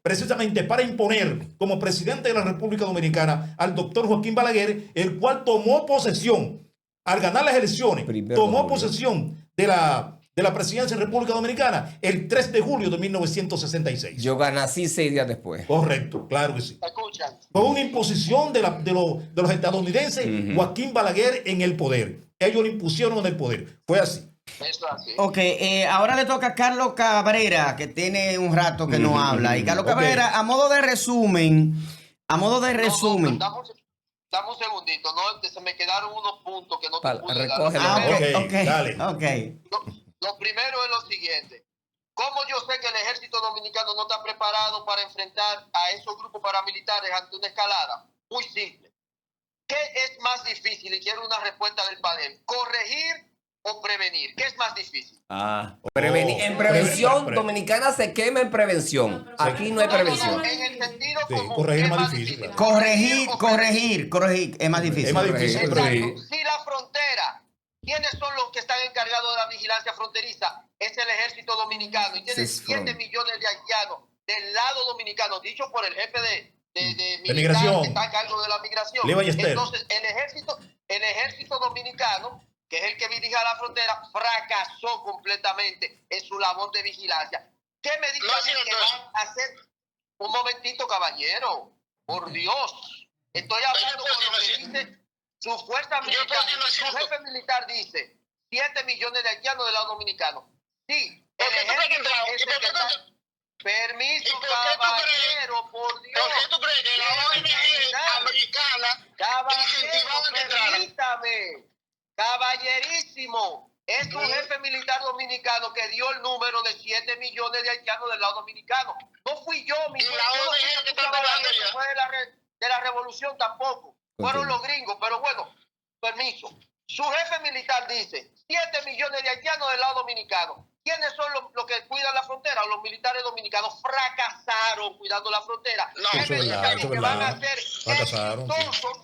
precisamente para imponer como presidente de la República Dominicana al doctor Joaquín Balaguer, el cual tomó posesión, al ganar las elecciones, tomó posesión de la presidencia de República Dominicana el 3 de julio de 1966. Yo nací 6 días después. Correcto, claro que sí. Escuchan. Fue una imposición de los estadounidenses, Joaquín Balaguer en el poder. Ellos lo impusieron en el poder. Fue así. Eso es así. Ok, ahora le toca a Carlos Cabrera, que tiene un rato que no habla. Y Carlos Ok. Cabrera, a modo de resumen, Dame un segundito, no, que se me quedaron unos puntos que no te pude dar. Recógelo. Ah, ok, Ok, dale. ok. Lo primero es lo siguiente. ¿Cómo yo sé que el ejército dominicano no está preparado para enfrentar a esos grupos paramilitares ante una escalada? Muy simple. ¿Qué es más difícil? Y quiero una respuesta del panel. ¿Corregir o prevenir? ¿Qué es más difícil? En prevención, Dominicana se quema en prevención. Aquí no hay prevención. En el sentido Sí, común, corregir ¿qué es más difícil, claro. Corregir. Es más difícil. Es más difícil, Corregir. pero Exacto. Si la frontera, ¿quiénes son los que están encargados de la vigilancia fronteriza? Es el ejército dominicano y tiene 7 millones de haitianos del lado dominicano, dicho por el jefe de militar migración. que está a cargo de la migración. Lee Ballester. Entonces, el ejército dominicano, que es el que dirige a la frontera, fracasó completamente en su labor de vigilancia. ¿Qué me dice No, a mí sí, que entonces. van a hacer? Un momentito, caballero. Por Dios. Estoy hablando con lo que dice su fuerza militar. Su jefe militar dice 7 millones de haitianos del lado dominicano. Sí, el ejército es el que está... Permiso, caballero, por Dios. ¿Por qué tú crees que la ONG americana incentivaba que entraran? Permítame, caballerísimo. Es un jefe militar dominicano que dio el número de 7 millones de haitianos del lado dominicano. No fui yo, mi Y la ONG que está hablando ya. fue de la revolución tampoco. Fueron los gringos, pero bueno, permiso. Su jefe militar dice 7 millones de haitianos del lado dominicano. ¿Quiénes son los que cuidan la frontera? Los militares dominicanos fracasaron cuidando la frontera. No, eso es verdad, eso es que van a verdad. ser Fracasaron, sí. exitosos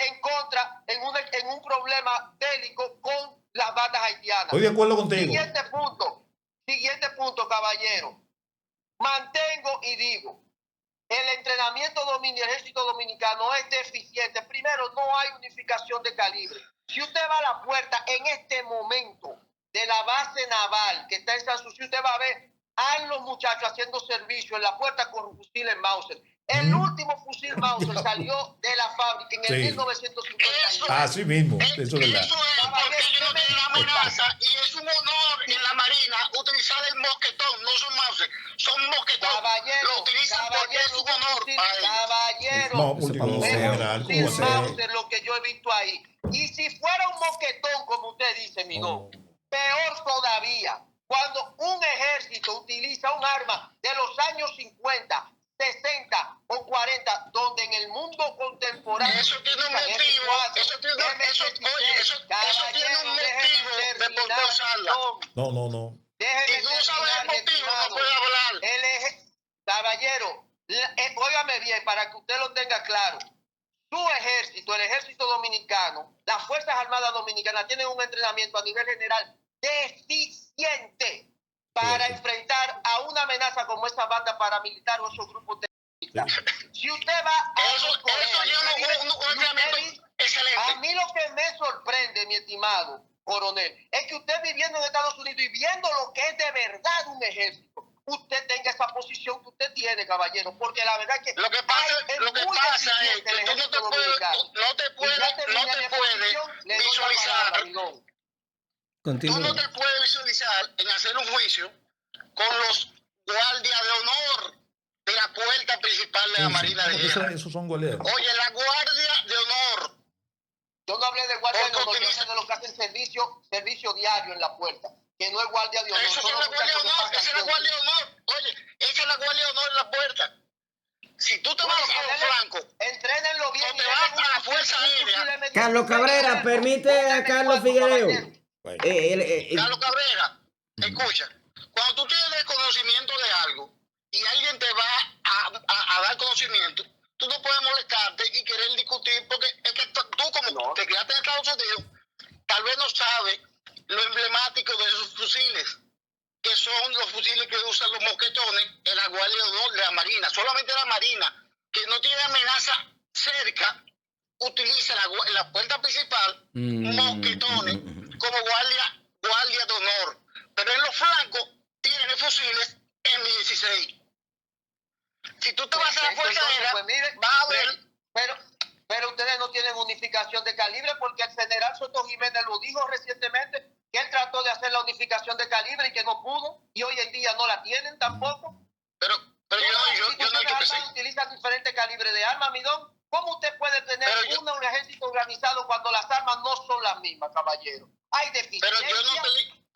en contra, en un problema bélico con las bandas haitianas. Estoy de acuerdo contigo. Siguiente punto, caballero. Mantengo y digo, el entrenamiento del ejército dominicano es deficiente. Primero, no hay unificación de calibre. Si usted va a la puerta en este momento de la base naval que está en Sanssouci, usted va a ver a los muchachos haciendo servicio en la puerta con fusiles Mauser. El último fusil Mauser salió de la fábrica en el 1951. Así mismo, eso es verdad. Eso es porque ellos no tienen amenaza y es un honor en la Marina utilizar el mosquetón, no son Mauser, son mosquetón. Lo utilizan porque es un honor para ellos. Caballero, No, último general, ¿cómo fusil va a ser? Mauser, lo que yo he visto ahí. Y si fuera un mosquetón, como usted dice, mi don, peor todavía, cuando un ejército utiliza un arma de los años 50, 60 o 40, donde en el mundo contemporáneo... Eso tiene un motivo, eso tiene un motivo de por qué usarla. No. Si tú sabes el motivo, no puedes hablar. Caballero, óigame bien, para que usted lo tenga claro. Su ejército, el ejército dominicano, las Fuerzas Armadas Dominicanas tienen un entrenamiento a nivel general deficiente para enfrentar a una amenaza como esa banda paramilitar o esos grupos terroristas. Si usted va a Eso lleva un entrenamiento excelente. a mí lo que me sorprende, mi estimado coronel, es que usted viviendo en Estados Unidos y viendo lo que es de verdad un ejército, usted tenga esa posición que usted tiene, caballero, porque la verdad es que Lo que pasa es que tú no te puedes visualizar. Tú no te puedes visualizar en hacer un juicio con los guardias de honor de la puerta principal de la Marina de Guerra. Esos son goleros. Oye, la guardia de honor. Yo no hablé de guardia de honor, yo hablé de los que hacen servicio diario en la puerta, que no es guardia de honor. Esa es la guardia de honor, esa es la guardia de honor. Oye, esa es la guardia de honor en la puerta. Si tú te vas a los flancos, entrénenlo bien. o te vas a la Fuerza Aérea. Carlos Cabrera, permite a Carlos Figuereo. Carlos Cabrera, escucha, cuando tú tienes conocimiento de algo y alguien te va a dar conocimiento, tú no puedes molestarte y querer discutir, porque es que tú como te criaste en Estados Unidos, tal vez no sabes lo emblemático de esos fusiles, que son los fusiles que usan los mosquetones en la Guardia de Honor de la Marina. Solamente la Marina, que no tiene amenaza cerca, utiliza en la puerta principal mosquetones como guardia de honor. Pero en los flancos tienen fusiles M16. Si tú te vas a la Fuerza Aérea, vas a ver... Pero ustedes no tienen unificación de calibre, porque el general Soto Jiménez lo dijo recientemente, que él trató de hacer la unificación de calibre y que no pudo, y hoy en día no la tienen tampoco. Pero yo no digo que sí. Utilizan diferentes calibres de armas, mi don. ¿Cómo usted puede tener un ejército organizado cuando las armas no son las mismas, caballero? Hay deficiencia.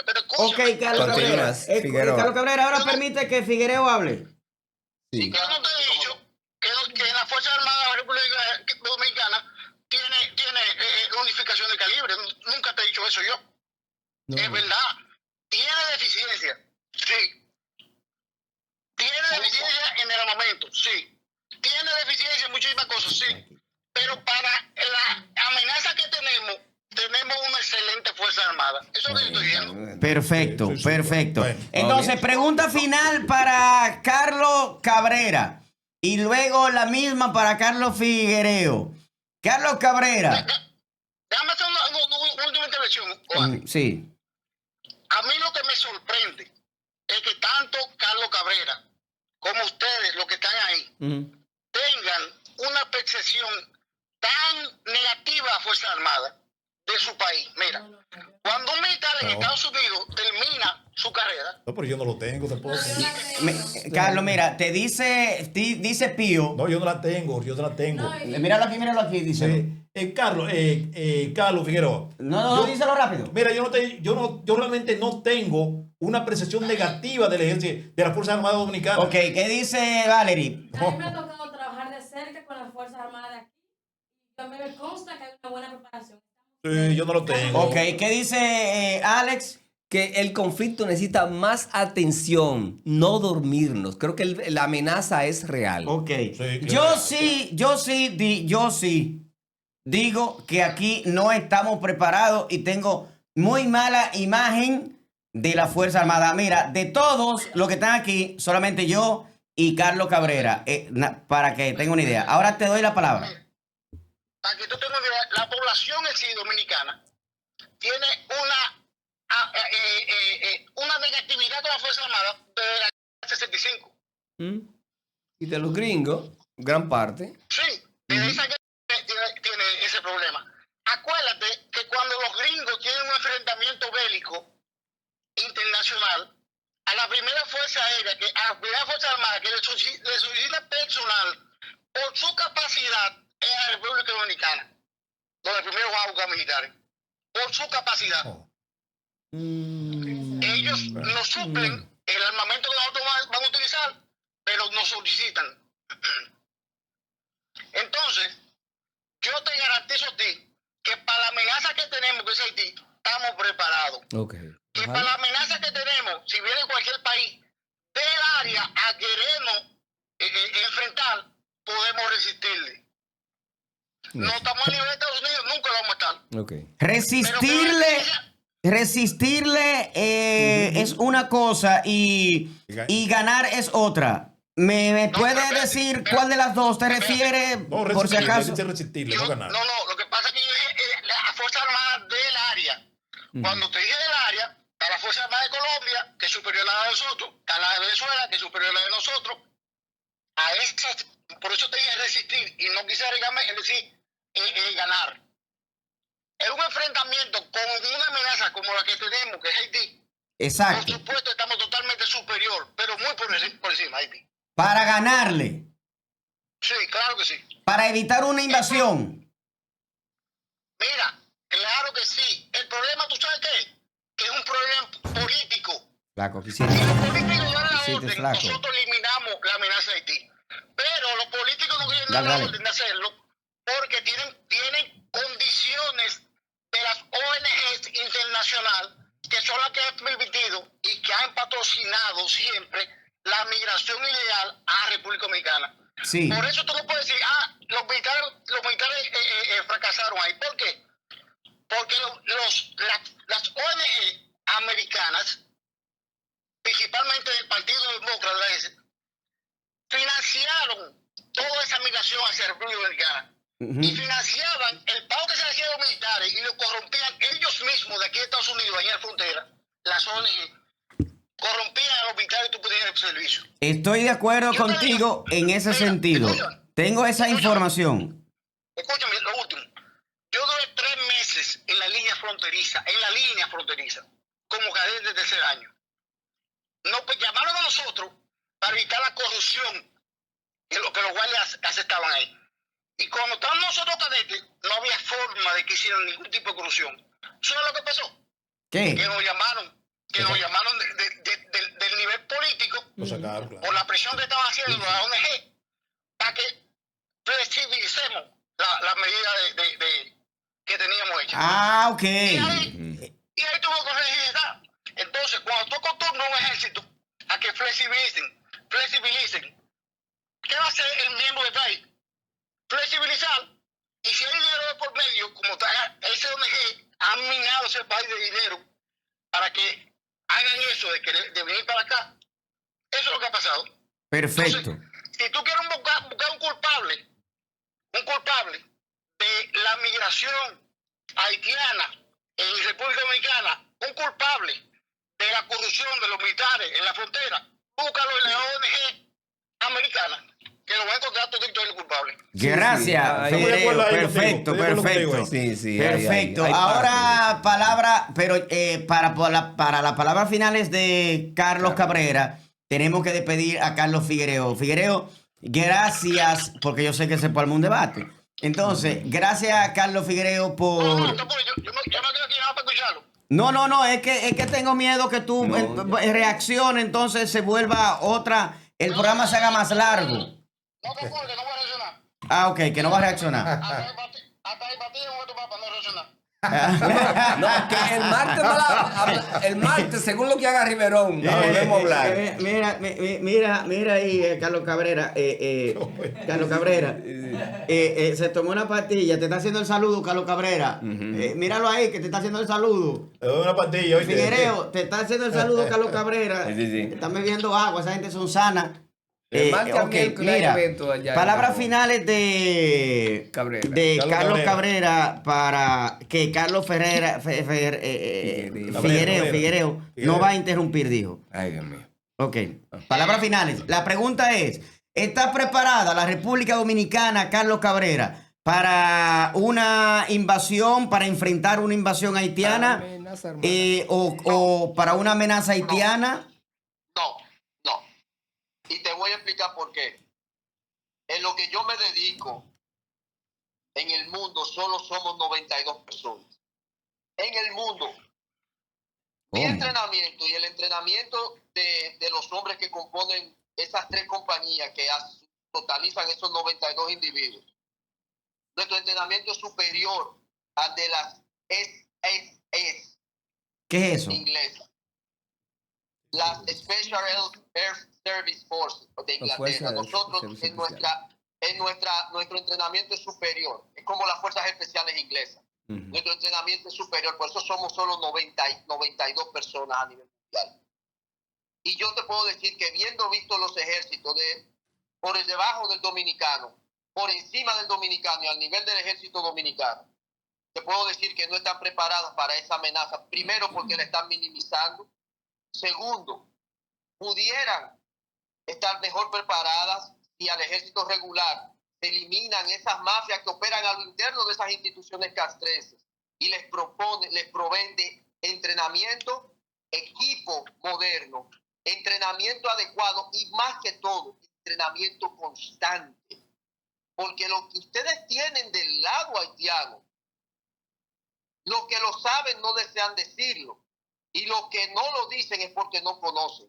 Pero Ok, Carlos Cabrera. Continúas, Figueroa. Carlos Cabrera, ahora permite que Figueroa hable. Sí. Yo no te he dicho que la Fuerza Armada de la República Dominicana tiene unificación de calibre. Nunca te he dicho eso yo. No. Es verdad. Tiene deficiencia. Sí. Tiene deficiencia en el armamento. Sí. Tiene deficiencia en muchísimas cosas. Sí. Pero para la amenaza que tenemos una excelente Fuerza Armada. Eso es lo que estoy diciendo. Perfecto, Sí, sí, perfecto. bueno. Entonces, pregunta final para Carlos Cabrera. Y luego la misma para Carlos Figuereo. Carlos Cabrera. Déjame hacer una última intervención, Juan. Sí. A mí lo que me sorprende es que tanto Carlos Cabrera como ustedes, los que están ahí, tengan una percepción tan negativa a Fuerza Armada de su país. Mira, cuando un militar en No. Estados Unidos termina su carrera, No, pero yo no lo tengo tampoco. Carlos, mira, te dice Pío. No, yo no la tengo, yo no la tengo. Míralo aquí, dice. Sí. Carlos Figueroa. No, díselo rápido. Mira, yo realmente no tengo una percepción negativa del ejército, de las Fuerzas Armadas Dominicanas. Ok, ¿qué dice Valerie? A mí me ha tocado trabajar de cerca con las Fuerzas Armadas de aquí. Y a mí me consta que hay una buena preparación. Sí, yo no lo tengo. Ok, ¿qué dice Alex? Que el conflicto necesita más atención, no dormirnos. Creo que la amenaza es real. Ok. Sí, Yo sí digo que aquí no estamos preparados y tengo muy mala imagen de la Fuerza Armada. Mira, de todos los que están aquí, solamente yo y Carlos Cabrera, para que tenga una idea. Ahora te doy la palabra. para que tú tengas una idea, la población en sí dominicana tiene una negatividad con la Fuerza Armada desde la 65. Y de los gringos, gran parte. Sí, desde esa guerra tiene ese problema. Acuérdate que cuando los gringos tienen un enfrentamiento bélico internacional, a la primera Fuerza Aérea, a la primera Fuerza Armada que le solicita personal por su capacidad en la República Dominicana, donde primero van a buscar militares, por su capacidad. Oh. Ellos nos suplen el armamento que nosotros van a utilizar, pero nos solicitan. Entonces, yo te garantizo a ti que para la amenaza que tenemos, que es Haití, estamos preparados. Okay. Que para la amenaza que tenemos, si viene cualquier país del área a querernos enfrentar, podemos resistirle. No estamos a nivel de Estados Unidos, nunca lo vamos a estar. Okay. Resistirle es una cosa y ganar es otra. ¿Me puedes decir cuál de las dos te refieres, No, por si acaso? resistirle, no ganar. No, lo que pasa es que yo dije la Fuerza Armada del área. Cuando te dije del área, está la Fuerza Armada de Colombia, que es superior a la de nosotros, está la de Venezuela, que es superior a la de nosotros. A esas, por eso te dije resistir y no quise arriesgarme en decir ganar. Es un enfrentamiento con una amenaza como la que tenemos, que es Haití. Exacto. Por supuesto, estamos totalmente superior, pero muy por encima de Haití. Para ganarle. Sí, claro que sí. Para evitar una invasión. Mira, claro que sí. El problema, ¿tú sabes qué es? Que es un problema político. Flaco, Si los políticos dan la Sí, orden, flaco. nosotros eliminamos la amenaza de Haití. Pero los políticos no quieren dar Dale, la dale. orden de hacerlo porque tienen condiciones de las ONGs internacionales que son las que han permitido y que han patrocinado siempre la migración ilegal a la República Dominicana. Sí. Por eso tú no puedes decir, los militares fracasaron ahí. ¿Por qué? Porque las ONG americanas, principalmente del Partido Demócrata, financiaron toda esa migración hacia la República Dominicana. Y financiaban el pago que se le hacía a los militares y lo corrompían ellos mismos de aquí de Estados Unidos, allá en la frontera. Las ONG corrompían a los militares y tú podías el servicio. Estoy de acuerdo Yo contigo te digo, en ese mira, sentido. escúchame. Tengo esa información. Escúchame, lo último. Yo duré 3 meses en la línea fronteriza, como cadete de tercer año. No, pues llamaron a nosotros para evitar la corrupción que los guardias aceptaban ahí. Y cuando estábamos nosotros cadetes, no había forma de que hicieran ningún tipo de corrupción. ¿Sabes lo que pasó? ¿Qué? Que nos llamaron que nos llamaron del nivel político Lo sacaron, claro. por la presión que estaban haciendo la ONG para que flexibilicemos la medida que teníamos hecha. Ah, ok. Y ahí tuvo que flexibilizar. Entonces, cuando tú acostumbras a un ejército a que flexibilicen, ¿qué va a hacer el miembro de país? Flexibilizar. Y si hay dinero de por medio, como está ese ONG, han minado ese país de dinero para que hagan eso de venir para acá. Eso es lo que ha pasado. Perfecto. Entonces, si tú quieres buscar un culpable de la migración haitiana en República Dominicana, un culpable de la corrupción de los militares en la frontera, búscalo en la ONG americana, que lo va a encontrar todo el culpable. Gracias, sí. Fideo. Perfecto, perfecto. Sí, Perfecto. hay Ahora palabra, pero para las palabras finales de Carlos Cabrera, tenemos que despedir a Carlos Figuereo. Figuereo, gracias, porque yo sé que se puede armar un debate. Entonces, gracias a Carlos Figuereo por... No, yo me quedo aquí nada para escucharlo. No, es que tengo miedo que tú reacciones, entonces se vuelva otra, el programa se haga más largo. No te acuerdes, no voy a reaccionar. Ah, ok, que no va a reaccionar. Hasta el partido no tu papá no reaccionar. No, que el martes, según lo que haga Riverón, volvemos a hablar. Mira ahí, Carlos Cabrera. Carlos Cabrera. Se tomó una pastilla. Te está haciendo el saludo, Carlos Cabrera. Míralo ahí, que te está haciendo el saludo. Es una pastilla, oíste. Figuereo, te está haciendo el saludo, Carlos Cabrera. Sí. Están bebiendo agua, esa gente son sanas. El martes Ok, mira, evento allá en palabras Cabo. finales de Carlos Cabrera para que Carlos Figuereo no va a interrumpir, dijo. Ay, Dios mío. Ok, palabras finales. La pregunta es, ¿está preparada la República Dominicana, Carlos Cabrera, para una invasión, para enfrentar una invasión haitiana Amenaza, hermano. o para una amenaza haitiana? No. Y te voy a explicar por qué. En lo que yo me dedico, en el mundo solo somos 92 personas. En el mundo. Mi entrenamiento y el entrenamiento de los hombres que componen esas tres compañías que totalizan esos 92 individuos. Nuestro entrenamiento es superior al de las SSS. ¿Qué es eso? Inglesas. Las Special Air Service Forces de Inglaterra. Nosotros nuestro entrenamiento es superior. Es como las fuerzas especiales inglesas. Nuestro entrenamiento es superior. Por eso somos solo 92 personas a nivel mundial. Y yo te puedo decir que visto los ejércitos por debajo del dominicano, por encima del dominicano y al nivel del ejército dominicano, te puedo decir que no están preparados para esa amenaza. Primero, porque la están minimizando. Segundo, pudieran estar mejor preparadas si al ejército regular se eliminan esas mafias que operan a lo interno de esas instituciones castrenses y les proveen de entrenamiento, equipo moderno, entrenamiento adecuado y más que todo, entrenamiento constante. Porque lo que ustedes tienen del lado haitiano, los que lo saben no desean decirlo. Y los que no lo dicen es porque no conocen.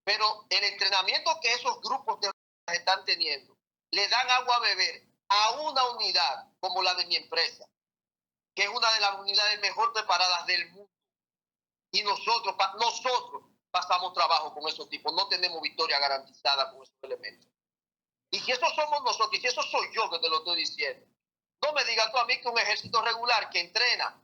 Pero el entrenamiento que esos grupos de están teniendo, le dan agua a beber a una unidad como la de mi empresa, que es una de las unidades mejor preparadas del mundo. Y nosotros pasamos trabajo con esos tipos. No tenemos victoria garantizada con esos elementos. Y si eso somos nosotros, y si eso soy yo que te lo estoy diciendo, no me digas tú a mí que un ejército regular que entrena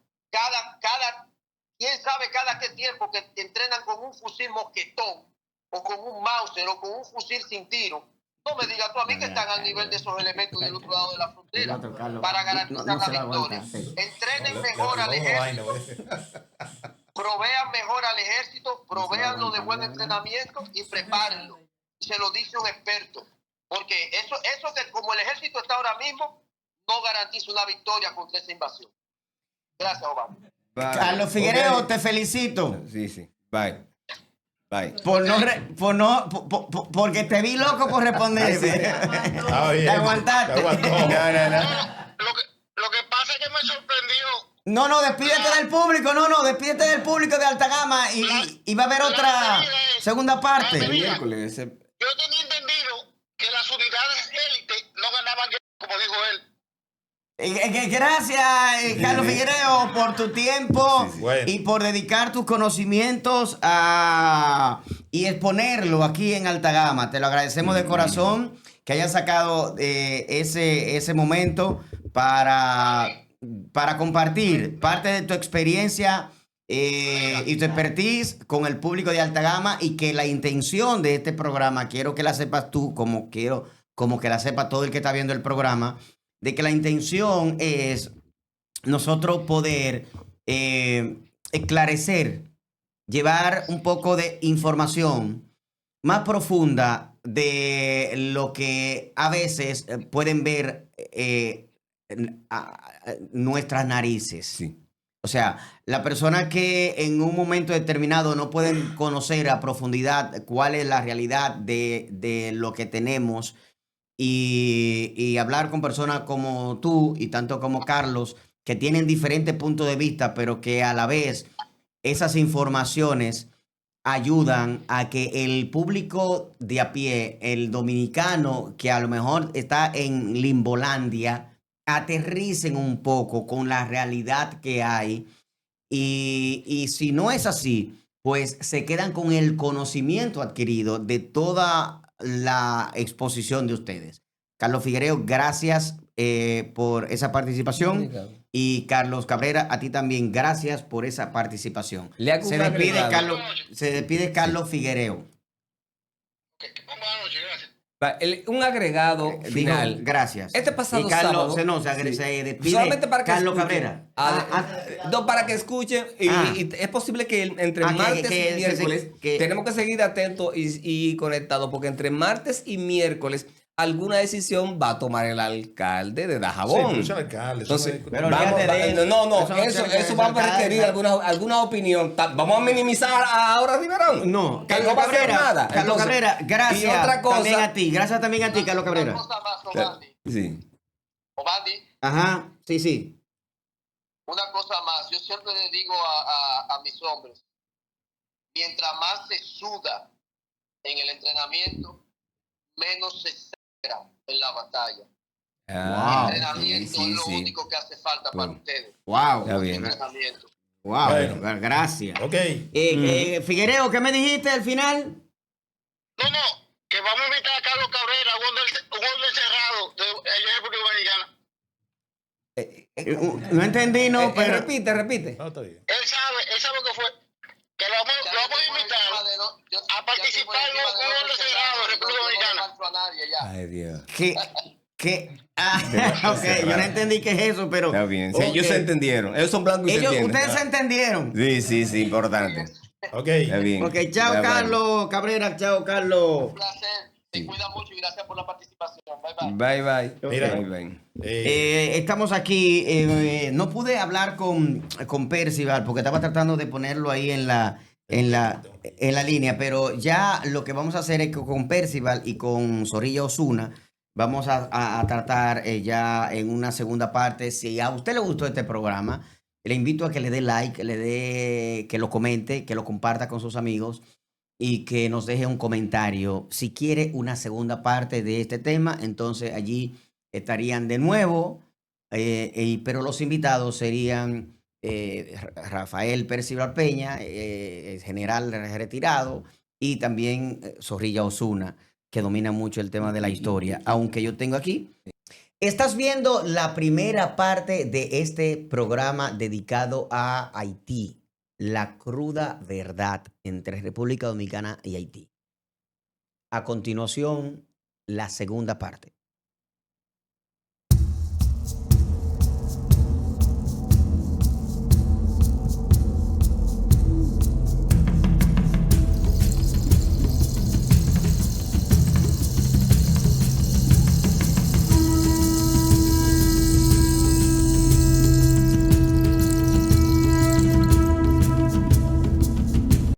quién sabe cada qué tiempo que entrenan con un fusil mosquetón o con un Mauser o con un fusil sin tiro. No me digas tú a mí que están al nivel de esos elementos del otro lado de la frontera para garantizar la victoria. Entrenen mejor al ejército, provean mejor al ejército, proveanlo de buen entrenamiento y prepárenlo. Se lo dice un experto. Porque eso que como el ejército está ahora mismo, no garantiza una victoria contra esa invasión. Gracias, Obama. Carlos Figuereo, te felicito. Sí. Bye. Porque te vi loco por responder. Te aguantaste. Te aguantó. No. Lo que pasa es que me sorprendió No, despídete del público, despídete del público de alta gama y va a haber otra segunda parte. El miércoles. Yo tenía entendido que las unidades élite no ganaban, como dijo él. Gracias, Carlos Figuereo, por tu tiempo Sí. Bueno. y por dedicar tus conocimientos y exponerlo aquí en alta gama. Te lo agradecemos de corazón que hayas sacado ese momento para compartir parte de tu experiencia y tu expertise con el público de alta gama, y que la intención de este programa, quiero que la sepas tú, como que la sepa todo el que está viendo el programa, de que la intención es nosotros poder esclarecer, llevar un poco de información más profunda de lo que a veces pueden ver nuestras narices. Sí. O sea, la persona que en un momento determinado no pueden conocer a profundidad cuál es la realidad de lo que tenemos, y hablar con personas como tú y tanto como Carlos, que tienen diferentes puntos de vista, pero que a la vez esas informaciones ayudan a que el público de a pie, el dominicano que a lo mejor está en Limbolandia, aterricen un poco con la realidad que hay, y si no es así, pues se quedan con el conocimiento adquirido de toda la exposición de ustedes. Carlos Figuereo, gracias por esa participación, y Carlos Cabrera, a ti también gracias por esa participación. Le hago Se un despide agregado. Carlos Figuereo. Buenas noches, gracias. Un agregado Digo, final. gracias. Este pasado y Carlos, sábado. se despide Solamente para que Carlos escuchen. Cabrera. No, para que escuchen. Y es posible que entre Ah, martes que y miércoles que- tenemos que seguir atentos y conectados, porque entre martes y miércoles alguna decisión va a tomar el alcalde de Sí, Dajabón. pero es el alcalde. eso Entonces, no es- Pero vamos, olvídate de él. no, Eso no eso tiene que eso va a ser requerir alcalde. alguna opinión. Vamos a minimizar a Aura Riverón. No, que Carlos no va a hacer Cabrera, nada. Carlos Entonces, Cabrera, gracias. Y otra cosa. También a ti, gracias también a ti, Carlos Cabrera. Una cosa más, Obandi. Sí. Obandi, Ajá, sí. una cosa más. Yo siempre le digo a mis hombres, mientras más se suda en el entrenamiento, menos se sangra en la batalla. Wow. Entrenamiento es lo único que hace falta para Bueno. ustedes. Wow. Está bien. Entrenamiento. Wow, Bueno. gracias. Ok. Figuereo, ¿qué me dijiste al final? No, que vamos a invitar a Carlos Cabrera, un gol cerrado de la República Dominicana. No entendí, no, pero... Repite. No, está bien. Él sabe que fue. Que lo vamos a invitar a participar en un gol cerrado de República Dominicana. Ay, Dios. Ok, yo no entendí qué es eso, pero... Está bien. Sí, ellos ok. se entendieron. Ellos son blancos y se entienden. Ustedes se entendieron. Sí, importante. Ok. Está bien. Ok, chao, Está bueno. Carlos Cabrera, chao, Carlos. Un placer. Se cuida mucho y gracias por la participación. Bye, bye. Bye. Mira. Bye. Estamos aquí. No pude hablar con Percival porque estaba tratando de ponerlo ahí en la línea, pero ya lo que vamos a hacer es que con Percival y con Zorrilla Osuna vamos a tratar ya en una segunda parte. Si a usted le gustó este programa, le invito a que le dé like, que lo comente, que lo comparta con sus amigos y que nos deje un comentario. Si quiere una segunda parte de este tema, entonces allí estarían de nuevo, pero los invitados serían Rafael Percival Peña, general retirado, y también Zorrilla Osuna, que domina mucho el tema de la historia, aunque yo tengo aquí. Estás viendo la primera parte de este programa dedicado a Haití, la cruda verdad entre República Dominicana y Haití. A continuación, la segunda parte.